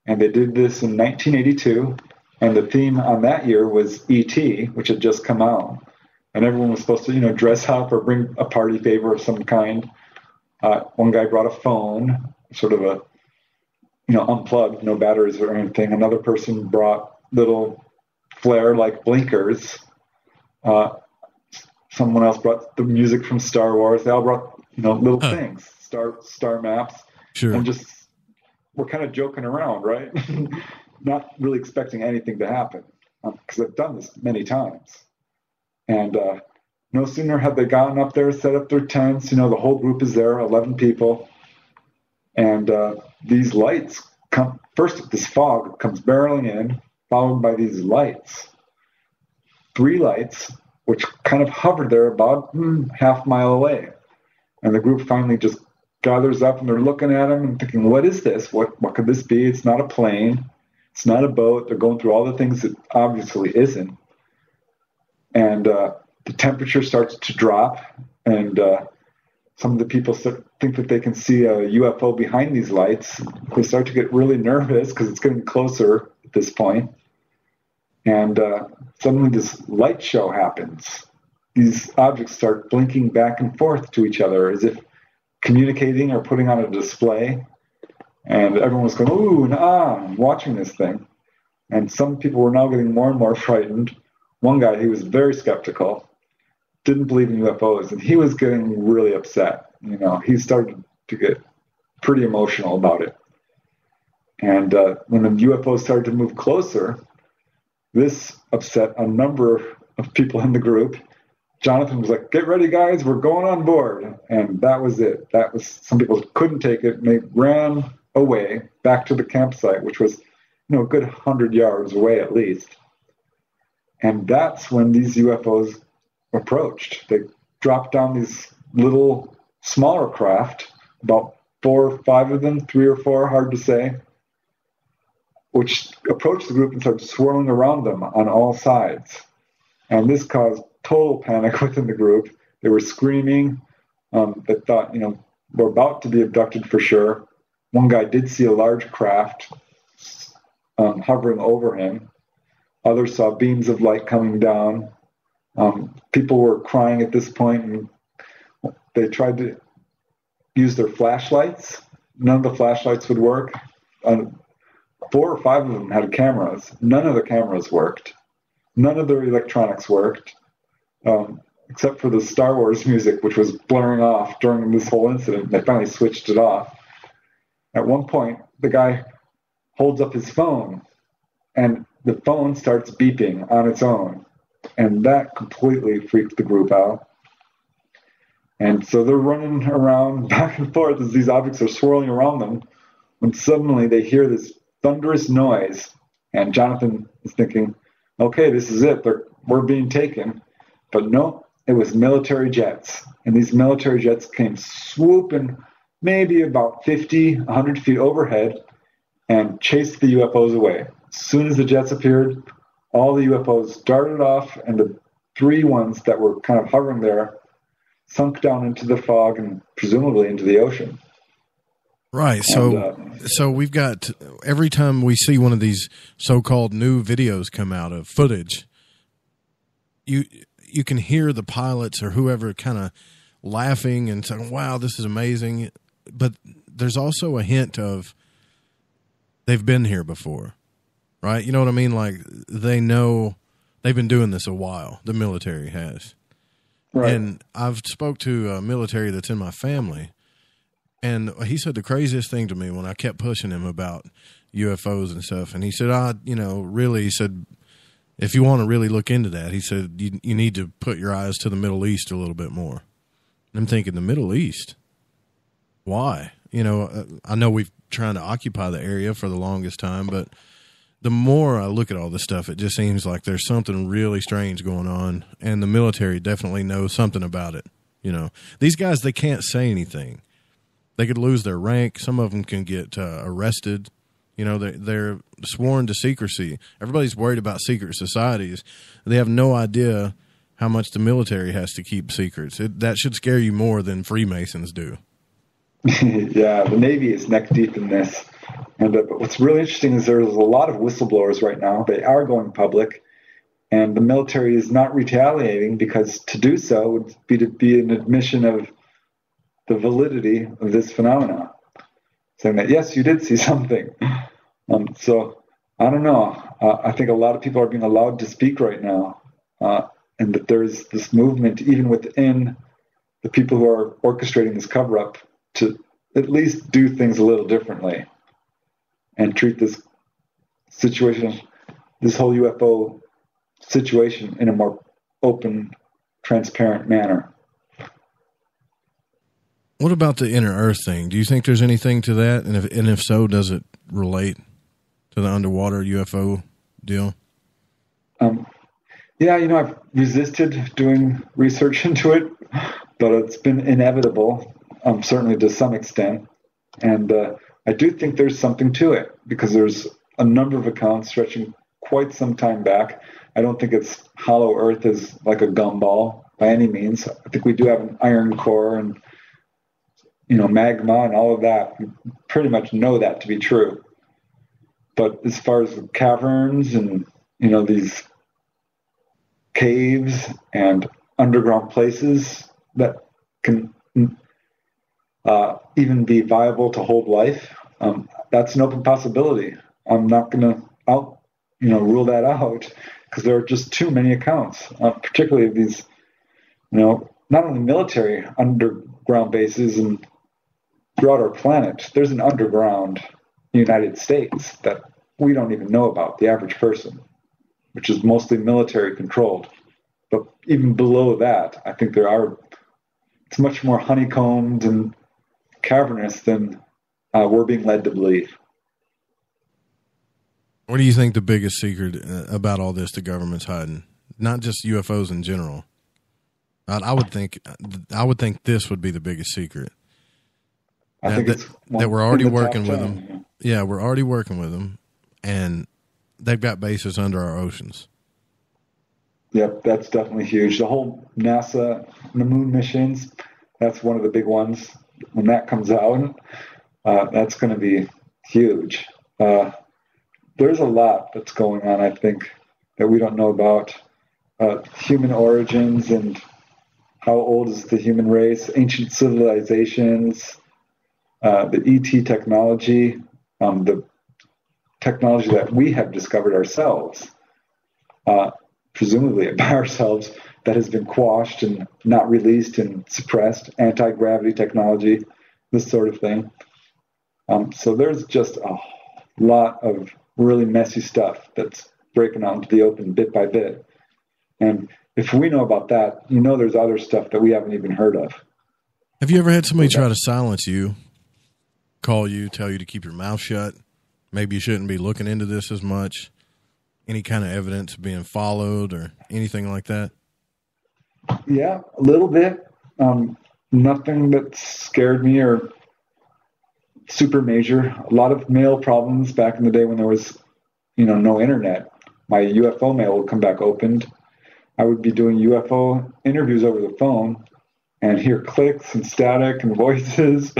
Speaker 9: And they did this in 1982, and the theme on that year was E.T., which had just come out. And everyone was supposed to, dress up or bring a party favor of some kind. One guy brought a phone, sort of a, unplugged, no batteries or anything. Another person brought little flare-like blinkers. Someone else brought the music from Star Wars. They all brought, little things, star maps.
Speaker 2: Sure.
Speaker 9: And just, we're kind of joking around, right? Not really expecting anything to happen, because I've done this many times. And no sooner had they gotten up there, set up their tents, the whole group is there, 11 people. And these lights come, first this fog comes barreling in, followed by these lights. 3 lights, which kind of hovered there about half mile away. And the group finally just gathers up, and they're looking at them and thinking, what is this? What could this be? It's not a plane. It's not a boat. They're going through all the things it obviously isn't. And the temperature starts to drop, and some of the people think that they can see a UFO behind these lights. They start to get really nervous because it's getting closer at this point. And suddenly this light show happens. These objects start blinking back and forth to each other as if communicating or putting on a display. And everyone was going, ooh, and ah, watching this thing. And some people were now getting more and more frightened. One guy, he was very skeptical, didn't believe in UFOs, and he was getting really upset. He started to get pretty emotional about it. And when the UFOs started to move closer, this upset a number of people in the group. Jonathan was like, get ready, guys, we're going on board. And that was it. Some people couldn't take it, and they ran away back to the campsite, which was, a good 100 yards away at least. And that's when these UFOs approached. They dropped down these little smaller craft, about 4 or 5 of them, 3 or 4, hard to say, which approached the group and started swirling around them on all sides. And this caused total panic within the group. They were screaming. They thought, we're about to be abducted for sure. One guy did see a large craft hovering over him. Others saw beams of light coming down. People were crying at this point, and they tried to use their flashlights. None of the flashlights would work. 4 or 5 of them had cameras. None of the cameras worked. None of their electronics worked, except for the Star Wars music, which was blaring off during this whole incident. They finally switched it off. At one point, the guy holds up his phone, and the phone starts beeping on its own. And that completely freaked the group out. And so they're running around back and forth as these objects are swirling around them, when suddenly they hear this thunderous noise. And Jonathan is thinking, okay, this is it. We're being taken. But no, it was military jets. And these military jets came swooping maybe about 50, 100 feet overhead and chased the UFOs away. As soon as the jets appeared, all the UFOs darted off, and the three ones that were kind of hovering there sunk down into the fog and presumably into the ocean.
Speaker 2: Right. So we've got, every time we see one of these so-called new videos come out of footage, you can hear the pilots or whoever kind of laughing and saying, wow, this is amazing. But there's also a hint of they've been here before, right? You know what I mean? Like, they know they've been doing this a while. The military has. Right. And I've spoke to a military that's in my family, and he said the craziest thing to me when I kept pushing him about UFOs and stuff. And he said, really, he said, if you want to really look into that, he said, you need to put your eyes to the Middle East a little bit more. And I'm thinking, the Middle East? Why? I know we've trying to occupy the area for the longest time, but the more I look at all this stuff, it just seems like there's something really strange going on, and the military definitely knows something about it. These guys, they can't say anything. They could lose their rank. Some of them can get arrested. They're sworn to secrecy. Everybody's worried about secret societies. They have no idea how much the military has to keep secrets. That should scare you more than Freemasons do.
Speaker 9: Yeah, the Navy is neck deep in this. And what's really interesting is there's a lot of whistleblowers right now. They are going public, and the military is not retaliating, because to do so would be to be an admission of the validity of this phenomena, saying that, yes, you did see something. So I don't know. I think a lot of people are being allowed to speak right now, and that there's this movement even within the people who are orchestrating this cover-up to at least do things a little differently and treat this situation, this whole UFO situation, in a more open, transparent manner.
Speaker 2: What about the inner Earth thing? Do you think there's anything to that? And if so, does it relate to the underwater UFO deal?
Speaker 9: Yeah, I've resisted doing research into it, but it's been inevitable, certainly to some extent. And I do think there's something to it, because there's a number of accounts stretching quite some time back. I don't think it's hollow Earth as like a gumball by any means. I think we do have an iron core and, magma and all of that. We pretty much know that to be true. But as far as the caverns and, these caves and underground places that can even be viable to hold life, that's an open possibility. I'm not going to rule that out, because there are just too many accounts, particularly of these, not only military underground bases and throughout our planet. There's an underground United States that we don't even know about, the average person, which is mostly military controlled. But even below that, I think it's much more honeycombed and cavernous than we're being led to believe.
Speaker 2: What do you think the biggest secret about all this the government's hiding? Not just UFOs in general. I would think this would be the biggest secret.
Speaker 9: I think
Speaker 2: that we're already working with them. Yeah, we're already working with them, and they've got bases under our oceans.
Speaker 9: Yep, that's definitely huge. The whole NASA and the moon missions, that's one of the big ones. When that comes out, that's going to be huge. There's a lot that's going on, I think, that we don't know about. Human origins and how old is the human race, ancient civilizations, the ET technology, the technology that we have discovered ourselves, presumably by ourselves, that has been quashed and not released and suppressed, anti-gravity technology, this sort of thing. So there's just a lot of really messy stuff that's breaking out into the open bit by bit. And if we know about that, there's other stuff that we haven't even heard of.
Speaker 2: Have you ever had somebody try to silence you, call you, tell you to keep your mouth shut? Maybe you shouldn't be looking into this as much. Any kind of evidence being followed or anything like that?
Speaker 9: Yeah, a little bit. Nothing that scared me or super major. A lot of mail problems back in the day when there was, no internet. My UFO mail would come back opened. I would be doing UFO interviews over the phone and hear clicks and static and voices.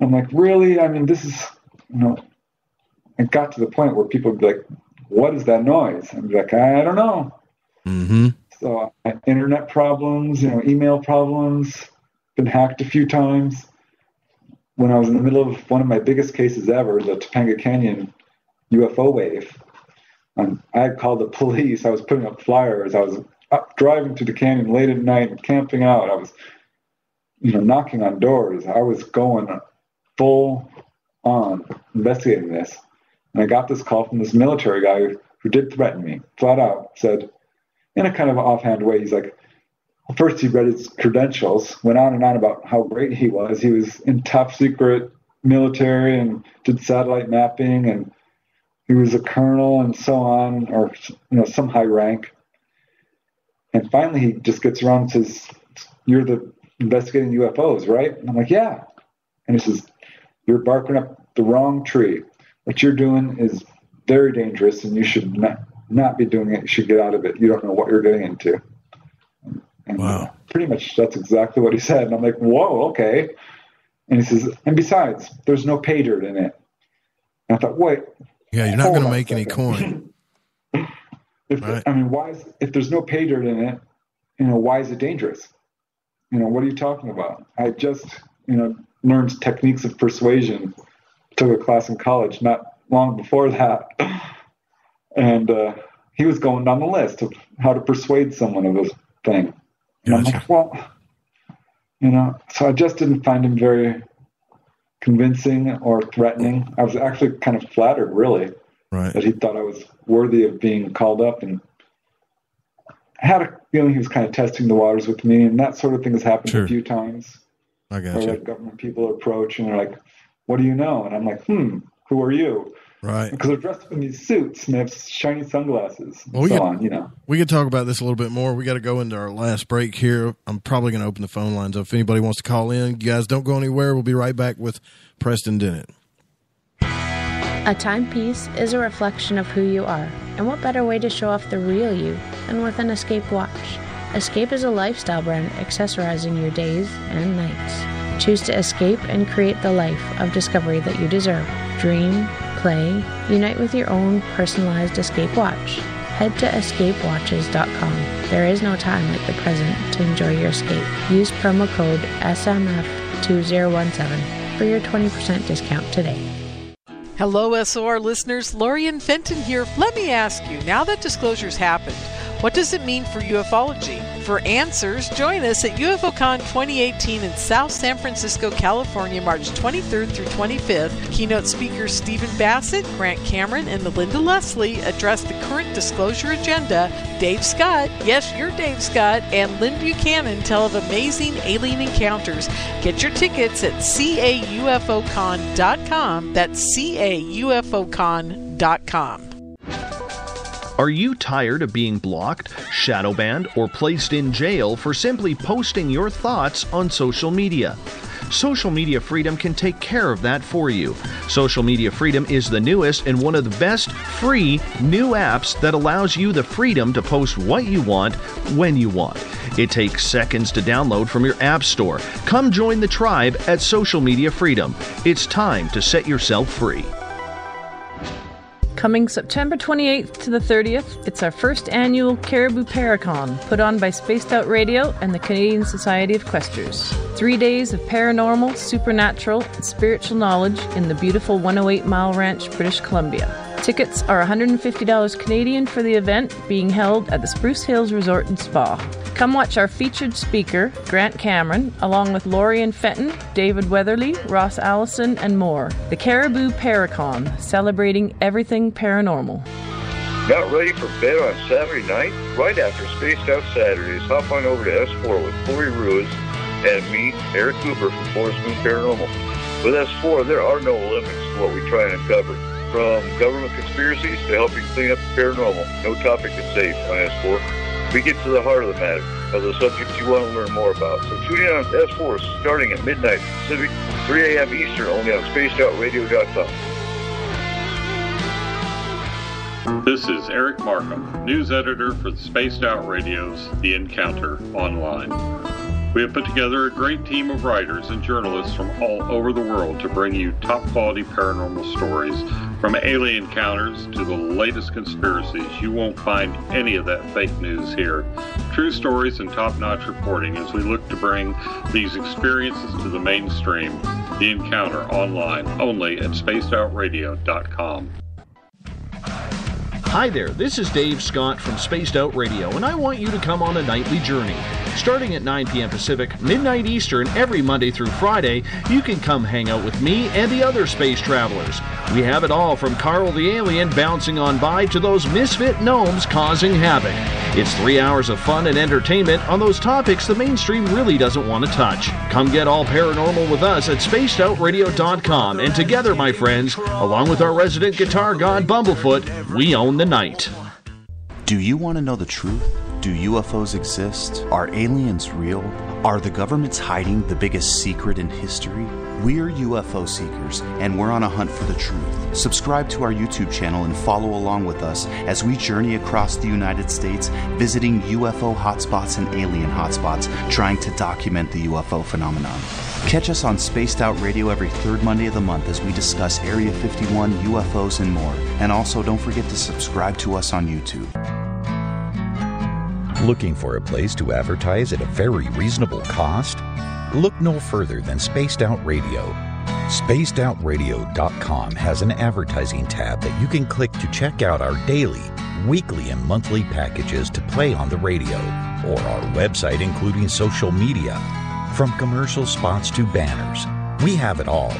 Speaker 9: I'm like, really? I mean, this is, it got to the point where people would be like, what is that noise? I'd be like, I don't know.
Speaker 2: Mm-hmm.
Speaker 9: So internet problems, email problems, been hacked a few times. When I was in the middle of one of my biggest cases ever, the Topanga Canyon UFO wave, I had called the police. I was putting up flyers. I was driving to the canyon late at night and camping out. I was, knocking on doors. I was going full on investigating this. And I got this call from this military guy who did threaten me, flat out, said, in a kind of offhand way, he's like, first he read his credentials, went on and on about how great he was. He was in top secret military and did satellite mapping, and he was a colonel and so on, or some high rank. And finally he just gets around and says, you're the investigating UFOs, right? And I'm like, yeah. And he says, you're barking up the wrong tree. What you're doing is very dangerous, and you should not be doing it. You should get out of it. You don't know what you're getting into. And
Speaker 2: wow.
Speaker 9: Pretty much that's exactly what he said. And I'm like, whoa, okay. And he says, and besides, there's no pay dirt in it. And I thought, wait.
Speaker 2: Yeah, you're not going to make any coin.
Speaker 9: If there's no pay dirt in it, why is it dangerous? What are you talking about? I just, learned techniques of persuasion, took a class in college not long before that. And he was going down the list of how to persuade someone of a thing. And I'm like, well, so I just didn't find him very convincing or threatening. I was actually kind of flattered, really, that he thought I was worthy of being called up, and I had a feeling he was kind of testing the waters with me, and that sort of thing has happened a few times.
Speaker 2: I got
Speaker 9: where
Speaker 2: you.
Speaker 9: like government people approach and they're like, what do you know? And I'm like, who are you?
Speaker 2: Right.
Speaker 9: Because they're dressed up in these suits and they have shiny sunglasses and on.
Speaker 2: We could talk about this a little bit more. We got to go into our last break here. I'm probably going to open the phone lines up. If anybody wants to call in, you guys don't go anywhere. We'll be right back with Preston Dennett.
Speaker 11: A timepiece is a reflection of who you are, and what better way to show off the real you than with an Escape watch? Escape is a lifestyle brand accessorizing your days and nights. Choose to escape and create the life of discovery that you deserve. Dream, play, unite with your own personalized Escape watch. Head to escapewatches.com. There is no time like the present to enjoy your escape. Use promo code SMF2017 for your 20% discount today.
Speaker 12: Hello, SOR listeners. Lori and Fenton here. Let me ask you, now that disclosure's happened, what does it mean for ufology? For answers, join us at UFOCon 2018 in South San Francisco, California, March 23rd through 25th. Keynote speakers Stephen Bassett, Grant Cameron, and Melinda Leslie address the current disclosure agenda. Dave Scott, yes, you're Dave Scott, and Lynn Buchanan tell of amazing alien encounters. Get your tickets at caufocon.com. That's caufocon.com.
Speaker 6: Are you tired of being blocked, shadow banned, or placed in jail for simply posting your thoughts on social media? Social Media Freedom can take care of that for you. Social Media Freedom is the newest and one of the best free new apps that allows you the freedom to post what you want, when you want. It takes seconds to download from your app store. Come join the tribe at Social Media Freedom. It's time to set yourself free.
Speaker 10: Coming September 28th to the 30th, it's our first annual Caribou Paracon, put on by Spaced Out Radio and the Canadian Society of Questers. 3 days of paranormal, supernatural, and spiritual knowledge in the beautiful 108 Mile Ranch, British Columbia. Tickets are $150 Canadian for the event being held at the Spruce Hills Resort and Spa. Come watch our featured speaker, Grant Cameron, along with Lorian Fenton, David Weatherly, Ross Allison, and more. The Caribou Paracon, celebrating everything paranormal.
Speaker 15: Not ready for bed on Saturday night? Right after Spaced Out Saturdays, hop on over to S4 with Corey Ruiz and me, Eric Cooper from Forest Moon Paranormal. With S4, there are no limits to what we try and uncover. From government conspiracies to helping clean up the paranormal, no topic is safe on S4. We get to the heart of the matter, of the subjects you want to learn more about. So tune in on S4 starting at midnight Pacific, 3 a.m. Eastern, only on SpacedOutRadio.com.
Speaker 14: This is Eric Markham, news editor for the Spaced Out Radio's The Encounter Online. We have put together a great team of writers and journalists from all over the world to bring you top-quality paranormal stories, from alien encounters to the latest conspiracies. You won't find any of that fake news here. True stories and top-notch reporting as we look to bring these experiences to the mainstream. The Encounter Online, only at spacedoutradio.com.
Speaker 6: Hi there, this is Dave Scott from Spaced Out Radio, and I want you to come on a nightly journey. Starting at 9 p.m. Pacific, midnight Eastern, every Monday through Friday, you can come hang out with me and the other space travelers. We have it all from Carl the Alien bouncing on by to those misfit gnomes causing havoc. It's 3 hours of fun and entertainment on those topics the mainstream really doesn't want to touch. Come get all paranormal with us at spacedoutradio.com, and together, my friends, along with our resident guitar god Bumblefoot, we own the night.
Speaker 13: Do you want to know the truth? Do UFOs exist? Are aliens real? Are the governments hiding the biggest secret in history? We're UFO seekers, and we're on a hunt for the truth. Subscribe to our YouTube channel and follow along with us as we journey across the United States, visiting UFO hotspots and alien hotspots, trying to document the UFO phenomenon. Catch us on Spaced Out Radio every third Monday of the month as we discuss Area 51, UFOs, and more. And also, don't forget to subscribe to us on YouTube.
Speaker 19: Looking for a place to advertise at a very reasonable cost? Look no further than Spaced Out Radio. SpacedOutRadio.com has an advertising tab that you can click to check out our daily, weekly, and monthly packages to play on the radio, or our website including social media. From commercial spots to banners, we have it all.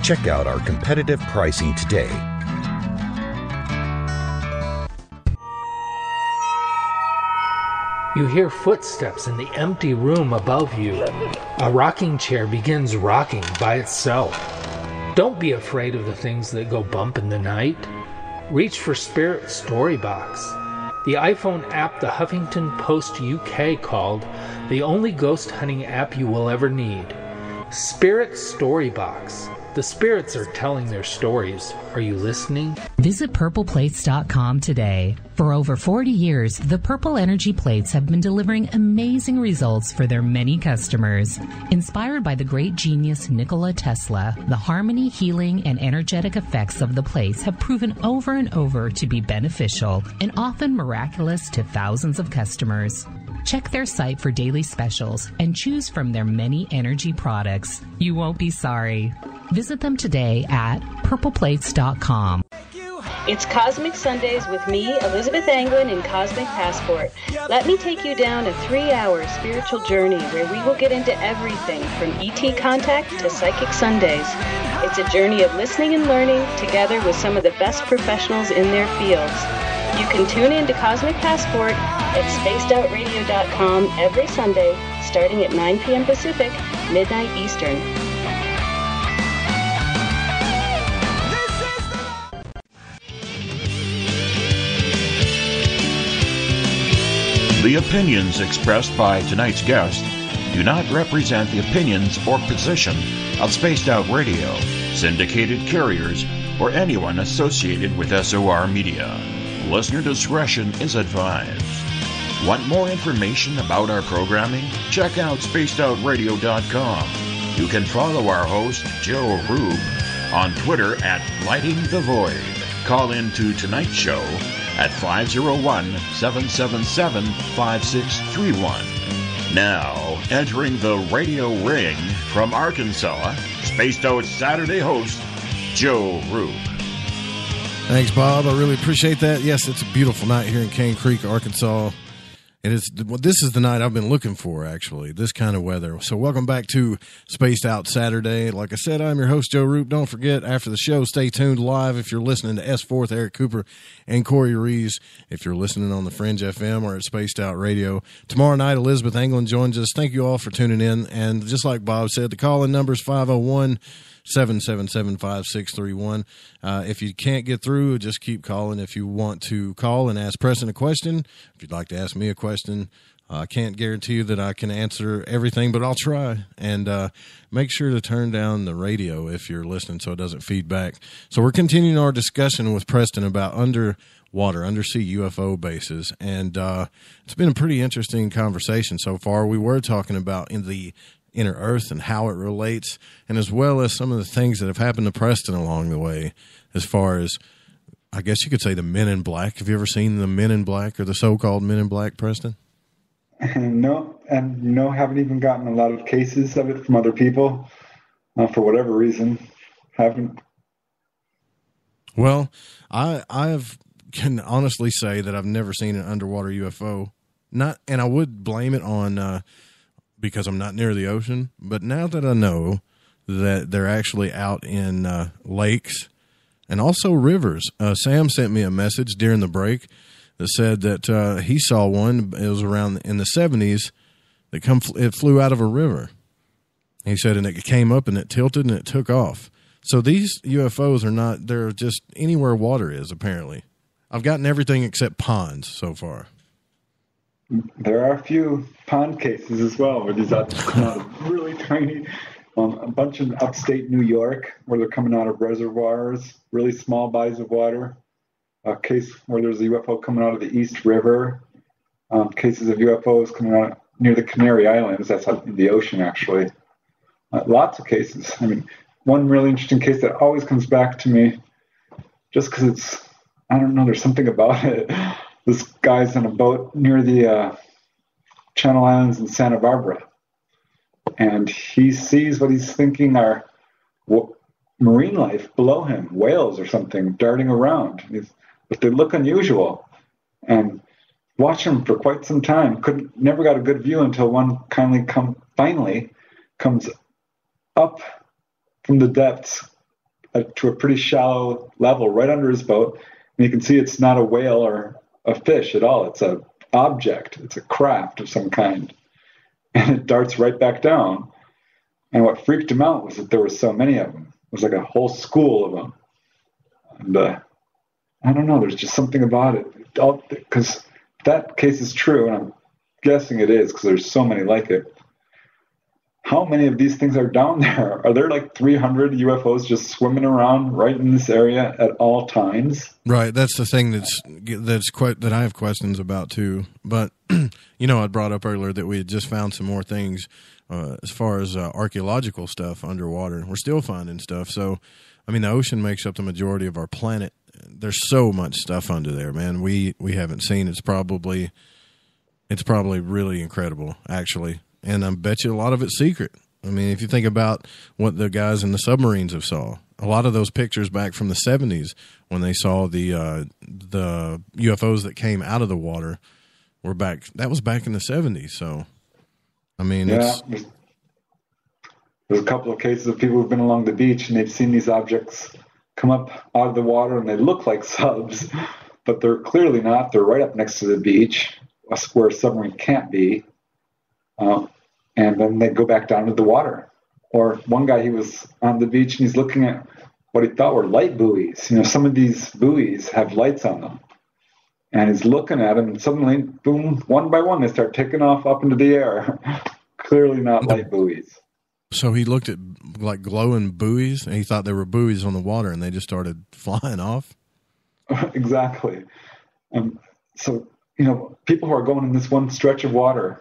Speaker 19: Check out our competitive pricing today.
Speaker 20: You hear footsteps in the empty room above you. A rocking chair begins rocking by itself. Don't be afraid of the things that go bump in the night. Reach for Spirit Storybox, the iPhone app the Huffington Post UK called the only ghost hunting app you will ever need. Spirit Storybox. The spirits are telling their stories. Are you listening?
Speaker 21: Visit purpleplates.com today. For over 40 years, the Purple Energy Plates have been delivering amazing results for their many customers. Inspired by the great genius Nikola Tesla, the harmony, healing, and energetic effects of the plates have proven over and over to be beneficial and often miraculous to thousands of customers. Check their site for daily specials and choose from their many energy products. You won't be sorry. Visit them today at purpleplates.com.
Speaker 18: It's Cosmic Sundays with me, Elizabeth Anglin, in Cosmic Passport. Let me take you down a 3-hour spiritual journey where we will get into everything from ET contact to Psychic Sundays. It's a journey of listening and learning together with some of the best professionals in their fields. You can tune in to Cosmic Passport at spacedoutradio.com every Sunday, starting at 9 p.m. Pacific, midnight Eastern.
Speaker 1: The opinions expressed by tonight's guest do not represent the opinions or position of Spaced Out Radio, syndicated carriers, or anyone associated with SOR Media. Listener discretion is advised. Want more information about our programming? Check out spacedoutradio.com. You can follow our host, Joe Rube, on Twitter at Lighting the Void. Call in to tonight's show at 501-777-5631. Now, entering the radio ring from Arkansas, Spaced Out Saturday host, Joe Rube.
Speaker 2: Thanks, Bob. I really appreciate that. Yes, it's a beautiful night here in Cane Creek, Arkansas. This is the night I've been looking for, actually, this kind of weather. So welcome back to Spaced Out Saturday. Like I said, I'm your host, Joe Roop. Don't forget, after the show, stay tuned live if you're listening to S4th, Eric Cooper, and Corey Rees. If you're listening on the Fringe FM or at Spaced Out Radio. Tomorrow night, Elizabeth England joins us. Thank you all for tuning in. And just like Bob said, the call-in number is 501-777-5631. If you can't get through, just keep calling. If you want to call and ask Preston a question, if you'd like to ask me a question, I can't guarantee you that I can answer everything, but I'll try. And make sure to turn down the radio if you're listening so it doesn't feed back. So we're continuing our discussion with Preston about undersea UFO bases. And it's been a pretty interesting conversation so far. We were talking about in the inner earth and how it relates, and as well as some of the things that have happened to Preston along the way, as far as, I guess you could say, the Men in Black. Have you ever seen the Men in Black, or the so-called Men in Black, Preston?
Speaker 9: No, haven't even gotten a lot of cases of it from other people, for whatever reason. Haven't.
Speaker 2: Well, I can honestly say that I've never seen an underwater UFO. And I would blame it on because I'm not near the ocean. But now that I know that they're actually out in lakes and also rivers, Sam sent me a message during the break that said that he saw one. It was around in the 70s. It flew out of a river. He said, and it came up and it tilted and it took off. So these UFOs are not, they're just anywhere water is, apparently. I've gotten everything except ponds so far.
Speaker 9: There are a few pond cases as well, where these objects come out of really tiny, a bunch in upstate New York, where they're coming out of reservoirs, really small bodies of water. A case where there's a UFO coming out of the East River. Cases of UFOs coming out near the Canary Islands. That's out in the ocean, actually. Lots of cases. I mean, one really interesting case that always comes back to me, just because it's, I don't know, there's something about it. This guy's on a boat near the Channel Islands in Santa Barbara, and he sees what he's thinking are marine life below him, whales or something, darting around. But they look unusual, and watch them for quite some time. Never got a good view until one finally comes up from the depths to a pretty shallow level right under his boat, and you can see it's not a whale or a fish at all. It's an object. It's a craft of some kind. And it darts right back down. And what freaked him out was that there were so many of them. It was like a whole school of them. And I don't know, there's just something about it. Because that case is true, and I'm guessing it is because there's so many like it. How many of these things are down there? Are there like 300 UFOs just swimming around right in this area at all times?
Speaker 2: Right, that's the thing that I have questions about too. But I brought up earlier that we had just found some more things as far as archaeological stuff underwater. We're still finding stuff. So, I mean, the ocean makes up the majority of our planet. There's so much stuff under there, man. We haven't seen. It's probably really incredible, actually. And I bet you a lot of it's secret. I mean, if you think about what the guys in the submarines have saw, a lot of those pictures back from the 70s when they saw the UFOs that came out of the water were back. That was back in the 70s. So, I mean,
Speaker 9: there's a couple of cases of people who've been along the beach and they've seen these objects come up out of the water and they look like subs, but they're clearly not. They're right up next to the beach where a submarine can't be. And then they go back down to the water. Or one guy, he was on the beach and he's looking at what he thought were light buoys. Some of these buoys have lights on them. And he's looking at them and suddenly, boom, one by one, they start taking off up into the air. Clearly not light buoys.
Speaker 2: So he looked at like glowing buoys and he thought they were buoys on the water and they just started flying off?
Speaker 9: Exactly. So, people who are going in this one stretch of water,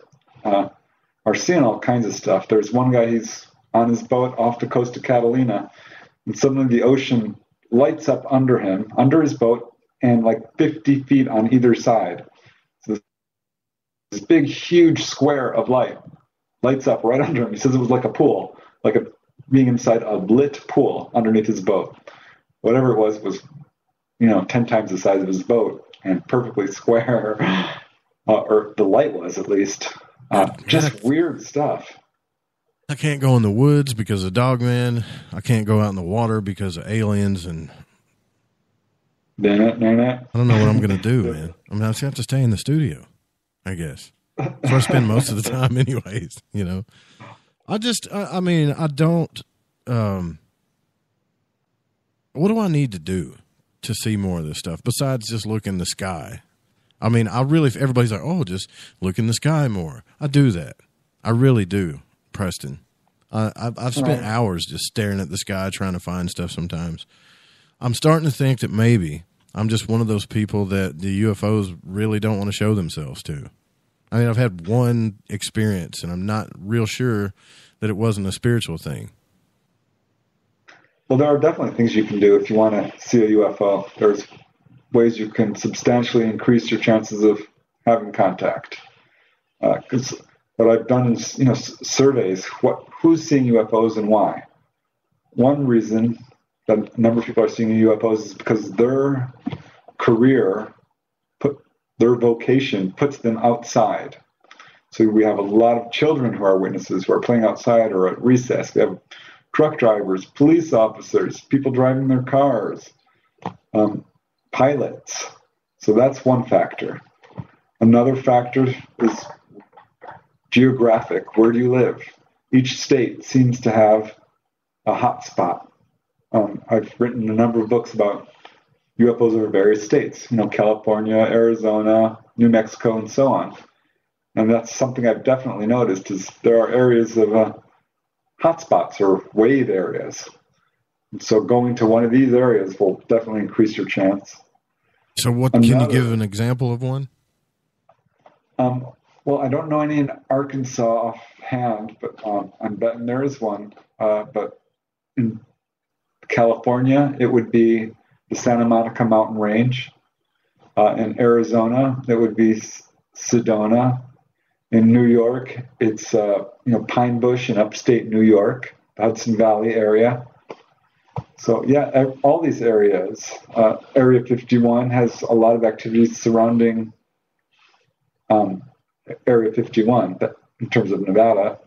Speaker 9: are seeing all kinds of stuff. There's one guy, he's on his boat off the coast of Catalina, and suddenly the ocean lights up under him, under his boat, and like 50 feet on either side. So this big, huge square of light lights up right under him. He says it was like a pool, being inside a lit pool underneath his boat. Whatever it was 10 times the size of his boat and perfectly square, or the light was at least. Just weird stuff.
Speaker 2: I can't go in the woods because of Dogman. I can't go out in the water because of aliens. And I don't know what I'm going to do, man. I mean, I just have to stay in the studio, I guess. That's where I spend most of the time anyways, I don't, what do I need to do to see more of this stuff besides just look in the sky? I mean, everybody's like, oh, just look in the sky more. I do that. I really do, Preston. I've spent hours just staring at the sky trying to find stuff sometimes. I'm starting to think that maybe I'm just one of those people that the UFOs really don't want to show themselves to. I mean, I've had one experience, and I'm not real sure that it wasn't a spiritual thing.
Speaker 9: Well, there are definitely things you can do if you want to see a UFO. There's ways you can substantially increase your chances of having contact. Because what I've done is, surveys. Who's seeing UFOs and why? One reason that a number of people are seeing UFOs is because their career, their vocation puts them outside. So we have a lot of children who are witnesses who are playing outside or at recess. We have truck drivers, police officers, people driving their cars, pilots. So that's one factor. Another factor is geographic. Where do you live? Each state seems to have a hot spot. I've written a number of books about UFOs over various states, California, Arizona, New Mexico, and so on. And that's something I've definitely noticed is there are areas of hotspots or wave areas. And so going to one of these areas will definitely increase your chance.
Speaker 2: So can you give an example of one?
Speaker 9: Well, I don't know any in Arkansas offhand, but I'm betting there is one. But in California, it would be the Santa Monica Mountain Range. In Arizona, it would be Sedona. In New York, it's Pine Bush in upstate New York, the Hudson Valley area. So yeah, all these areas. Area 51 has a lot of activities surrounding Area 51 in terms of Nevada.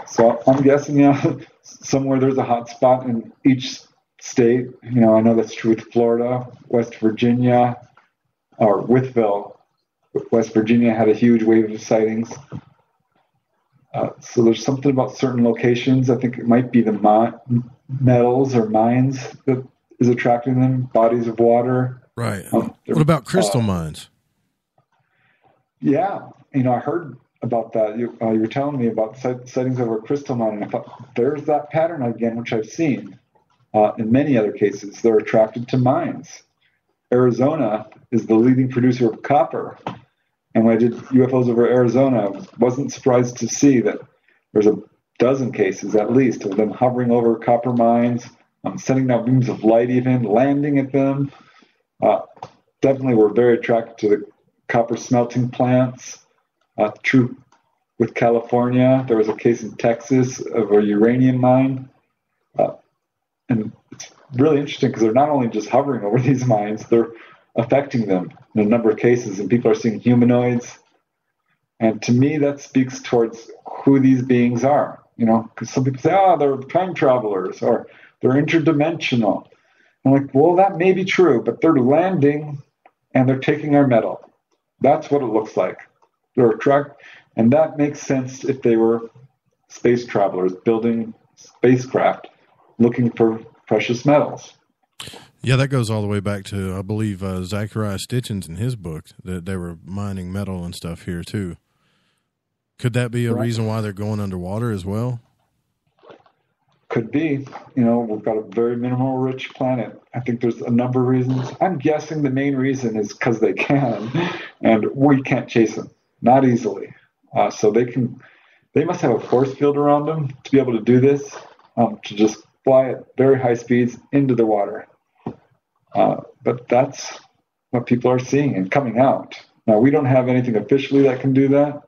Speaker 9: So I'm guessing, somewhere there's a hot spot in each state. I know that's true with Florida, West Virginia, or Withville. West Virginia had a huge wave of sightings. So there's something about certain locations. I think it might be the metals or mines that is attracting them, bodies of water.
Speaker 2: Right. What about crystal mines?
Speaker 9: Yeah. I heard about that. You were telling me about sightings over a crystal mine, and I thought, there's that pattern again, which I've seen in many other cases. They're attracted to mines. Arizona is the leading producer of copper. And when I did UFOs over Arizona, I wasn't surprised to see that there's a dozen cases, at least, of them hovering over copper mines, sending down beams of light even, landing at them. Definitely were very attracted to the copper smelting plants. True with California. There was a case in Texas of a uranium mine. And it's really interesting because they're not only just hovering over these mines, they're affecting them in a number of cases, and people are seeing humanoids. And to me, that speaks towards who these beings are, because some people say, they're time travelers or they're interdimensional. I'm like, well, that may be true, but they're landing and they're taking our metal. That's what it looks like. They're attracted, and that makes sense if they were space travelers building spacecraft looking for precious metals.
Speaker 2: Yeah, that goes all the way back to, I believe, Zachariah Stitchins in his book, that they were mining metal and stuff here, too. Could that be a reason why they're going underwater as well?
Speaker 9: Could be. We've got a very mineral rich planet. I think there's a number of reasons. I'm guessing the main reason is because they can, and we can't chase them. Not easily. So they must have a force field around them to be able to do this, to just fly at very high speeds into the water. But that's what people are seeing and coming out. Now, we don't have anything officially that can do that,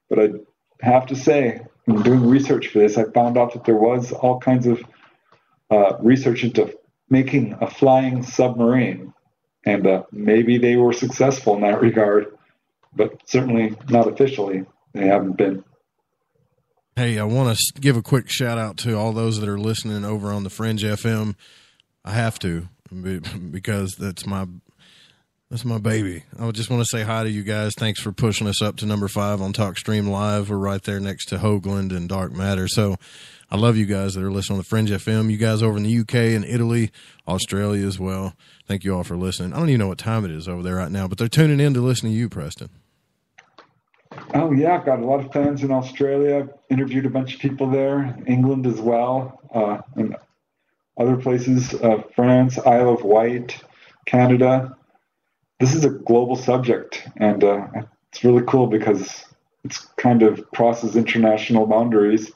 Speaker 9: but I have to say, in doing research for this, I found out that there was all kinds of research into making a flying submarine. And maybe they were successful in that regard, but certainly not officially. They haven't been.
Speaker 2: Hey, I want to give a quick shout out to all those that are listening over on the Fringe FM. I have to, because that's my baby. I just want to say hi to you guys. Thanks for pushing us up to number 5 on TalkStream Live. We're right there next to Hoagland and Dark Matter. So I love you guys that are listening on the Fringe FM. You guys over in the UK and Italy, Australia as well. Thank you all for listening. I don't even know what time it is over there right now, but they're tuning in to listen to you, Preston.
Speaker 9: Oh, yeah. I've got a lot of fans in Australia. I've interviewed a bunch of people there, England as well, and other places, France, Isle of Wight, Canada. This is a global subject, and it's really cool because it's kind of crosses international boundaries,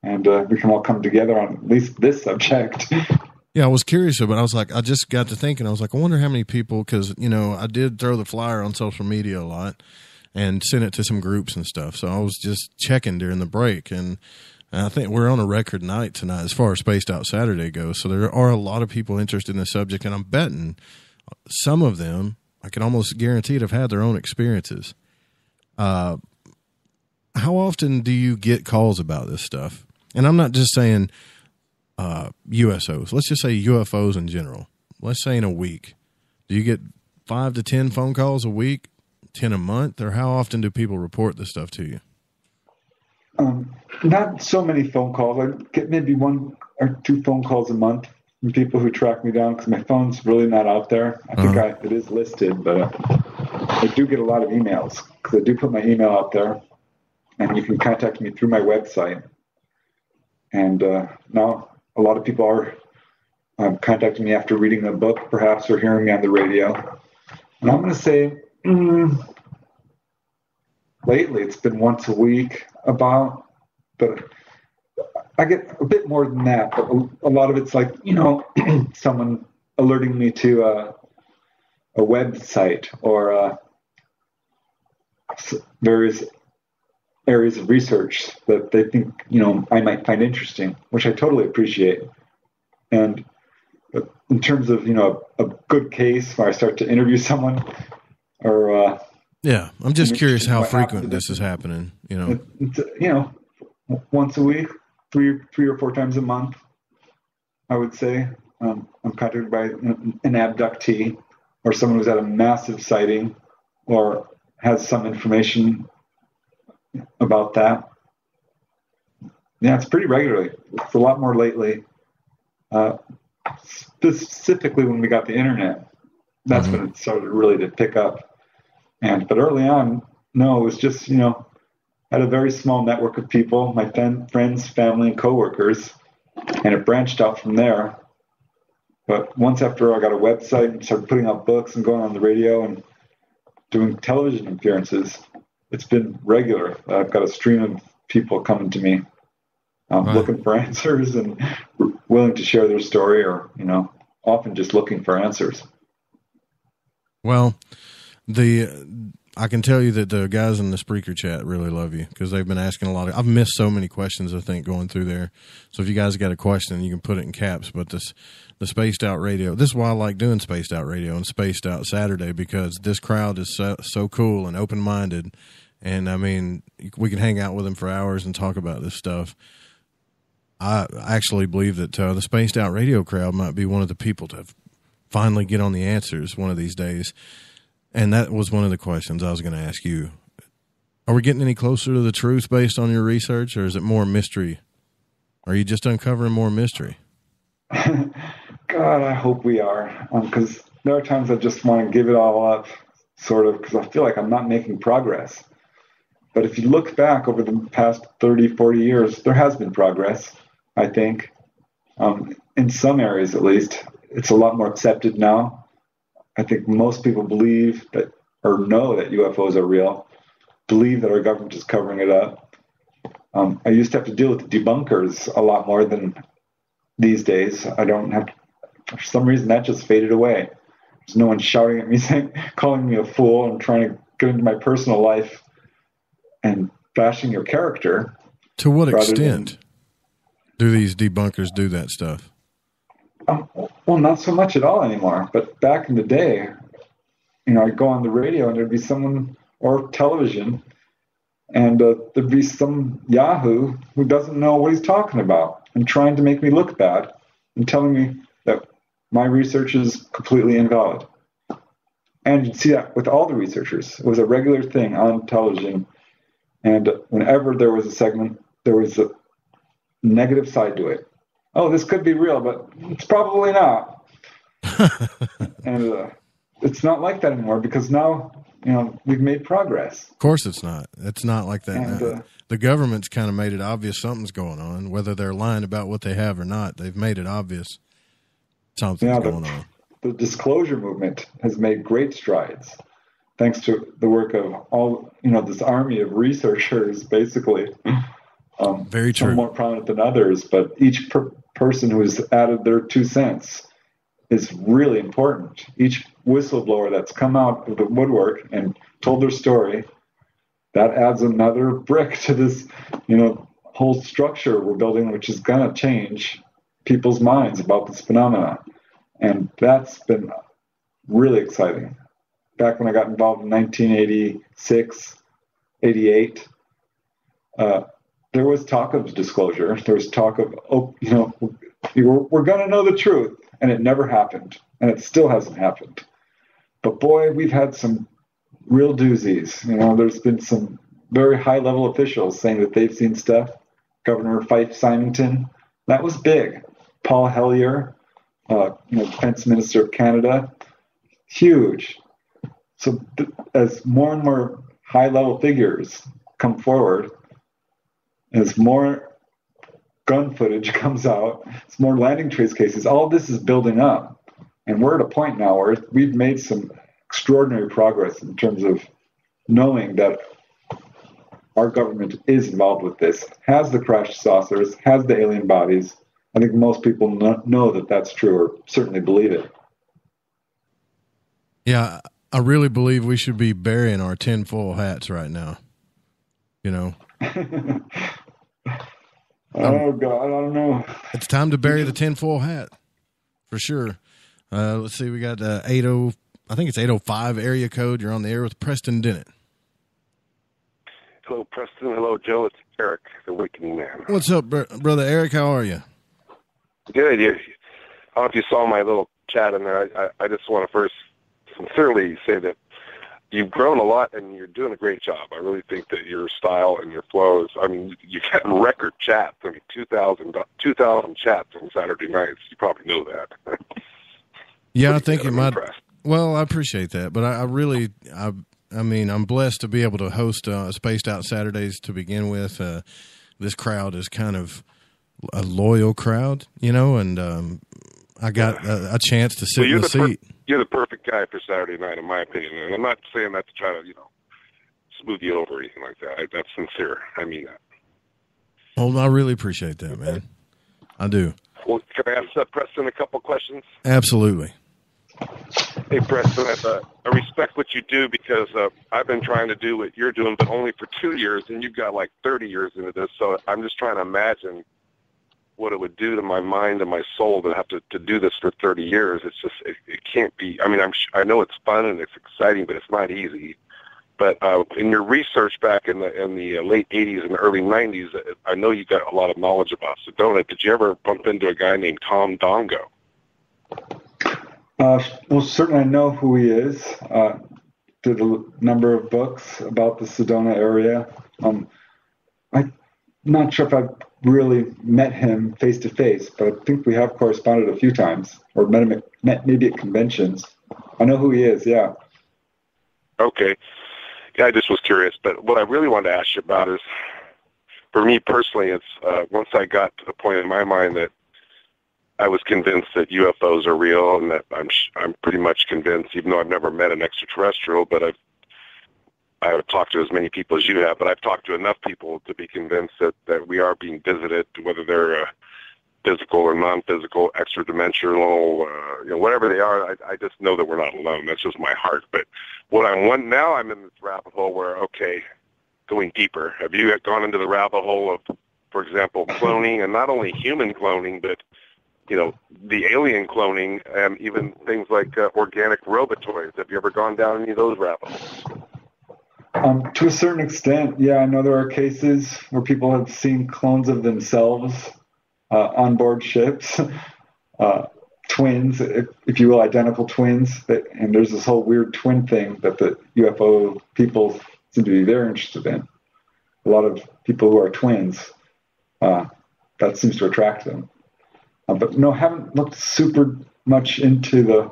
Speaker 9: and we can all come together on at least this subject.
Speaker 2: Yeah, I was curious about it. I was like, I just got to thinking, I was like, I wonder how many people, because, you know, I did throw the flyer on social media a lot and sent it to some groups and stuff. So I was just checking during the break, and I think we're on a record night tonight as far as Spaced Out Saturday goes. So there are a lot of people interested in the subject, and I'm betting some of them, I can almost guarantee it, have had their own experiences. How often do you get calls about this stuff? And I'm not just saying USOs. Let's just say UFOs in general. Let's say in a week. Do you get 5 to 10 phone calls a week, 10 a month, or how often do people report this stuff to you?
Speaker 9: Not so many phone calls. I get maybe 1 or 2 phone calls a month from people who track me down because my phone's really not out there. I think it is listed, but I do get a lot of emails because I do put my email out there, and you can contact me through my website. And now a lot of people are contacting me after reading the book, perhaps, or hearing me on the radio. And I'm going to say lately it's been once a week about, but I get a bit more than that. But a lot of it's like, you know, someone alerting me to a website or various areas of research that they think, you know, I might find interesting, which I totally appreciate. And in terms of, you know, a good case where I start to interview someone or
Speaker 2: yeah, I'm just curious how frequent this is happening, you know.
Speaker 9: It's, you know, once a week, three or 4 times a month, I would say. I'm contacted by an abductee or someone who's had a massive sighting or has some information about that. Yeah, it's pretty regularly. It's a lot more lately. Specifically when we got the internet, that's when it started really to pick up. But early on, no, it was just, you know, I had a very small network of people, my friends, family, and coworkers, and it branched out from there. But once after I got a website and started putting out books and going on the radio and doing television appearances, it's been regular. I've got a stream of people coming to me looking for answers and willing to share their story, or, you know, often just looking for answers.
Speaker 2: Well, I can tell you that the guys in the Spreaker chat really love you because they've been asking a lot I've missed so many questions, I think, going through there. So if you guys got a question, you can put it in caps. But the Spaced Out Radio, this is why I like doing Spaced Out Radio and Spaced Out Saturday, because this crowd is so cool and open-minded. And, I mean, we can hang out with them for hours and talk about this stuff. I actually believe that the Spaced Out Radio crowd might be one of the people to finally get on the answers one of these days. And that was one of the questions I was going to ask you. Are we getting any closer to the truth based on your research, or is it more mystery? Are you just uncovering more mystery?
Speaker 9: God, I hope we are. Because there are times I just want to give it all up, sort of, because I feel like I'm not making progress. But if you look back over the past 30, 40 years, there has been progress, I think. In some areas, at least. It's a lot more accepted now. I think most people believe that, or know that UFOs are real, believe that our government is covering it up. I used to have to deal with debunkers a lot more than these days. I don't have to, for some reason, that just faded away. There's no one shouting at me, calling me a fool and trying to get into my personal life and bashing your character.
Speaker 2: To what extent do these debunkers do that stuff?
Speaker 9: Well, not so much at all anymore. But back in the day, I'd go on the radio and there'd be someone, or television, and there'd be some Yahoo who doesn't know what he's talking about and trying to make me look bad and telling me that my research is completely invalid. And you'd see that with all the researchers. It was a regular thing on television. And whenever there was a segment, there was a negative side to it. Oh, this could be real, but it's probably not. And it's not like that anymore because now, we've made progress.
Speaker 2: Of course it's not. It's not like that.
Speaker 9: And,
Speaker 2: the government's kind of made it obvious something's going on, whether they're lying about what they have or not. They've made it obvious something's going on.
Speaker 9: The disclosure movement has made great strides, thanks to the work of all, this army of researchers, basically.
Speaker 2: Very true.
Speaker 9: Some more prominent than others, but each person who has added their 2 cents is really important. Each whistleblower that's come out of the woodwork and told their story, that adds another brick to this, whole structure we're building, which is going to change people's minds about this phenomena. And that's been really exciting. Back when I got involved in 1986, 88, there was talk of disclosure. There was talk of, we're going to know the truth. And it never happened. And it still hasn't happened. But boy, we've had some real doozies. There's been some very high-level officials saying that they've seen stuff. Governor Fife Symington, that was big. Paul Hellyer, Defense Minister of Canada, huge. So as more and more high-level figures come forward, as more gun footage comes out, as more landing trace cases, all this is building up. And we're at a point now where we've made some extraordinary progress in terms of knowing that our government is involved with this, has the crashed saucers, has the alien bodies. I think most people know that that's true, or certainly believe it.
Speaker 2: Yeah, I really believe we should be burying our tinfoil hats right now.
Speaker 9: Oh, God, I don't know.
Speaker 2: It's time to bury the tinfoil hat, for sure. Let's see, we got 80, I think it's 805 area code. You're on the air with Preston Dennett.
Speaker 3: Hello, Preston. Hello, Joe. It's Eric, the Awakening Man.
Speaker 2: What's up, Brother Eric? How are you?
Speaker 3: Good. I don't know if you saw my little chat in there. I just want to first sincerely say that you've grown a lot and you're doing a great job. I really think that your style and your flows, you're getting record chats. 2,000 chats on Saturday nights. You probably know that.
Speaker 2: Yeah, I think it might. Well, I appreciate that, but I'm blessed to be able to host Spaced Out Saturdays to begin with. This crowd is kind of a loyal crowd, and I got a chance to sit in the seat.
Speaker 3: You're the perfect guy for Saturday night, in my opinion. And I'm not saying that to try to, smooth you over or anything like that. That's sincere. I mean that.
Speaker 2: Well, I really appreciate that, man. I do.
Speaker 3: Well, can I ask Preston a couple questions?
Speaker 2: Absolutely.
Speaker 3: Hey, Preston, I respect what you do because I've been trying to do what you're doing, but only for 2 years, and you've got like 30 years into this. So I'm just trying to imagine what it would do to my mind and my soul to have to do this for 30 years. It's just, it can't be. I know it's fun and it's exciting, but it's not easy. But in your research back in the late 80s and the early 90s, I know you got a lot of knowledge about Sedona. Did you ever bump into a guy named Tom Dongo?
Speaker 9: Well, certainly I know who he is. Did a number of books about the Sedona area. I'm not sure if I've really met him face to face, but I think we have corresponded a few times, or met maybe at conventions. I know who he is. Yeah.
Speaker 3: Okay. Yeah, I just was curious. But what I really wanted to ask you about is, for me personally, it's once I got to the point in my mind that I was convinced that UFOs are real, and that I'm pretty much convinced, even though I've never met an extraterrestrial, but I have talked to as many people as you have, but I've talked to enough people to be convinced that we are being visited, whether they're physical or non-physical, extra-dimensional, whatever they are. I just know that we're not alone. That's just my heart. But now I'm in this rabbit hole where, okay, going deeper. Have you gone into the rabbit hole of, for example, cloning, and not only human cloning, but the alien cloning, and even things like organic robotoids. Have you ever gone down any of those rabbit holes?
Speaker 9: To a certain extent, yeah. I know there are cases where people have seen clones of themselves on board ships, twins, if you will, identical twins. And there's this whole weird twin thing that the UFO people seem to be very interested in. A lot of people who are twins, that seems to attract them. But no, haven't looked super much into the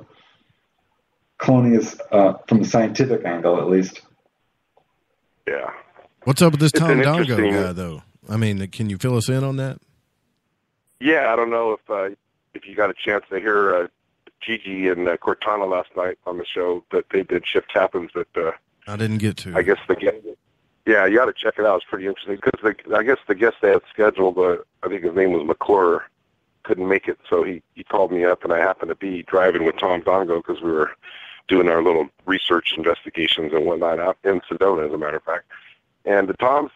Speaker 9: cloning from the scientific angle, at least.
Speaker 3: Yeah.
Speaker 2: What's up with this Tom Dongo guy, though? I mean, can you fill us in on that?
Speaker 3: Yeah, I don't know if you got a chance to hear Gigi and Cortana last night on the show that they did. Shift Happens. That
Speaker 2: I didn't get to.
Speaker 3: I guess yeah, you got to check it out. It's pretty interesting because I guess the guest they had scheduled, I think his name was McClure, couldn't make it, so he called me up, and I happened to be driving with Tom Dongo because we were doing our little research investigations and whatnot out in Sedona, as a matter of fact. And Tom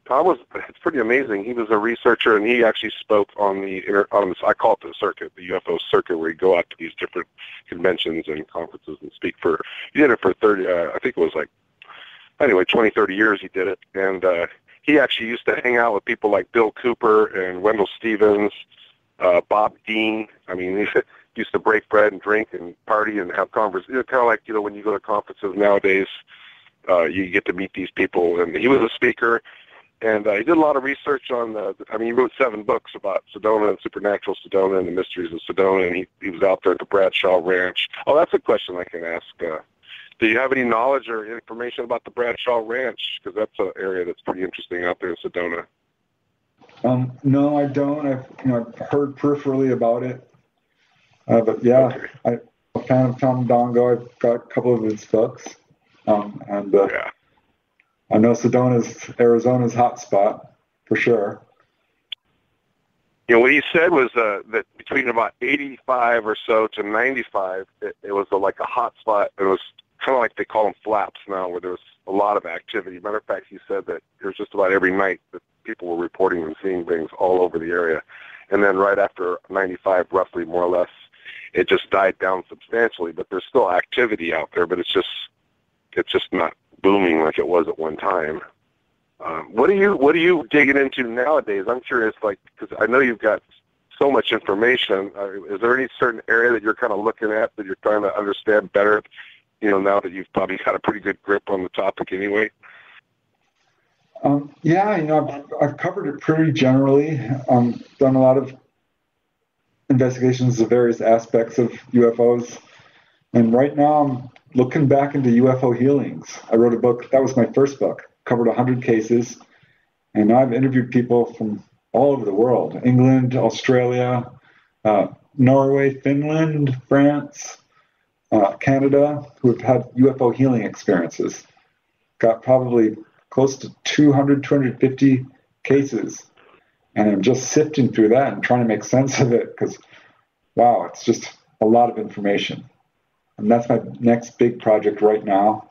Speaker 3: was, it's pretty amazing. He was a researcher, and he actually spoke on I call it the circuit, the UFO circuit, where you go out to these different conventions and conferences and speak for. He did it for 20, 30 years. He did it, and he actually used to hang out with people like Bill Cooper and Wendell Stevens. Bob Dean. I mean, he used to break bread and drink and party and have conversations. Kind of like, when you go to conferences nowadays, you get to meet these people. And he was a speaker, and he did a lot of research on he wrote 7 books about Sedona and supernatural Sedona and the mysteries of Sedona, and he was out there at the Bradshaw Ranch. Oh, that's a question I can ask. Do you have any knowledge or information about the Bradshaw Ranch? Because that's an area that's pretty interesting out there in Sedona.
Speaker 9: No, I don't. I've heard peripherally about it, but yeah, okay. I'm a fan of Tom Dongo. I've got a couple of his books, and I know Sedona's Arizona's hot spot for sure.
Speaker 3: What he said was that between about 85 or so to 95, it was like a hot spot. It was kind of like they call them flaps now, where there was a lot of activity. Matter of fact, he said that it was just about every night that people were reporting and seeing things all over the area. And then right after 95, roughly, more or less, it just died down substantially. But there's still activity out there, but it's just not booming like it was at one time. What are you digging into nowadays? I'm curious, because I know you've got so much information. Is there any certain area that you're kind of looking at that you're trying to understand better, now that you've probably got a pretty good grip on the topic anyway?
Speaker 9: I've covered it pretty generally. Done a lot of investigations of various aspects of UFOs. And right now I'm looking back into UFO healings. I wrote a book. That was my first book. Covered 100 cases. And I've interviewed people from all over the world. England, Australia, Norway, Finland, France, Canada, who have had UFO healing experiences. Got probably close to 200, 250 cases. And I'm just sifting through that and trying to make sense of it because, wow, it's just a lot of information. And that's my next big project right now.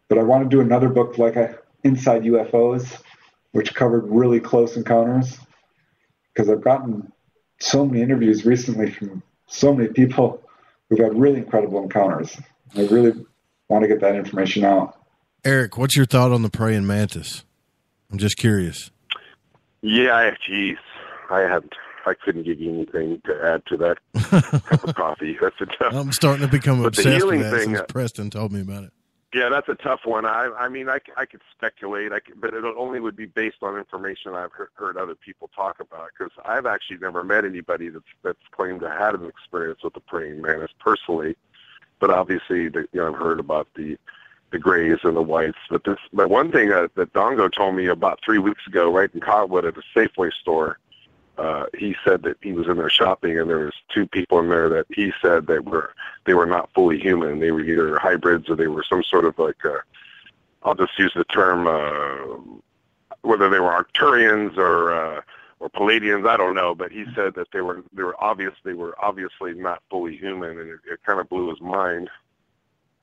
Speaker 9: But I want to do another book like Inside UFOs, which covered really close encounters, because I've gotten so many interviews recently from so many people who've had really incredible encounters. I really want to get that information out.
Speaker 2: Eric, what's your thought on the praying mantis? I'm just curious.
Speaker 3: Yeah, geez. I couldn't give you anything to add to that cup of coffee. That's a tough.
Speaker 2: I'm starting to become obsessed with that
Speaker 3: thing,
Speaker 2: since Preston told me about it.
Speaker 3: Yeah, that's a tough one. I mean, I could speculate, but it only would be based on information I've heard other people talk about, because I've actually never met anybody that's claimed to have an experience with the praying mantis personally. But obviously, I've heard about the grays and the whites. But one thing that Dongo told me about 3 weeks ago, right in Cottonwood at a Safeway store, he said that he was in there shopping, and there was 2 people in there that he said they were not fully human. They were either hybrids or they were some sort of I'll just use the term, whether they were Arcturians or Palladians, I don't know. But he said that they were obviously not fully human, and it kind of blew his mind.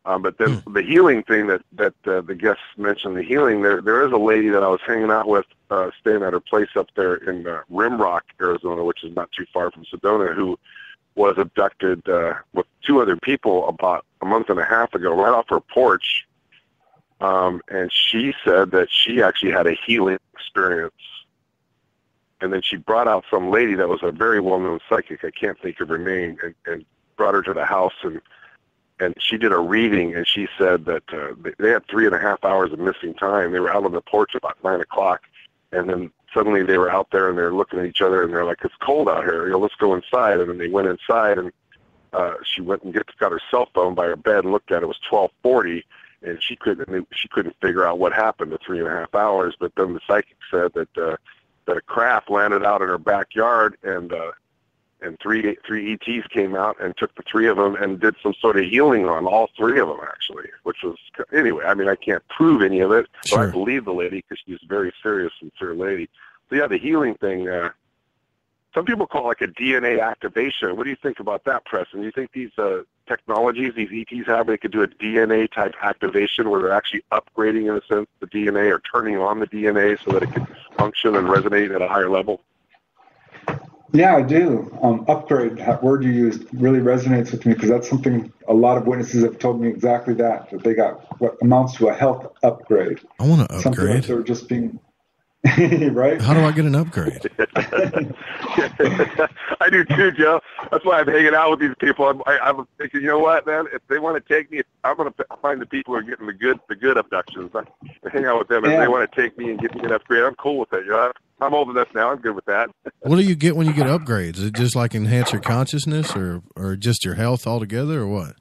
Speaker 3: But then the healing thing that the guests mentioned, the healing, there is a lady that I was hanging out with staying at her place up there in Rimrock, Arizona, which is not too far from Sedona, who was abducted with 2 other people about a month and a half ago, right off her porch. And she said that she actually had a healing experience. And then she brought out some lady that was a very well-known psychic, I can't think of her name, and brought her to the house, and she did a reading, and she said that they had 3.5 hours of missing time. They were out on the porch about 9 o'clock, and then suddenly they were out there, and they're looking at each other, and they're like, it's cold out here, let's go inside. And then they went inside, and she went and got her cell phone by her bed and looked at it. It was 12:40, and she couldn't figure out what happened to 3.5 hours. But then the psychic said that a craft landed out in her backyard, and three ETs came out and took the 3 of them and did some sort of healing on all 3 of them, actually, which was, anyway, I mean, I can't prove any of it, but I believe the lady because she's a very serious, sincere lady. So, yeah, the healing thing, some people call it like a DNA activation. What do you think about that, Preston? Do you think these technologies these ETs have, they could do a DNA-type activation where they're actually upgrading, in a sense, the DNA or turning on the DNA so that it can function and resonate at a higher level?
Speaker 9: Yeah, I do. Upgrade, that word you used, really resonates with me because that's something a lot of witnesses have told me exactly that they got what amounts to a health upgrade.
Speaker 2: I want to upgrade.
Speaker 9: Something like they're just being, right?
Speaker 2: How do I get an upgrade?
Speaker 3: I do too, Joe. That's why I'm hanging out with these people. I'm thinking, you know what, man? If they want to take me, I'm going to find the people who are getting the good abductions. I hang out with them. If they want to take me and get me an upgrade, I'm cool with it. You know? I'm old enough now. I'm good with that.
Speaker 2: What do you get when you get upgrades? Is it just like enhance your consciousness or just your health altogether or what?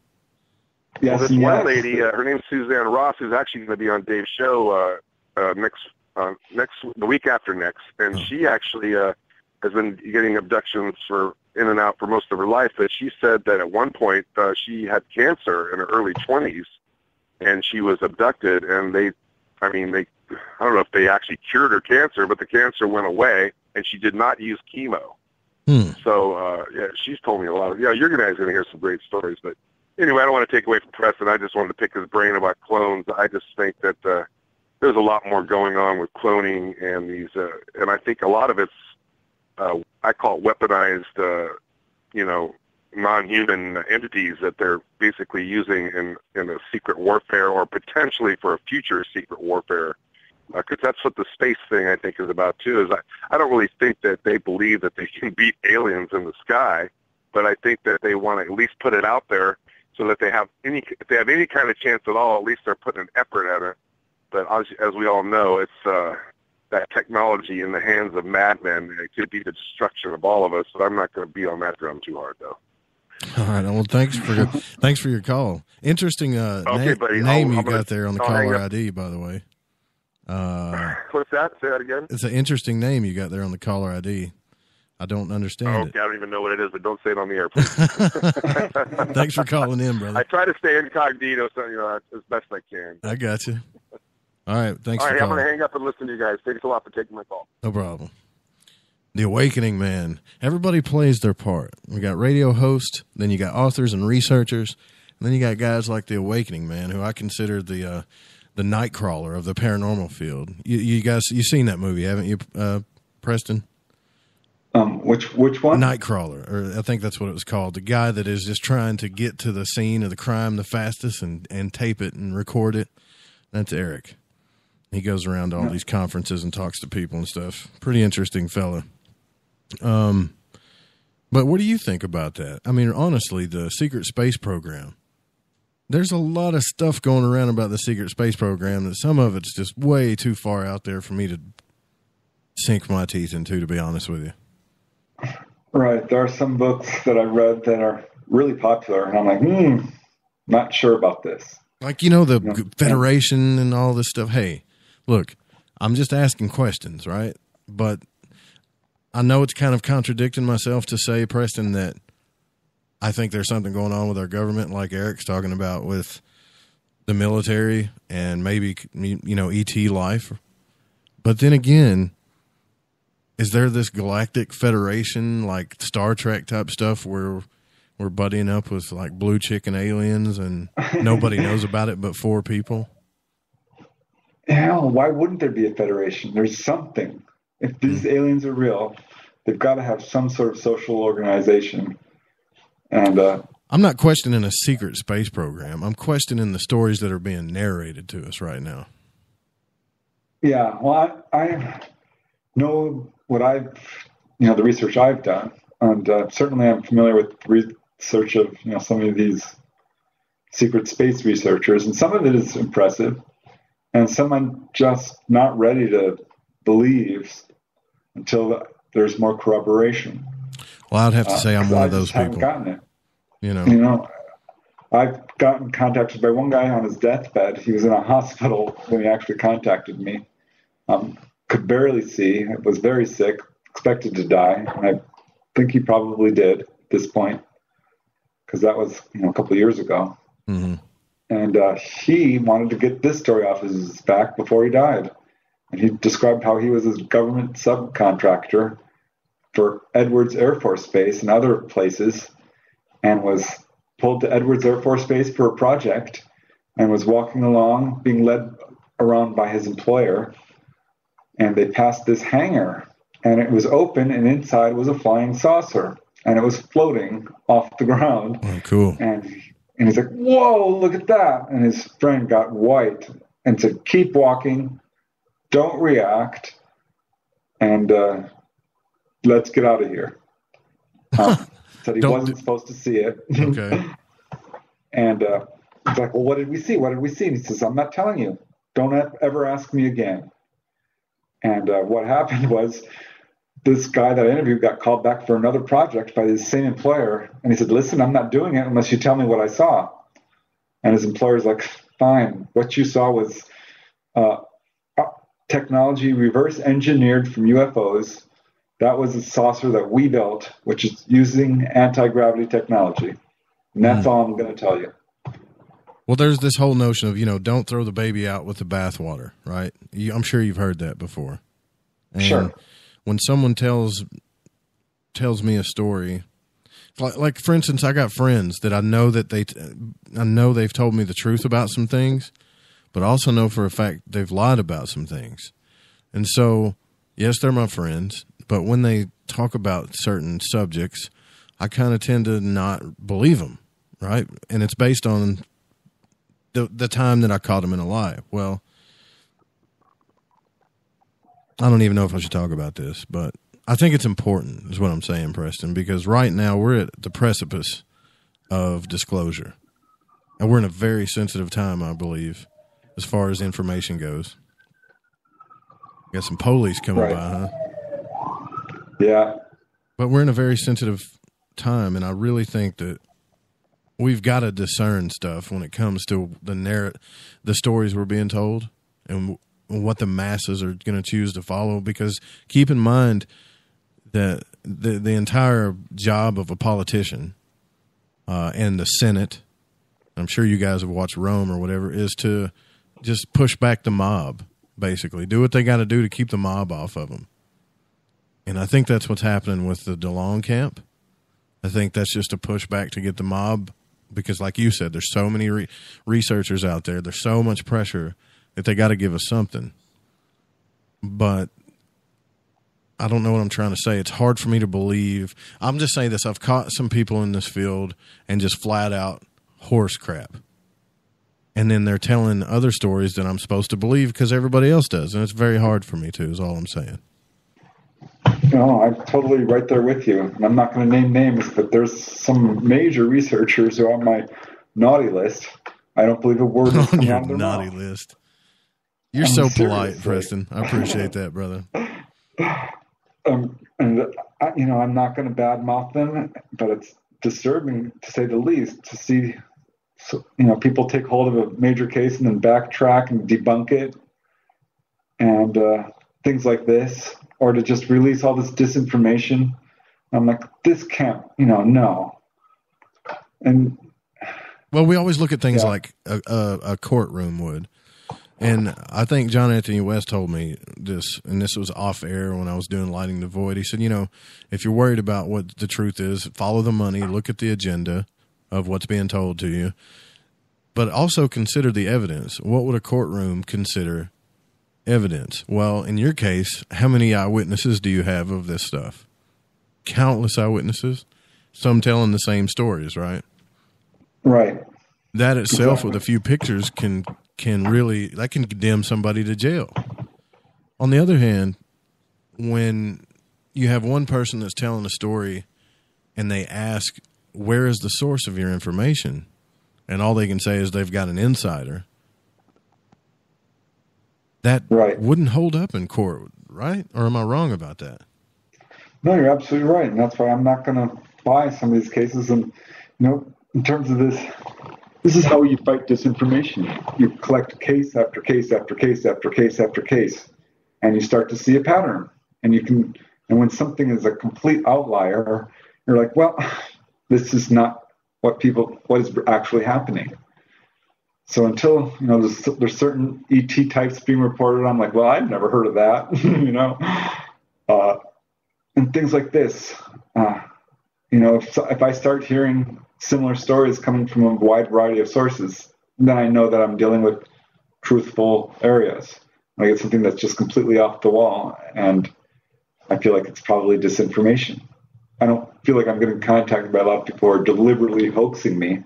Speaker 3: Well, this one lady, her name's Suzanne Ross, who's actually going to be on Dave's show the week after next, and she actually has been getting abductions in and out for most of her life. But she said that at one point she had cancer in her early 20s, and she was abducted, and I don't know if they actually cured her cancer, but the cancer went away, and she did not use chemo. So, yeah, she's told me a lot of, you guys are going to hear some great stories. But anyway, I don't want to take away from Preston. I just wanted to pick his brain about clones. I just think that there's a lot more going on with cloning and these, and I think a lot of it's, I call it weaponized, non-human entities that they're basically using in a secret warfare or potentially for a future secret warfare. Because that's what the space thing, I think, is about, too. Is I don't really think that they believe that they can beat aliens in the sky, but I think that they want to at least put it out there so that if they have any kind of chance at all, at least they're putting an effort at it. But as we all know, it's that technology in the hands of madmen. It could be the destruction of all of us, but I'm not going to beat on that drum too hard, though.
Speaker 2: All right. Well, thanks for your call. Interesting name you got there on the caller ID, by the way.
Speaker 3: What's that? Say that again.
Speaker 2: It's an interesting name you got there on the caller ID. I don't understand it.
Speaker 3: I don't even know what it is, but don't say it on the air, please.
Speaker 2: Thanks for calling in, brother.
Speaker 3: I try to stay incognito, so as best I can.
Speaker 2: I got you. All right. Thanks for calling.
Speaker 3: I'm going to hang up and listen to you guys. Thanks a lot for taking my call.
Speaker 2: No problem. The Awakening Man. Everybody plays their part. We got radio hosts, then you got authors and researchers, and then you got guys like the Awakening Man, who I consider the Nightcrawler of the paranormal field. You guys, you've seen that movie, haven't you, Preston?
Speaker 9: Which one?
Speaker 2: Nightcrawler, or I think that's what it was called. The guy that is just trying to get to the scene of the crime the fastest and tape it and record it. That's Eric. He goes around to all these conferences and talks to people and stuff. Pretty interesting fella. But what do you think about that? I mean, honestly, the secret space program. There's a lot of stuff going around about the secret space program that some of it's just way too far out there for me to sink my teeth into, to be honest with you.
Speaker 9: Right. There are some books that I read that are really popular, and I'm like, not sure about this.
Speaker 2: Like, the Federation and all this stuff. Hey, look, I'm just asking questions, right? But I know it's kind of contradicting myself to say, Preston, that I think there's something going on with our government, like Eric's talking about with the military and maybe, ET life. But then again, is there this galactic federation, like Star Trek type stuff, where we're buddying up with like blue chicken aliens and nobody knows about it but 4 people?
Speaker 9: hell, why wouldn't there be a federation? There's something. If these aliens are real, they've got to have some sort of social organization. And
Speaker 2: I'm not questioning a secret space program. I'm questioning the stories that are being narrated to us right now.
Speaker 9: Yeah, well, I know what the research I've done, and certainly I'm familiar with research of, some of these secret space researchers, and some of it is impressive, and some I'm just not ready to believe until there's more corroboration.
Speaker 2: Well, I'd have to say I'm one of those people.
Speaker 9: I haven't gotten it. I've gotten contacted by one guy on his deathbed. He was in a hospital when he actually contacted me. Could barely see, was very sick, expected to die, and I think he probably did at this point, because that was a couple of years ago.
Speaker 2: Mm-hmm.
Speaker 9: And he wanted to get this story off his back before he died. And he described how he was a government subcontractor for Edwards Air Force Base and other places, and was pulled to Edwards Air Force Base for a project, and was walking along, being led around by his employer, and they passed this hangar, and it was open, and inside was a flying saucer, and it was floating off the ground.
Speaker 2: Oh, cool.
Speaker 9: And he's like, whoa, look at that. And his friend got white and said, keep walking, don't react, and let's get out of here. Said he wasn't supposed to see it.
Speaker 2: Okay.
Speaker 9: And he's like, well, what did we see? What did we see? And he says, I'm not telling you. Don't ever ask me again. And what happened was this guy that I interviewed got called back for another project by his same employer. And he said, listen, I'm not doing it unless you tell me what I saw. And his employer's like, fine. What you saw was technology reverse engineered from UFOs. That was a saucer that we built, which is using anti-gravity technology. And that's all I'm going to tell you.
Speaker 2: Well, there's this whole notion of, don't throw the baby out with the bathwater, right? I'm sure you've heard that before. And
Speaker 9: sure.
Speaker 2: When someone tells me a story, like for instance, I got friends that I know that they've told me the truth about some things, but I also know for a fact they've lied about some things. And so, yes, they're my friends, but when they talk about certain subjects, I kind of tend to not believe them, right? And it's based on the time that I caught them in a lie. Well, I don't even know if I should talk about this, but I think it's important is what I'm saying, Preston, because right now we're at the precipice of disclosure. And we're in a very sensitive time, I believe, as far as information goes. Got some police coming by, huh?
Speaker 9: Yeah.
Speaker 2: But we're in a very sensitive time, and I really think that we've got to discern stuff when it comes to the stories we're being told and what the masses are going to choose to follow. Because keep in mind that the entire job of a politician and the Senate, I'm sure you guys have watched Rome or whatever, is to just push back the mob, basically. Do what they got to do to keep the mob off of them. And I think that's what's happening with the DeLong camp. I think that's just a pushback to get the mob, because like you said, there's so many researchers out there. There's so much pressure that they got to give us something. But I don't know what I'm trying to say. It's hard for me to believe. I'm just saying this. I've caught some people in this field and just flat out horse crap. And then they're telling other stories that I'm supposed to believe because everybody else does. And it's very hard for me to, is all I'm saying.
Speaker 9: No, I'm totally right there with you. And I'm not going to name names, but there's some major researchers who are on my naughty list. I don't believe a word is coming out of their
Speaker 2: naughty
Speaker 9: mouth.
Speaker 2: List. You're so polite, Preston. I appreciate that, brother.
Speaker 9: And I'm not going to badmouth them, but it's disturbing to say the least to see, people take hold of a major case and then backtrack and debunk it, and things like this. Or to just release all this disinformation. I'm like, this can't, no. And
Speaker 2: well, we always look at things like a courtroom would. And I think John Anthony West told me this, and this was off air when I was doing Lighting the Void. He said, if you're worried about what the truth is, follow the money, look at the agenda of what's being told to you, but also consider the evidence. What would a courtroom consider evidence. Well, in your case, how many eyewitnesses do you have of this stuff? Countless eyewitnesses, some telling the same stories, right?
Speaker 9: Right.
Speaker 2: That itself, with a few pictures, can really, that can condemn somebody to jail. On the other hand, when you have one person that's telling a story and they ask, where is the source of your information? And all they can say is they've got an insider. That wouldn't hold up in court, right? Or am I wrong about that?
Speaker 9: No, you're absolutely right. And that's why I'm not going to buy some of these cases. And, in terms of this is how you fight disinformation. You collect case after case after case after case after case, and you start to see a pattern. And when something is a complete outlier, you're like, well, this is not what is actually happening. So until, there's certain ET types being reported, I'm like, well, I've never heard of that, and things like this. If I start hearing similar stories coming from a wide variety of sources, then I know that I'm dealing with truthful areas. I get something that's just completely off the wall, and I feel like it's probably disinformation. I don't feel like I'm getting contacted by a lot of people who are deliberately hoaxing me,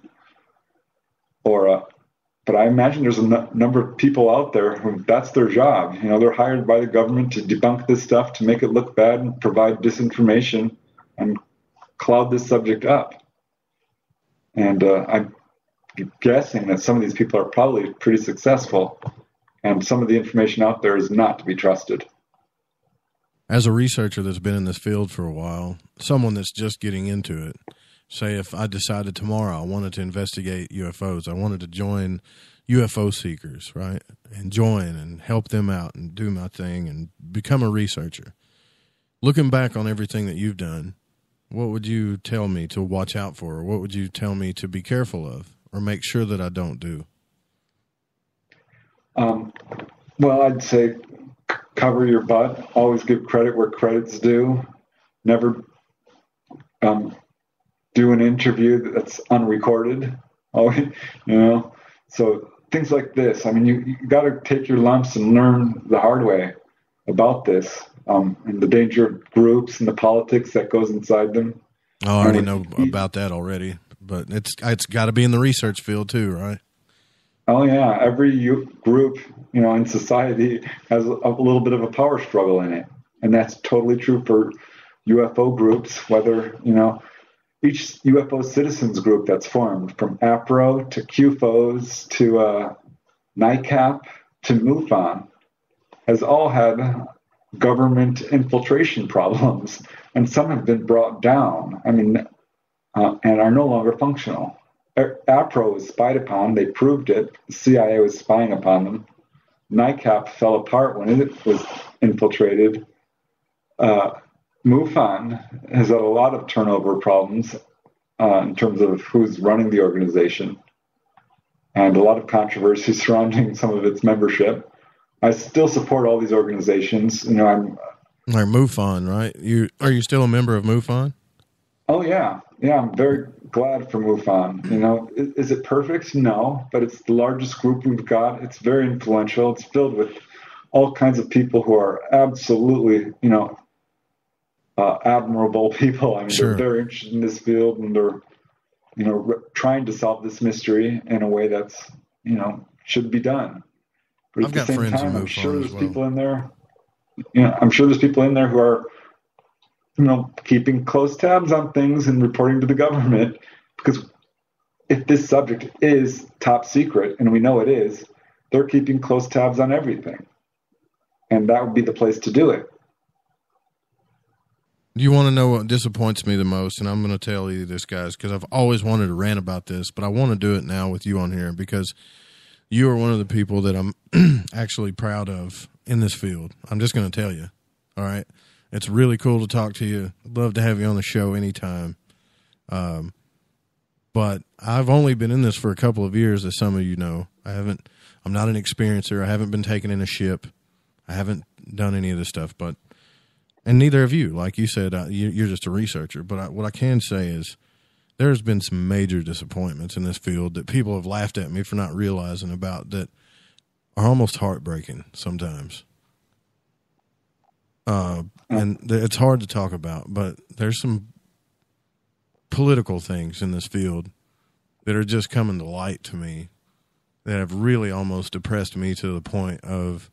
Speaker 9: but I imagine there's a number of people out there who that's their job. They're hired by the government to debunk this stuff, to make it look bad and provide disinformation and cloud this subject up. And I'm guessing that some of these people are probably pretty successful, and some of the information out there is not to be trusted.
Speaker 2: As a researcher that's been in this field for a while, someone that's just getting into it, say if I decided tomorrow I wanted to investigate UFOs, I wanted to join UFO seekers, right, and join and help them out and do my thing and become a researcher. Looking back on everything that you've done, what would you tell me to watch out for? Or what would you tell me to be careful of or make sure that I don't do?
Speaker 9: Well, I'd say cover your butt. Always give credit where credit's due. Never do an interview that's unrecorded. So things like this. I mean, you got to take your lumps and learn the hard way about this, and the danger of groups and the politics that goes inside them.
Speaker 2: I already know about that already, but it's got to be in the research field too, right?
Speaker 9: Oh yeah, every group, in society has a little bit of a power struggle in it, and that's totally true for UFO groups. Whether each UFO citizens group that's formed, from APRO to QFOs to NICAP to MUFON, has all had government infiltration problems, and some have been brought down. And are no longer functional. APRO was spied upon. They proved it. The CIA was spying upon them. NICAP fell apart when it was infiltrated. MUFON has had a lot of turnover problems in terms of who's running the organization, and a lot of controversy surrounding some of its membership. I still support all these organizations. I'm
Speaker 2: like MUFON, right? Are you still a member of MUFON?
Speaker 9: Oh yeah. I'm very glad for MUFON. Is it perfect? No, but it's the largest group we've got. It's very influential. It's filled with all kinds of people who are absolutely, admirable people. I mean,
Speaker 2: Sure.
Speaker 9: They're very interested in this field, and they're, trying to solve this mystery in a way that's, should be done. But
Speaker 2: I've got friends in MUFON
Speaker 9: I'm sure there's
Speaker 2: as well.
Speaker 9: people in there. I'm sure there's people in there who are, keeping close tabs on things and reporting to the government, because if this subject is top secret, and we know it is, they're keeping close tabs on everything. And that would be the place to do it.
Speaker 2: Do you want to know what disappoints me the most? And I'm going to tell you this, guys, because I've always wanted to rant about this, but I want to do it now with you on here because you are one of the people that I'm actually proud of in this field. I'm just going to tell you. All right. It's really cool to talk to you. I'd love to have you on the show anytime. But I've only been in this for a couple of years, as some of you know. I'm not an experiencer. I haven't been taken in a ship. I haven't done any of this stuff, and neither have you. Like you said, you're just a researcher. But what I can say is there's been some major disappointments in this field that people have laughed at me for not realizing about, that are almost heartbreaking sometimes. And it's hard to talk about, but there's some political things in this field that are just coming to light to me that have really almost depressed me to the point of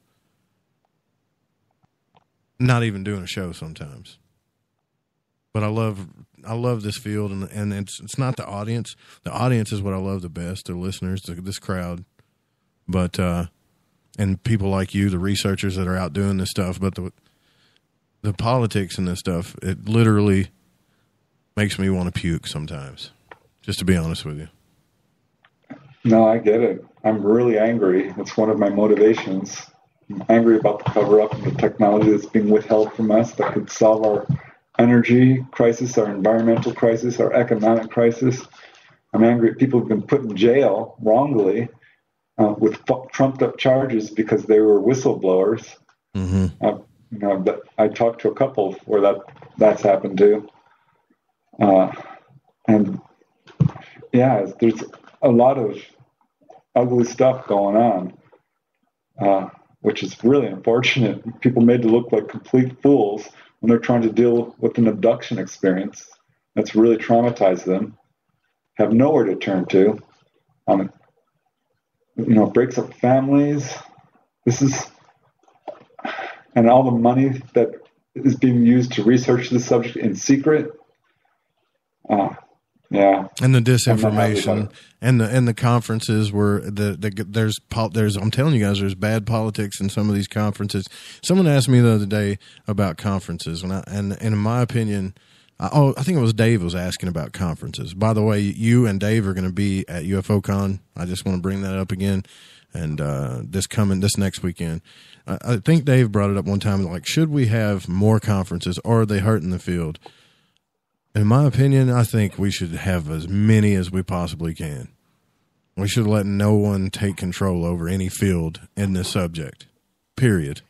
Speaker 2: not even doing a show sometimes. But I love this field, and it's not the audience. The audience is what I love the best, the listeners, this crowd. But and people like you, the researchers that are out doing this stuff, but the politics and this stuff, it literally makes me want to puke sometimes, just to be honest with you.
Speaker 9: No, I get it. I'm really angry. It's one of my motivations. I'm angry about the cover-up and the technology that's being withheld from us that could solve our energy crisis, our environmental crisis, our economic crisis. I'm angry at people who've been put in jail wrongly with trumped-up charges because they were whistleblowers.
Speaker 2: Mm-hmm.
Speaker 9: But I talked to a couple where that's happened to. And yeah, there's a lot of ugly stuff going on, which is really unfortunate. People made to look like complete fools when they're trying to deal with an abduction experience that's really traumatized them, have nowhere to turn to. Breaks up families. And all the money that is being used to research this subject in secret. Yeah,
Speaker 2: and the disinformation and the conferences where there's I'm telling you guys, there's bad politics in some of these conferences. Someone asked me the other day about conferences, and in my opinion, I think it was Dave was asking about conferences. By the way, you and Dave are going to be at UFOCon. I just want to bring that up again, and this next weekend. I think Dave brought it up one time, like, should we have more conferences, or are they hurting the field? In my opinion, I think we should have as many as we possibly can. We should let no one take control over any field in this subject, period,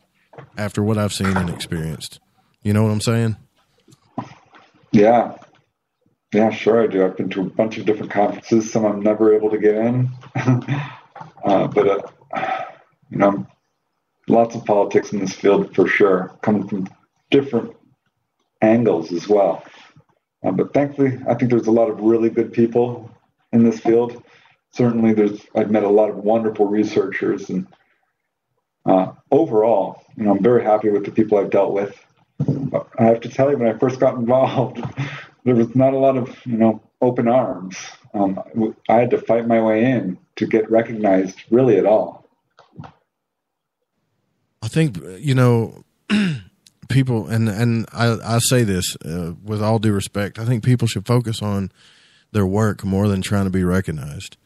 Speaker 2: after what I've seen and experienced. You know what I'm saying?
Speaker 9: Yeah. Yeah, sure I do. I've been to a bunch of different conferences. Some I'm never able to get in. But lots of politics in this field for sure, coming from different angles as well. But thankfully, I think there's a lot of really good people in this field. Certainly, I've met a lot of wonderful researchers, and overall, I'm very happy with the people I've dealt with. But I have to tell you, when I first got involved, there was not a lot of open arms. I had to fight my way in to get recognized, really, at all.
Speaker 2: I think people, and I say this with all due respect, I think people should focus on their work more than trying to be recognized.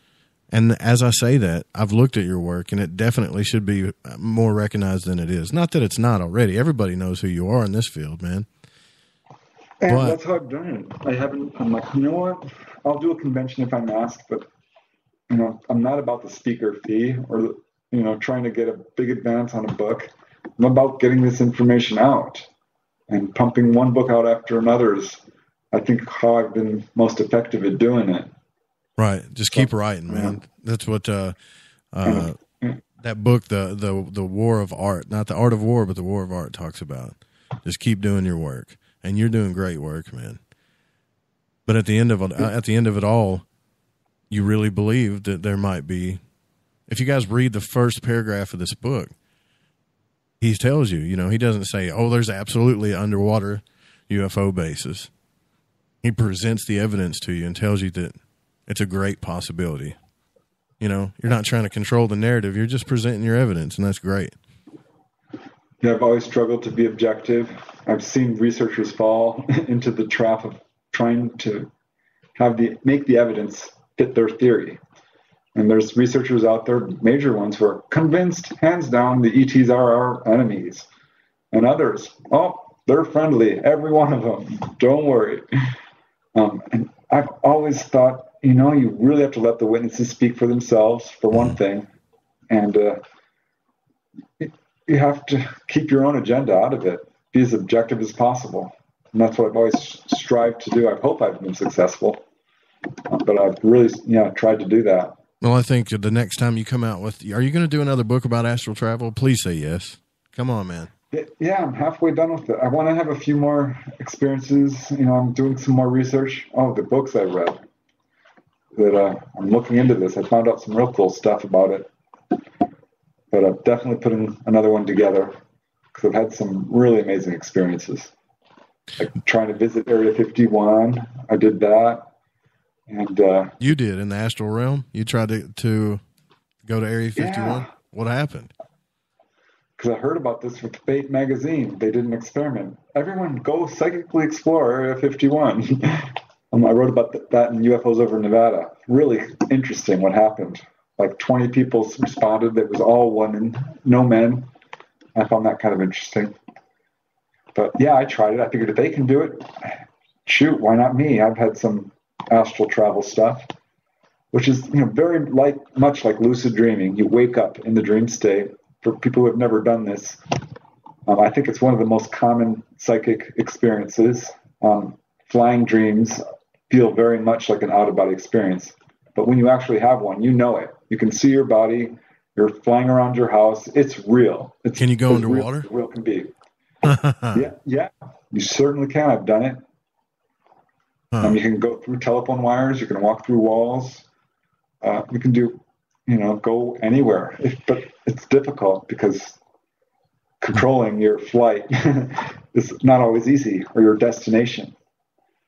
Speaker 2: And as I say that, I've looked at your work, and it definitely should be more recognized than it is. Not that it's not already. Everybody knows who you are in this field, man.
Speaker 9: And that's how I've done it. I'm like, you know what? I'll do a convention if I'm asked, but I'm not about the speaker fee or trying to get a big advance on a book. I'm about getting this information out, and pumping one book out after another is, I think, how I've been most effective at doing it.
Speaker 2: Right. Just keep writing, man. That's what that book, the War of Art, not the Art of War, but the War of Art, talks about. Just keep doing your work, and you're doing great work, man. But at the end of it all, you really believe that there might be. If you guys read the first paragraph of this book, he tells you, he doesn't say, "Oh, there's absolutely underwater UFO bases." He presents the evidence to you and tells you that it's a great possibility. You're not trying to control the narrative. You're just presenting your evidence, and that's great.
Speaker 9: Yeah, I've always struggled to be objective. I've seen researchers fall into the trap of trying to make the evidence fit their theory. And there's researchers out there, major ones, who are convinced, hands down, the ETs are our enemies. And others, they're friendly, every one of them. Don't worry. And I've always thought, you really have to let the witnesses speak for themselves, for one thing. And you have to keep your own agenda out of it. Be as objective as possible. And that's what I've always strived to do. I hope I've been successful. But I've really tried to do that.
Speaker 2: Well, I think the next time you come out with, are you going to do another book about astral travel? Please say yes. Come on, man.
Speaker 9: Yeah, I'm halfway done with it. I want to have a few more experiences. I'm doing some more research. Oh, the books I read. That I'm looking into this. I found out some real cool stuff about it. But I'm definitely putting another one together because I've had some really amazing experiences. Like trying to visit Area 51. I did that. And
Speaker 2: you did in the astral realm? You tried to go to Area 51? Yeah. What happened?
Speaker 9: Because I heard about this with Fate magazine. They did an experiment. Everyone go psychically explore Area 51. I wrote about that in UFOs over Nevada. Really interesting what happened. Like 20 people responded. It was all women, no men. I found that kind of interesting. But yeah, I tried it. I figured if they can do it, shoot, why not me? I've had some astral travel stuff, which is very much like lucid dreaming. You wake up in the dream state. For people who have never done this, I think it's one of the most common psychic experiences. Flying dreams feel very much like an out-of-body experience. But when you actually have one, you know it. You can see your body. You're flying around your house. It's real.
Speaker 2: Can you go underwater?
Speaker 9: Real can be. Yeah, you certainly can. I've done it. You can go through telephone wires. You can walk through walls. You can do, go anywhere. But it's difficult because controlling your flight is not always easy, or your destination.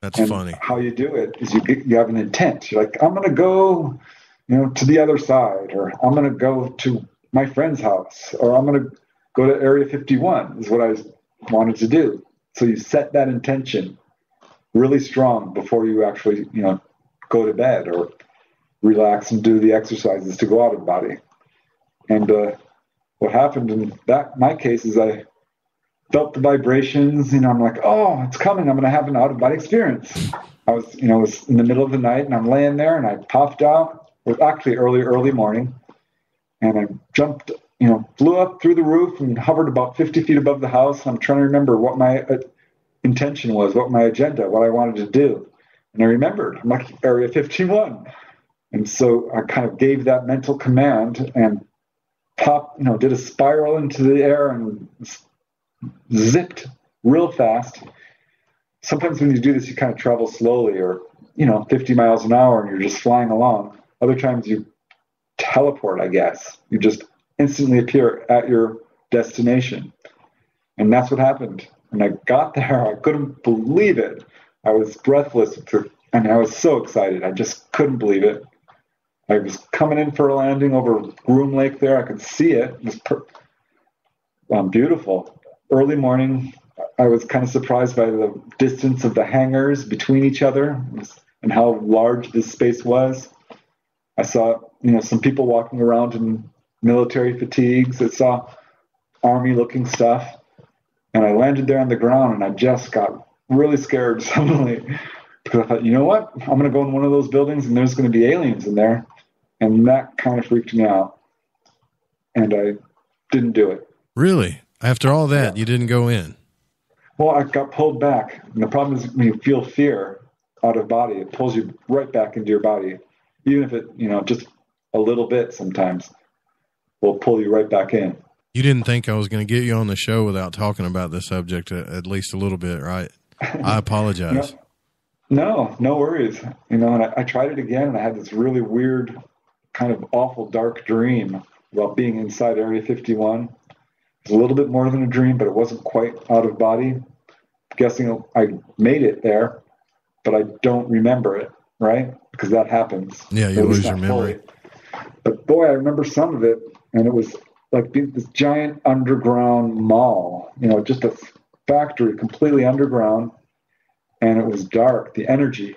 Speaker 2: That's funny.
Speaker 9: How you do it is you have an intent. You're like, I'm going to go, to the other side, or I'm going to go to my friend's house, or I'm going to go to Area 51 is what I wanted to do. So you set that intention really strong before you actually, go to bed or relax and do the exercises to go out of body. And what happened in my case is I felt the vibrations. I'm like, oh, it's coming. I'm going to have an out-of-body experience. I was in the middle of the night, and I'm laying there, and I popped out. It was actually early morning, and I jumped, flew up through the roof and hovered about 50 feet above the house. I'm trying to remember what my intention was, what my agenda, what I wanted to do. And I remembered, I'm like, Area 51. And so I kind of gave that mental command and did a spiral into the air and zipped real fast. Sometimes when you do this, you kind of travel slowly, or 50 miles an hour, and you're just flying along. Other times you teleport, I guess. You just instantly appear at your destination. And that's what happened. When I got there, I couldn't believe it. I was breathless, and I was so excited. I just couldn't believe it. I was coming in for a landing over Groom Lake there. I could see it. It was beautiful. Early morning, I was kind of surprised by the distance of the hangars between each other and how large this space was. I saw, some people walking around in military fatigues. I saw army-looking stuff. And I landed there on the ground, and I just got really scared suddenly because I thought, you know what? I'm going to go in one of those buildings, and there's going to be aliens in there. And that kind of freaked me out. And I didn't do it.
Speaker 2: Really? After all that, you didn't go in?
Speaker 9: Well, I got pulled back. And the problem is when you feel fear out of body, it pulls you right back into your body. Even if it, just a little bit sometimes will pull you right back in.
Speaker 2: You didn't think I was going to get you on the show without talking about this subject at least a little bit, right? I apologize.
Speaker 9: No worries. And I tried it again, and I had this really weird, kind of awful dark dream about being inside Area 51. It was a little bit more than a dream, but it wasn't quite out of body. I'm guessing I made it there, but I don't remember it, right? Because that happens.
Speaker 2: Yeah, you lose your memory.
Speaker 9: But boy, I remember some of it, and it was like this giant underground mall, just a factory completely underground, and it was dark. The energy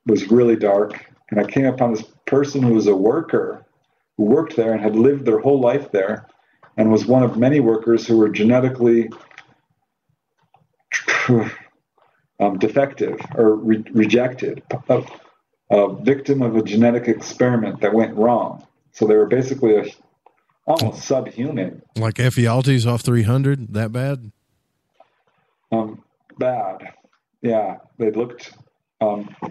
Speaker 9: was really dark, and I came upon this person who was a worker who worked there and had lived their whole life there and was one of many workers who were genetically defective or rejected, a victim of a genetic experiment that went wrong. So they were basically almost subhuman.
Speaker 2: Like Ephialtes off 300? That bad?
Speaker 9: Bad. Yeah. They looked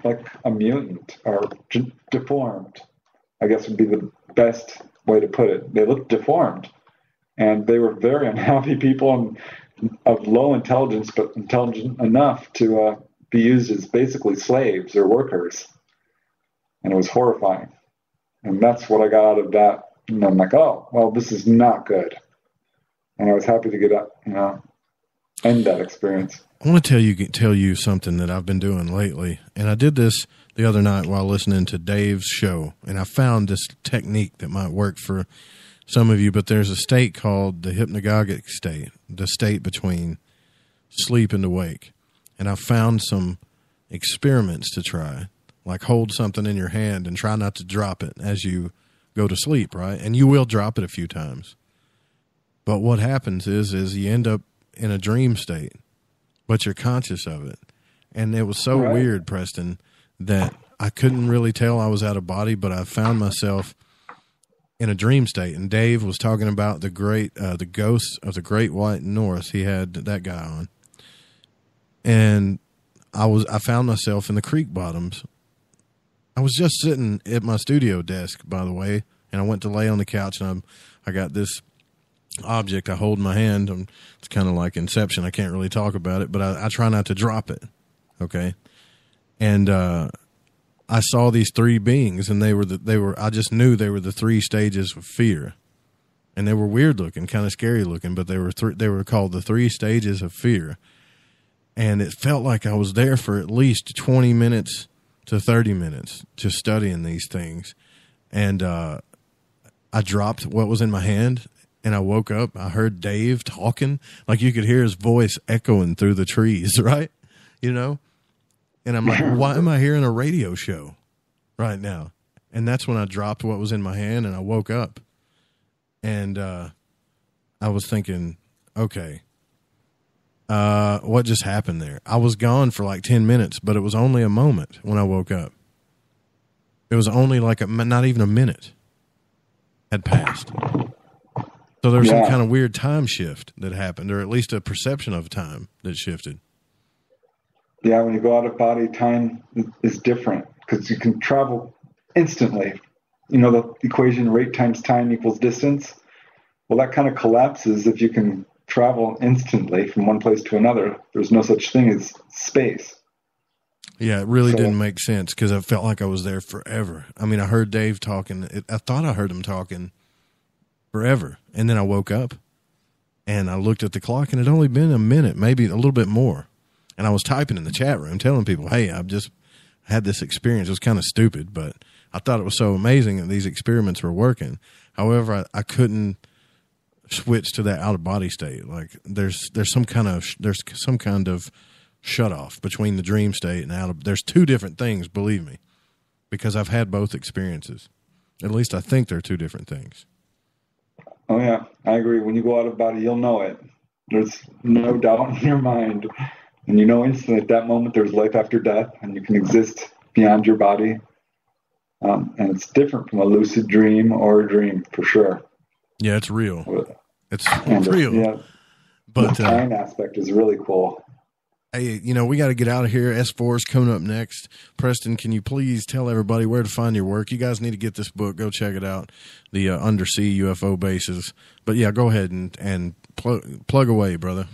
Speaker 9: like a mutant or deformed. I guess would be the best way to put it. They looked deformed, and they were very unhappy people and of low intelligence, but intelligent enough to be used as basically slaves or workers. And it was horrifying. And that's what I got out of that. And I'm like, oh, well, this is not good. And I was happy to get up, end that experience.
Speaker 2: I want to tell you something that I've been doing lately. And I did this the other night while listening to Dave's show. And I found this technique that might work for some of you, but there's a state called the hypnagogic state, the state between sleep and awake. And I found some experiments to try, like hold something in your hand and try not to drop it as you go to sleep, right? And you will drop it a few times. But what happens is you end up in a dream state, but you're conscious of it. And it was so weird, Preston, that I couldn't really tell I was out of body, but I found myself in a dream state. And Dave was talking about the ghosts of the Great White North. He had that guy on. And I found myself in the creek bottoms. I was just sitting at my studio desk, by the way, and I went to lay on the couch, and I got this object I hold in my hand. It's kind of like Inception. I can't really talk about it, but I try not to drop it. Okay. And, I saw these three beings, and I just knew they were the three stages of fear, and they were weird looking, kind of scary looking, but they were called the three stages of fear. And it felt like I was there for at least 20 minutes to 30 minutes just studying these things. And, I dropped what was in my hand, and I woke up. I heard Dave talking, like you could hear his voice echoing through the trees, right? And I'm like, why am I hearing a radio show right now? And that's when I dropped what was in my hand, and I woke up. And I was thinking, okay, what just happened there? I was gone for like 10 minutes, but it was only a moment when I woke up. It was only like not even a minute had passed. So there was some kind of weird time shift that happened, or at least a perception of time that shifted.
Speaker 9: Yeah, when you go out of body, time is different because you can travel instantly. The equation rate times time equals distance. Well, that kind of collapses if you can travel instantly from one place to another. There's no such thing as space.
Speaker 2: Yeah, it really didn't make sense because I felt like I was there forever. I mean, I heard Dave talking. I thought I heard him talking forever. And then I woke up and I looked at the clock, and it had only been a minute, maybe a little bit more. And I was typing in the chat room telling people, hey, I've just had this experience. It was kind of stupid, but I thought it was so amazing that these experiments were working. However, I couldn't switch to that out of body state. Like there's some kind of shut off between the dream state and there's two different things, believe me, because I've had both experiences. At least I think they're two different things.
Speaker 9: Oh yeah, I agree. When you go out of body, you'll know it. There's no doubt in your mind. And you know instantly at that moment there's life after death, and you can exist beyond your body. And it's different from a lucid dream or a dream, for sure.
Speaker 2: Yeah, it's real. It's real.
Speaker 9: Yeah, but the time aspect is really cool.
Speaker 2: Hey, we got to get out of here. S4 is coming up next. Preston, can you please tell everybody where to find your work? You guys need to get this book. Go check it out, the Undersea UFO bases. But, yeah, go ahead and plug away, brother.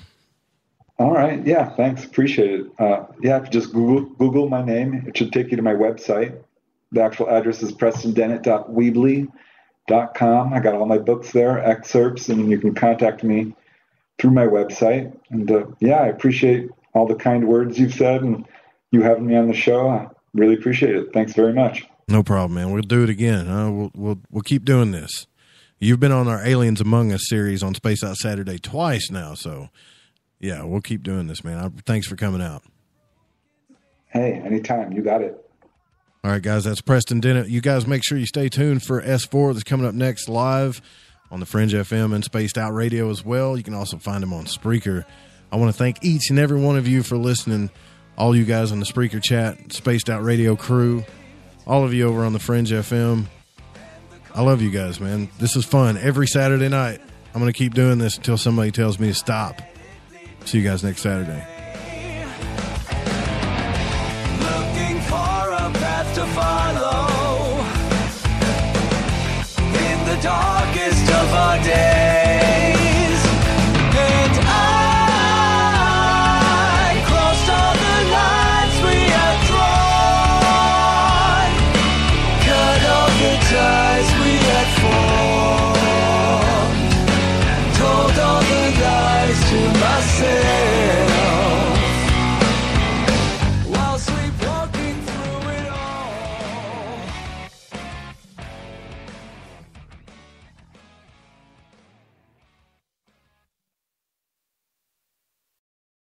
Speaker 9: All right. Yeah, thanks. Appreciate it. If you just Google my name, it should take you to my website. The actual address is prestondennett.weebly.com. I got all my books there, excerpts, and you can contact me through my website. And, I appreciate all the kind words you've said and you having me on the show. I really appreciate it. Thanks very much.
Speaker 2: No problem, man. We'll do it again. We'll keep doing this. You've been on our Aliens Among Us series on Space Out Saturday twice now, so... yeah, we'll keep doing this, man. Thanks for coming out.
Speaker 9: Hey, anytime. You got it.
Speaker 2: All right, guys, that's Preston Dennett. You guys make sure you stay tuned for S4 that's coming up next live on the Fringe FM and Spaced Out Radio as well. You can also find him on Spreaker. I want to thank each and every one of you for listening, all you guys on the Spreaker chat, Spaced Out Radio crew, all of you over on the Fringe FM. I love you guys, man. This is fun. Every Saturday night, I'm going to keep doing this until somebody tells me to stop. See you guys next Saturday.
Speaker 4: Looking for a path to follow. darkest